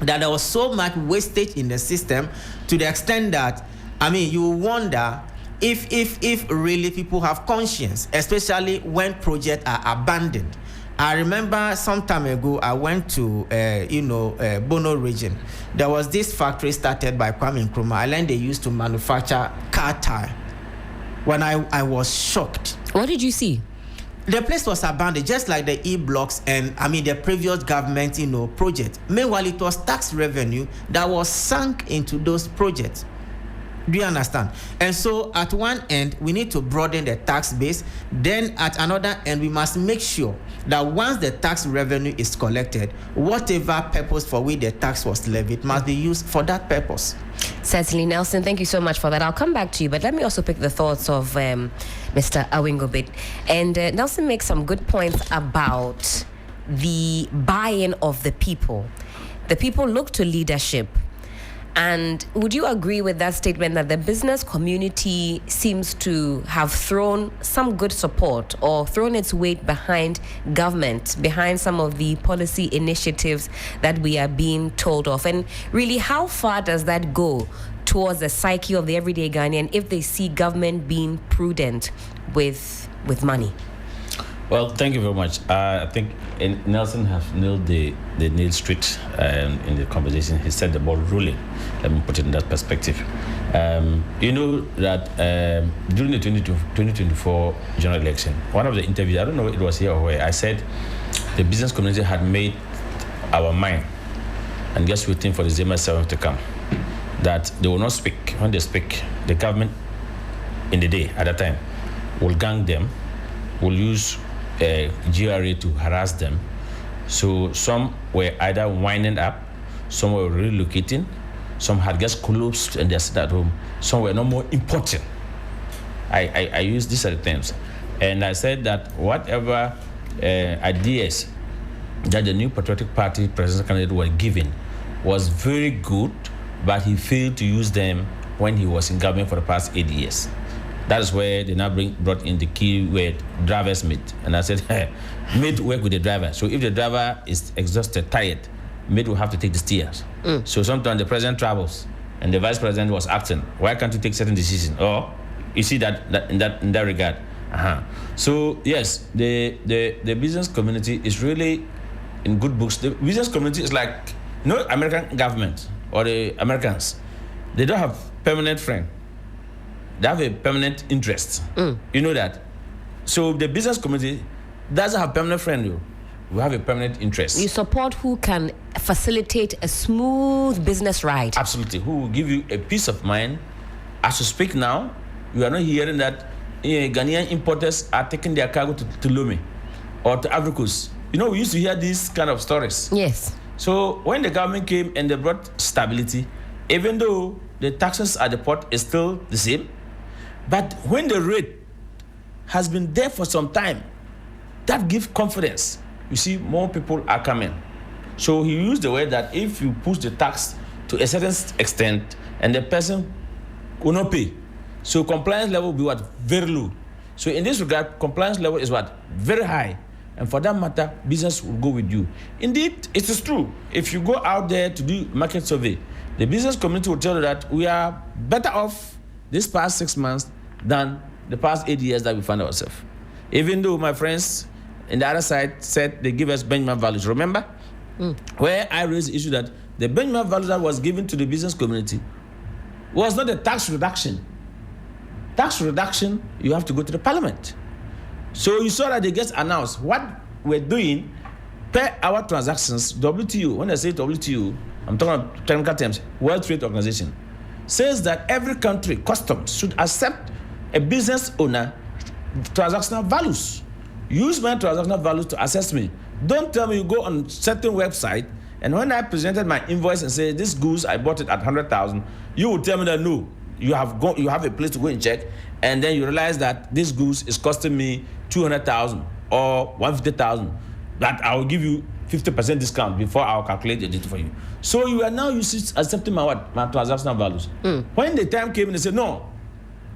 That there was so much wastage in the system to the extent that, I mean, you wonder if really people have conscience, especially when projects are abandoned. I remember some time ago, I went to, Bono region. There was this factory started by Kwame Nkrumah. I learned they used to manufacture car tire. When I was shocked. What did you see? The place was abandoned, just like the E-blocks and, the previous government, project. Meanwhile, it was tax revenue that was sunk into those projects. Do you understand? And so at one end, we need to broaden the tax base. Then at another end, we must make sure that once the tax revenue is collected, whatever purpose for which the tax was levied must be used for that purpose. Certainly, Nelson, thank you so much for that. I'll come back to you, but let me also pick the thoughts of Mr. Awingobit. And Nelson makes some good points about the buy-in of the people. The people look to leadership. And would you agree with that statement that the business community seems to have thrown some good support or thrown its weight behind government, behind some of the policy initiatives that we are being told of? And really, how far does that go towards the psyche of the everyday Ghanaian if they see government being prudent with money? Well, thank you very much. I think Nelson has nailed the nail straight in the conversation. He said the ball rolling. Let me put it in that perspective. You know that during the 2024 general election, one of the interviews, I don't know if it was here or where, I said the business community had made our mind and just waiting for the Zema 7 to come, that they will not speak. When they speak, the government in the day at that time will gang them, will use GRA to harass them. So some were either winding up, some were relocating, some had just collapsed and they sat at home, some were no more important. I use these other terms. And I said that whatever ideas that the New Patriotic Party presidential candidate were given was very good, but he failed to use them when he was in government for the past 8 years. That is where they now brought in the key word, driver's mate. And I said, hey, mate work with the driver. So if the driver is exhausted, tired, mate will have to take the steers. So sometimes the president travels and the vice president was acting. Why can't you take certain decisions? Or you see that in that regard. So yes, the business community is really in good books. The business community is like, American government or the Americans. They don't have permanent friend. They have a permanent interest. You know that. So the business community doesn't have permanent friend. We have a permanent interest. You support who can facilitate a smooth business ride. Absolutely. Who will give you a peace of mind. As you speak now, you are not hearing that Ghanaian importers are taking their cargo to Lome or to Ivory Coast. We used to hear these kind of stories. Yes. So when the government came and they brought stability, even though the taxes at the port is still the same, but when the rate has been there for some time, that gives confidence. You see, more people are coming. So he used the word that if you push the tax to a certain extent and the person will not pay, so compliance level will be what? Very low. So in this regard, compliance level is what? Very high. And for that matter, business will go with you. Indeed, it is true. If you go out there to do market survey, the business community will tell you that we are better off this past 6 months than the past 8 years that we find ourselves. Even though my friends in the other side said they give us Benjamin values. Remember? Where I raised the issue that the Benjamin values that was given to the business community was not a tax reduction. Tax reduction, you have to go to the parliament. So you saw that they just announced what we're doing per our transactions. WTO, when I say WTO, I'm talking about technical terms, World Trade Organization, says that every country, customs, should accept a business owner transactional values. Use my transactional values to assess me. Don't tell me you go on certain website and when I presented my invoice and say this goods I bought it at 100,000, you will tell me that no, you have a place to go and check, and then you realize that this goods is costing me 200,000 or 150,000. That I will give you 50% discount before I'll calculate the data for you. So you are now accepting my transactional values. When the time came and they said, no,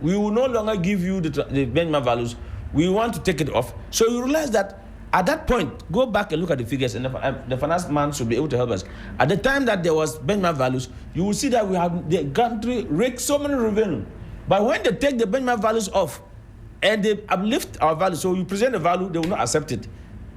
we will no longer give you the Benjamin values, we want to take it off. So you realize that at that point, go back and look at the figures, and the finance man should be able to help us. At the time that there was benchmark values, you will see that we have the country raked so many revenue. But when they take the benchmark values off and they uplift our value, so you present the value, they will not accept it.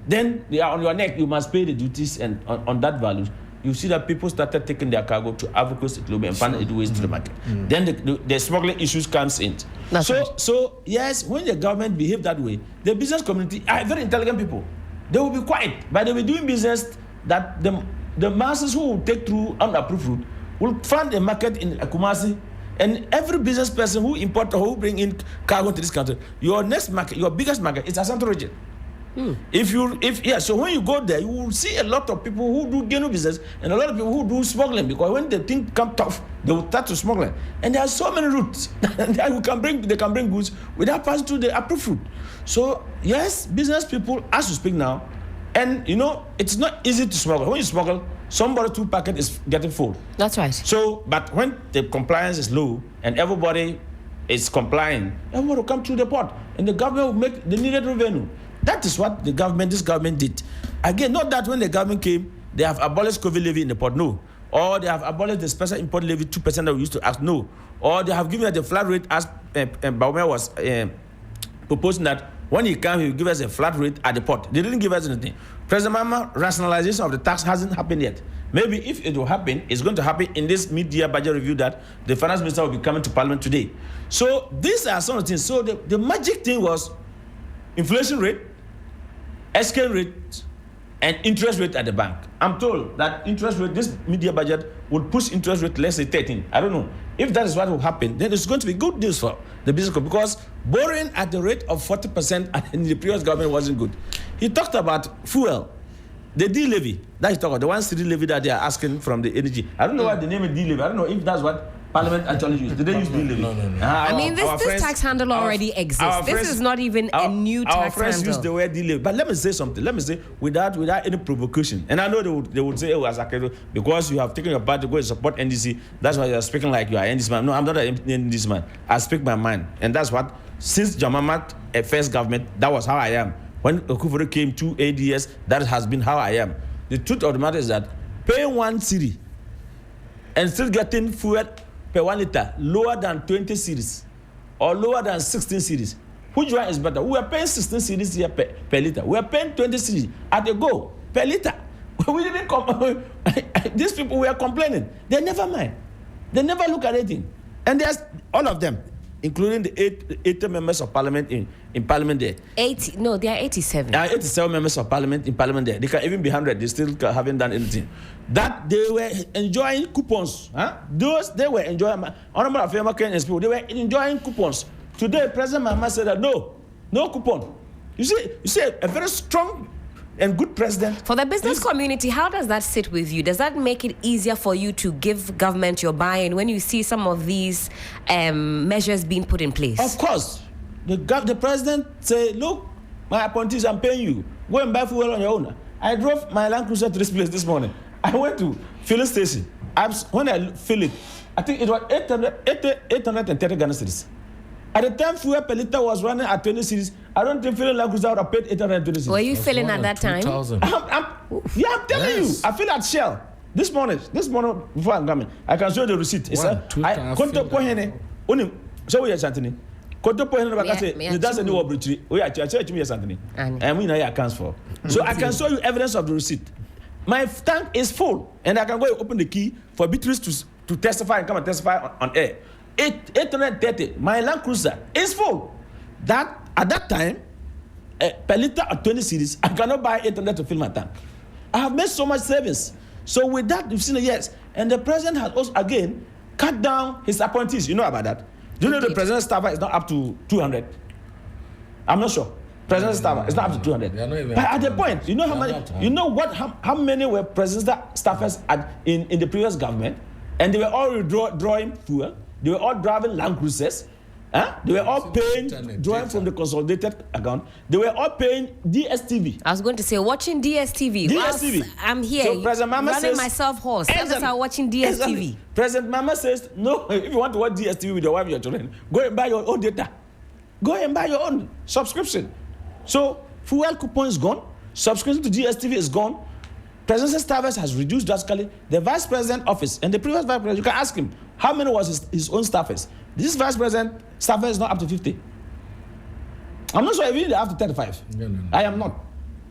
Then they are on your neck, you must pay the duties and on that value. You see that people started taking their cargo to Ivory Coast and find it ways to the market. Then the smuggling issues comes in. So yes, when the government behave that way, the business community are very intelligent people. They will be quiet, but they will be doing business that the masses who will take through unapproved route will find a market in Kumasi. And every business person who import or who bring in cargo to this country, your next market, your biggest market is Ashanti region. So when you go there, you will see a lot of people who do genuine business and a lot of people who do smuggling, because when the thing come tough, they will start to smuggle. And there are so many routes that they can bring goods without passing through the approved route. So yes, business people, as you speak now, and it's not easy to smuggle. When you smuggle, somebody 2 packet is getting full. That's right. So, but when the compliance is low and everybody is complying, everybody will come through the port, and the government will make the needed revenue. That is what this government did. Again, not that when the government came, they have abolished COVID levy in the port, no. Or they have abolished the special import levy 2% that we used to ask, no. Or they have given us the flat rate as Baume was proposing that when he came, he will give us a flat rate at the port. They didn't give us anything. President Mahama, rationalization of the tax hasn't happened yet. Maybe if it will happen, it's going to happen in this mid-year budget review that the finance minister will be coming to parliament today. So these are some of the things. So the magic thing was inflation rate, escrow rate, and interest rate at the bank. I'm told that interest rate, this mid-year budget will push interest rate, let's say 13. I don't know. If that is what will happen, then it's going to be good news for the business, because borrowing at the rate of 40% in the previous government wasn't good. He talked about fuel, the D-levy. That he talked about, the 1 cedi levy that they are asking from the energy. I don't know why the name is D-levy. I don't know if that's what Parliament actually used. Did they use D-levy? No. I mean, this tax handle already exists. This is not even a new tax handle. Our friends use the word D-levy. But let me say something. Let me say, without any provocation. And I know they would say, because you have taken your part to go and support NDC, that's why you are speaking like you are NDC man. No, I'm not an NDC man. I speak my mind. And that's what, since Jamamat first government, that was how I am. When Okufori came 2 ADS, that has been how I am. The truth of the matter is that paying 1 cedi and still getting fuel per 1 liter lower than 20 cedis or lower than 16 cedis, which one is better? We are paying 16 cedis here per liter. We are paying 20 cedis at a go per liter. We didn't these people were complaining. They never mind. They never look at anything. And there's all of them, including the 80 members of parliament in parliament there. 80? No, there are 87. There are 87 members of parliament in parliament there. They can even be 100. They still haven't done anything. That they were enjoying coupons. They were enjoying. Honorable Afema Kenyans people, they were enjoying coupons. Today, President Mahama said that no coupon. You see, a very strong and good president. For the business community, how does that sit with you? Does that make it easier for you to give government your buy-in when you see some of these measures being put in place? Of course. The president say, look, my appointees, I'm paying you. Go and buy fuel on your own. I drove my Land Cruiser to this place this morning. I went to filling station. When I fill it, I think it was 830 Ghana cedis. At the time fuel per liter was running at 20 cedis, I don't think filling Land Cruiser would have paid 820 cedis. Were you filling at that time? I'm telling you. I filled at Shell this morning before I'm coming. I can show you the receipt. It's and we know your accounts for. So I can show you evidence of the receipt. My tank is full, and I can go open the key for Beatrice to testify and come and testify on air. 830. My Land Cruiser is full. That at that time, per liter of 20 cedis, I cannot buy 800 to fill my tank. I have made so much savings. So with that, you've seen it, yes. And the president has also again cut down his appointees. You know about that. Do you know the president's staff is not up to 200? I'm not sure. President's staff is not up to 200. But at the point, you know how many? You know how many were president's staffers in the previous government, and they were all drawing fuel. They were all driving Land Cruisers. They were all paying, drawing from the consolidated account. They were all paying DSTV. I was going to say, watching DSTV. I'm here, so President Mama running says, myself horse. Others are watching DSTV. Exactly. President Mama says, no, if you want to watch DSTV with your wife and your children, go and buy your own data. go and buy your own subscription. So fuel coupon is gone. Subscription to DSTV is gone. Presidential staff has reduced drastically. The vice president office and the previous vice president, you can ask him how many was his own staffers. This vice president staffer is not up to 50. I'm not sure if they're up to 35. No. I am not.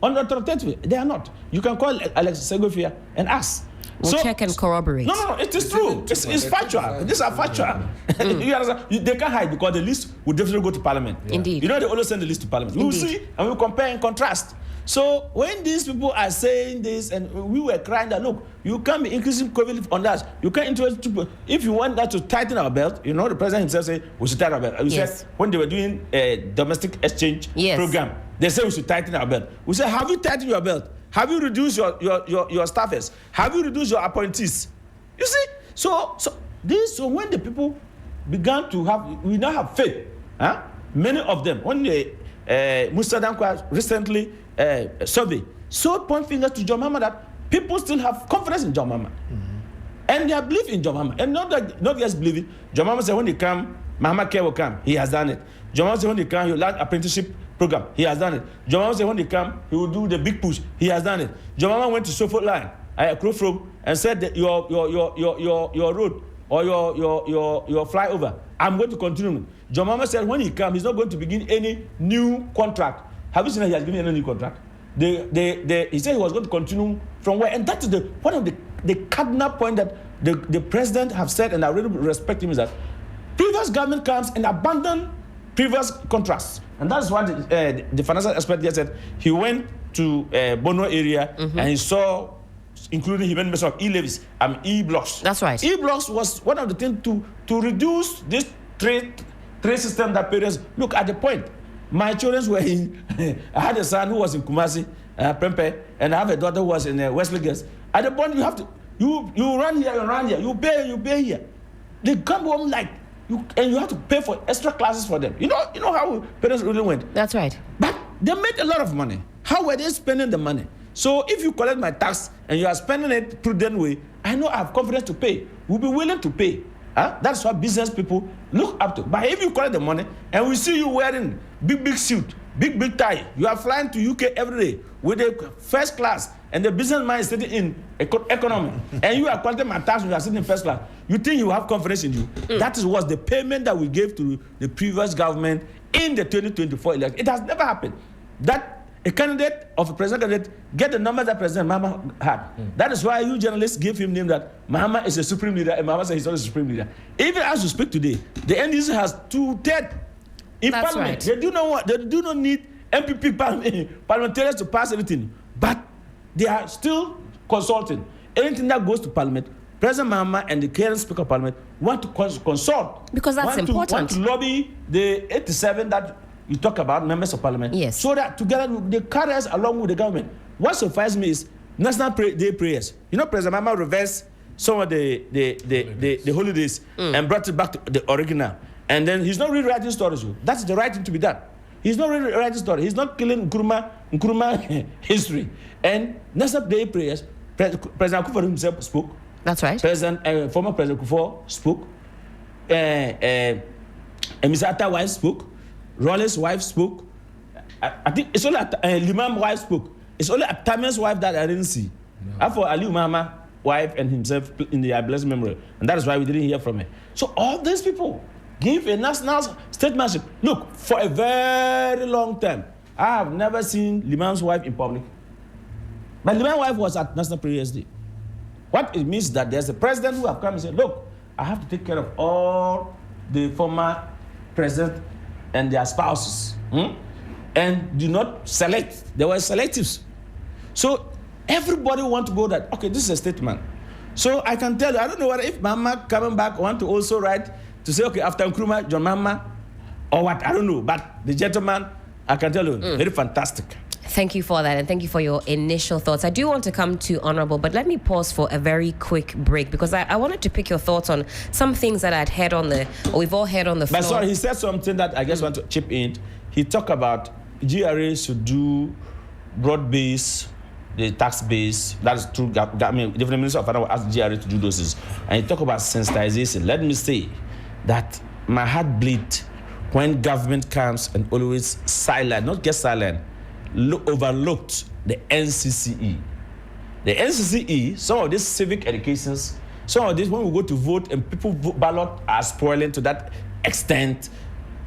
On the 30, they are not. You can call Alex Segofia and ask. We'll check and corroborate. No, it is true. It's factual. These are factual. You understand? They can't hide because the list will definitely go to Parliament. Yeah. Indeed. You know, they always send the list to Parliament. We'll see and we'll compare and contrast. So when these people are saying this, and we were crying that, look, you can't be increasing COVID on that. You can't introduce people. If you want that to tighten our belt, you know, the president himself said we should tighten our belt. He said when they were doing a domestic exchange program, they said we should tighten our belt. We said, have you tightened your belt? Have you reduced your staffers? Have you reduced your appointees? You see, so when the people began to have, we now have faith. Many of them, when Musa Dankwa recently survey, so point fingers to John Mahama that people still have confidence in John Mahama. And they believe in John Mahama. And not just believing. John Mahama said when they come, Mahama Care will come. He has done it. John Mahama said when they come, he will learn apprenticeship program. He has done it. John Mahama said when they come, he will do the big push. He has done it. John Mahama went to Suffolk line, Crowfrom, and said that your road or your flyover, I'm going to continue. John Mahama said when he comes, he's not going to begin any new contract. Have you seen that he has given any new contract? He said he was going to continue from where, and that is one of the cardinal point that the president have said, and I really respect him, is that previous government comes and abandon previous contracts, and that's what the financial expert here said. He went to Bono area and he saw, including he mentioned of e-levies and e-blocks. That's right. E-blocks was one of the things to reduce this trade system that parents look at the point. My children were in. I had a son who was in Kumasi, Prempeh, and I have a daughter who was in Wesley Girls. At the point, you have to, you run here, you pay here. They come home and you have to pay for extra classes for them. You know how parents really went. That's right. But they made a lot of money. How were they spending the money? So if you collect my tax and you are spending it prudent way, I know I have confidence to pay. We'll be willing to pay. That's what business people look up to. But if you collect the money and we see you wearing big suit, big tie, you are flying to UK every day with a first class, and the businessman is sitting in economy, and you are collecting my tax and you are sitting in first class, you think you have confidence in you. That was the payment that we gave to the previous government in the 2024 election. It has never happened that a candidate of a president candidate get the numbers that President Mahama had. That is why you journalists give him name that Mahama is a supreme leader, and Mahama says he's not a supreme leader. Even as we speak today, the NDC has 2/3 in Parliament. Right. They do not need MPP parliamentarians to pass anything, but they are still consulting. Anything that goes to Parliament, President Mahama and the current Speaker of Parliament want to consult. Because that's important. Want to lobby the 87 that you talk about, members of Parliament. Yes. So that together they carry us along with the government. What surprised me is National Day prayers. You know, President Mahama reversed some of the holidays and brought it back to the original. And then he's not rewriting stories. That's the right thing to be done. He's not rewriting stories. He's not killing Nkrumah history. And National Day prayers, President Akufo himself spoke. That's right. Former President Akufo spoke. Mr. Atta's wife spoke. Rawlings' wife spoke. I think it's only Limam's wife spoke. It's only Atamia's wife that I didn't see. After Ali Mahama's wife and himself in the blessed memory. And that is why we didn't hear from her. So all these people give a national statementship. Look, for a very long time, I have never seen Limam's wife in public. But Limam's wife was at National Prayers Day. What it means that there's a president who have come and said, look, I have to take care of all the former presidents and their spouses. And do not select. There were selectives. So everybody want to go that, okay, this is a statement. So I can tell you, I don't know whether if Mahama coming back want to also write to say, okay, after Nkrumah, John Mahama, or what, I don't know. But the gentleman, I can tell you, very fantastic. Thank you for that, and thank you for your initial thoughts. I do want to come to Honorable, but let me pause for a very quick break because I wanted to pick your thoughts on some things that I'd heard on we've all heard on the floor. But sorry, he said something that I just want to chip in. He talked about GRA should do broad base, the tax base. That is true. I mean, different minister of finance will ask GRA to do those things. And he talked about sensitization. Let me say that my heart bleeds when government comes and always silent, not just silent, overlooked the NCCE. The NCCE, some of these civic educations, some of this when we go to vote and people vote, ballot are spoiling to that extent,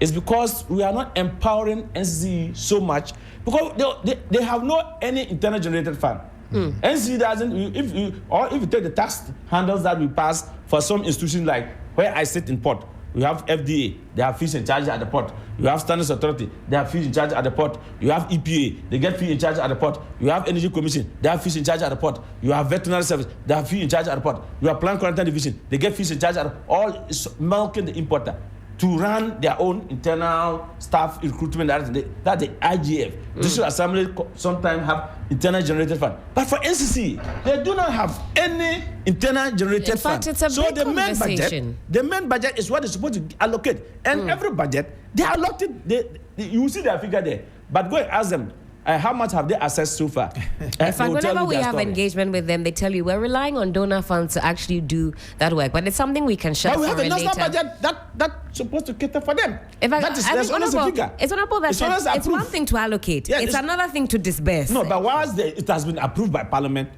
is because we are not empowering NCCE so much because they have no any internal generated fund. NCCE doesn't. If you take the tax handles that we pass for some institutions like where I sit in Port, we have FDA, they have fees and charges at the port. You have Standards Authority, they have fees and charges at the port. You have EPA, they get fees and charges at the port. You have Energy Commission, they have fees and charges at the port. You have Veterinary Service, they have fees and charges at the port. You have Plant Quarantine Division, they get fees and charges at the port. All is milking the importer to run their own internal staff recruitment. That the IGF. District Assembly sometimes have internal generated fund. But for NCC, they do not have any internal generated fund. In fact, it's a so big the conversation. main budget is what is supposed to allocate. And every budget, they are allotted, you see their figure there. But go and ask them, how much have they assessed so far? In fact, whenever we have engagement with them, they tell you we're relying on donor funds to actually do that work. But it's something we can share but we for have a national later. budget that's supposed to cater for them. In fact, That's always a figure. It's honorable that it's one thing to allocate. Yeah, it's another thing to disburse. No, but once it has been approved by Parliament,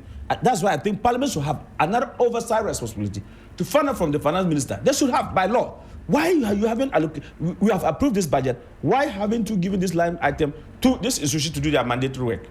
that's why I think Parliament should have another oversight responsibility to fund it from the finance minister. They should have by law. Why you haven't allocated? We have approved this budget. Why haven't you given this line item to this institution to do their mandatory work?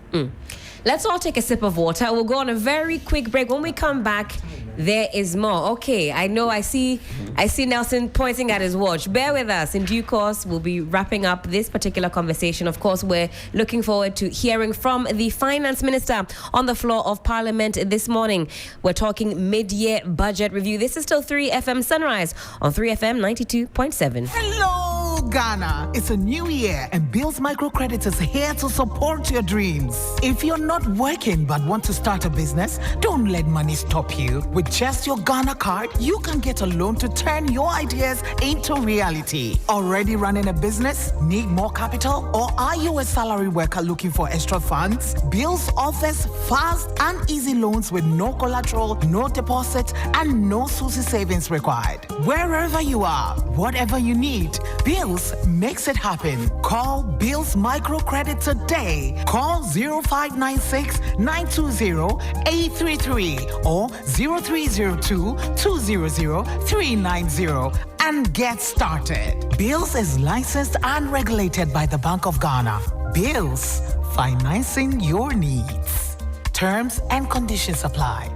Let's all take a sip of water. We'll go on a very quick break. When we come back, there is more. Okay, I know I see Nelson pointing at his watch. Bear with us. In due course, we'll be wrapping up this particular conversation. Of course, we're looking forward to hearing from the Finance Minister on the floor of Parliament this morning. We're talking mid-year budget review. This is still 3FM Sunrise on 3FM 92.7. Hello, Ghana. It's a new year and Bills Microcredit is here to support your dreams. If you're not working but want to start a business, don't let money stop you. With just your Ghana card, you can get a loan to turn your ideas into reality. Already running a business? Need more capital? Or are you a salary worker looking for extra funds? Bills offers fast and easy loans with no collateral, no deposit, and no SUSI savings required. Wherever you are, whatever you need, Bills makes it happen. Call Bills Microcredit today. Call 0596 920 833 or 0302 200 390 and get started. Bills is licensed and regulated by the Bank of Ghana. Bills, financing your needs. Terms and conditions apply.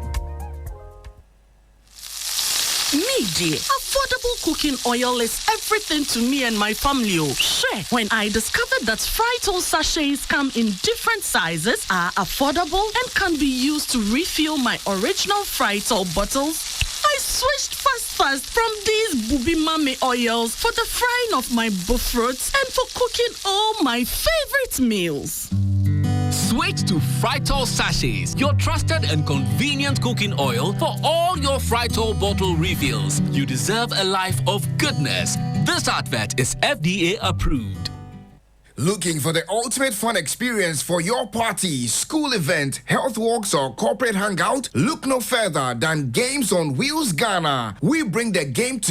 Midi, affordable cooking oil is everything to me and my family. Sure, when I discovered that Frytol sachets come in different sizes, are affordable, and can be used to refill my original Frytol bottles, I switched fast from these Bubi Mame oils for the frying of my buffroots and for cooking all my favorite meals. Switch to Frytol sachets, your trusted and convenient cooking oil for all your Frytol bottle refills. You deserve a life of goodness. This advert is FDA approved. Looking for the ultimate fun experience for your party, school event, health walks, or corporate hangout? Look no further than Games on Wheels Ghana. We bring the game to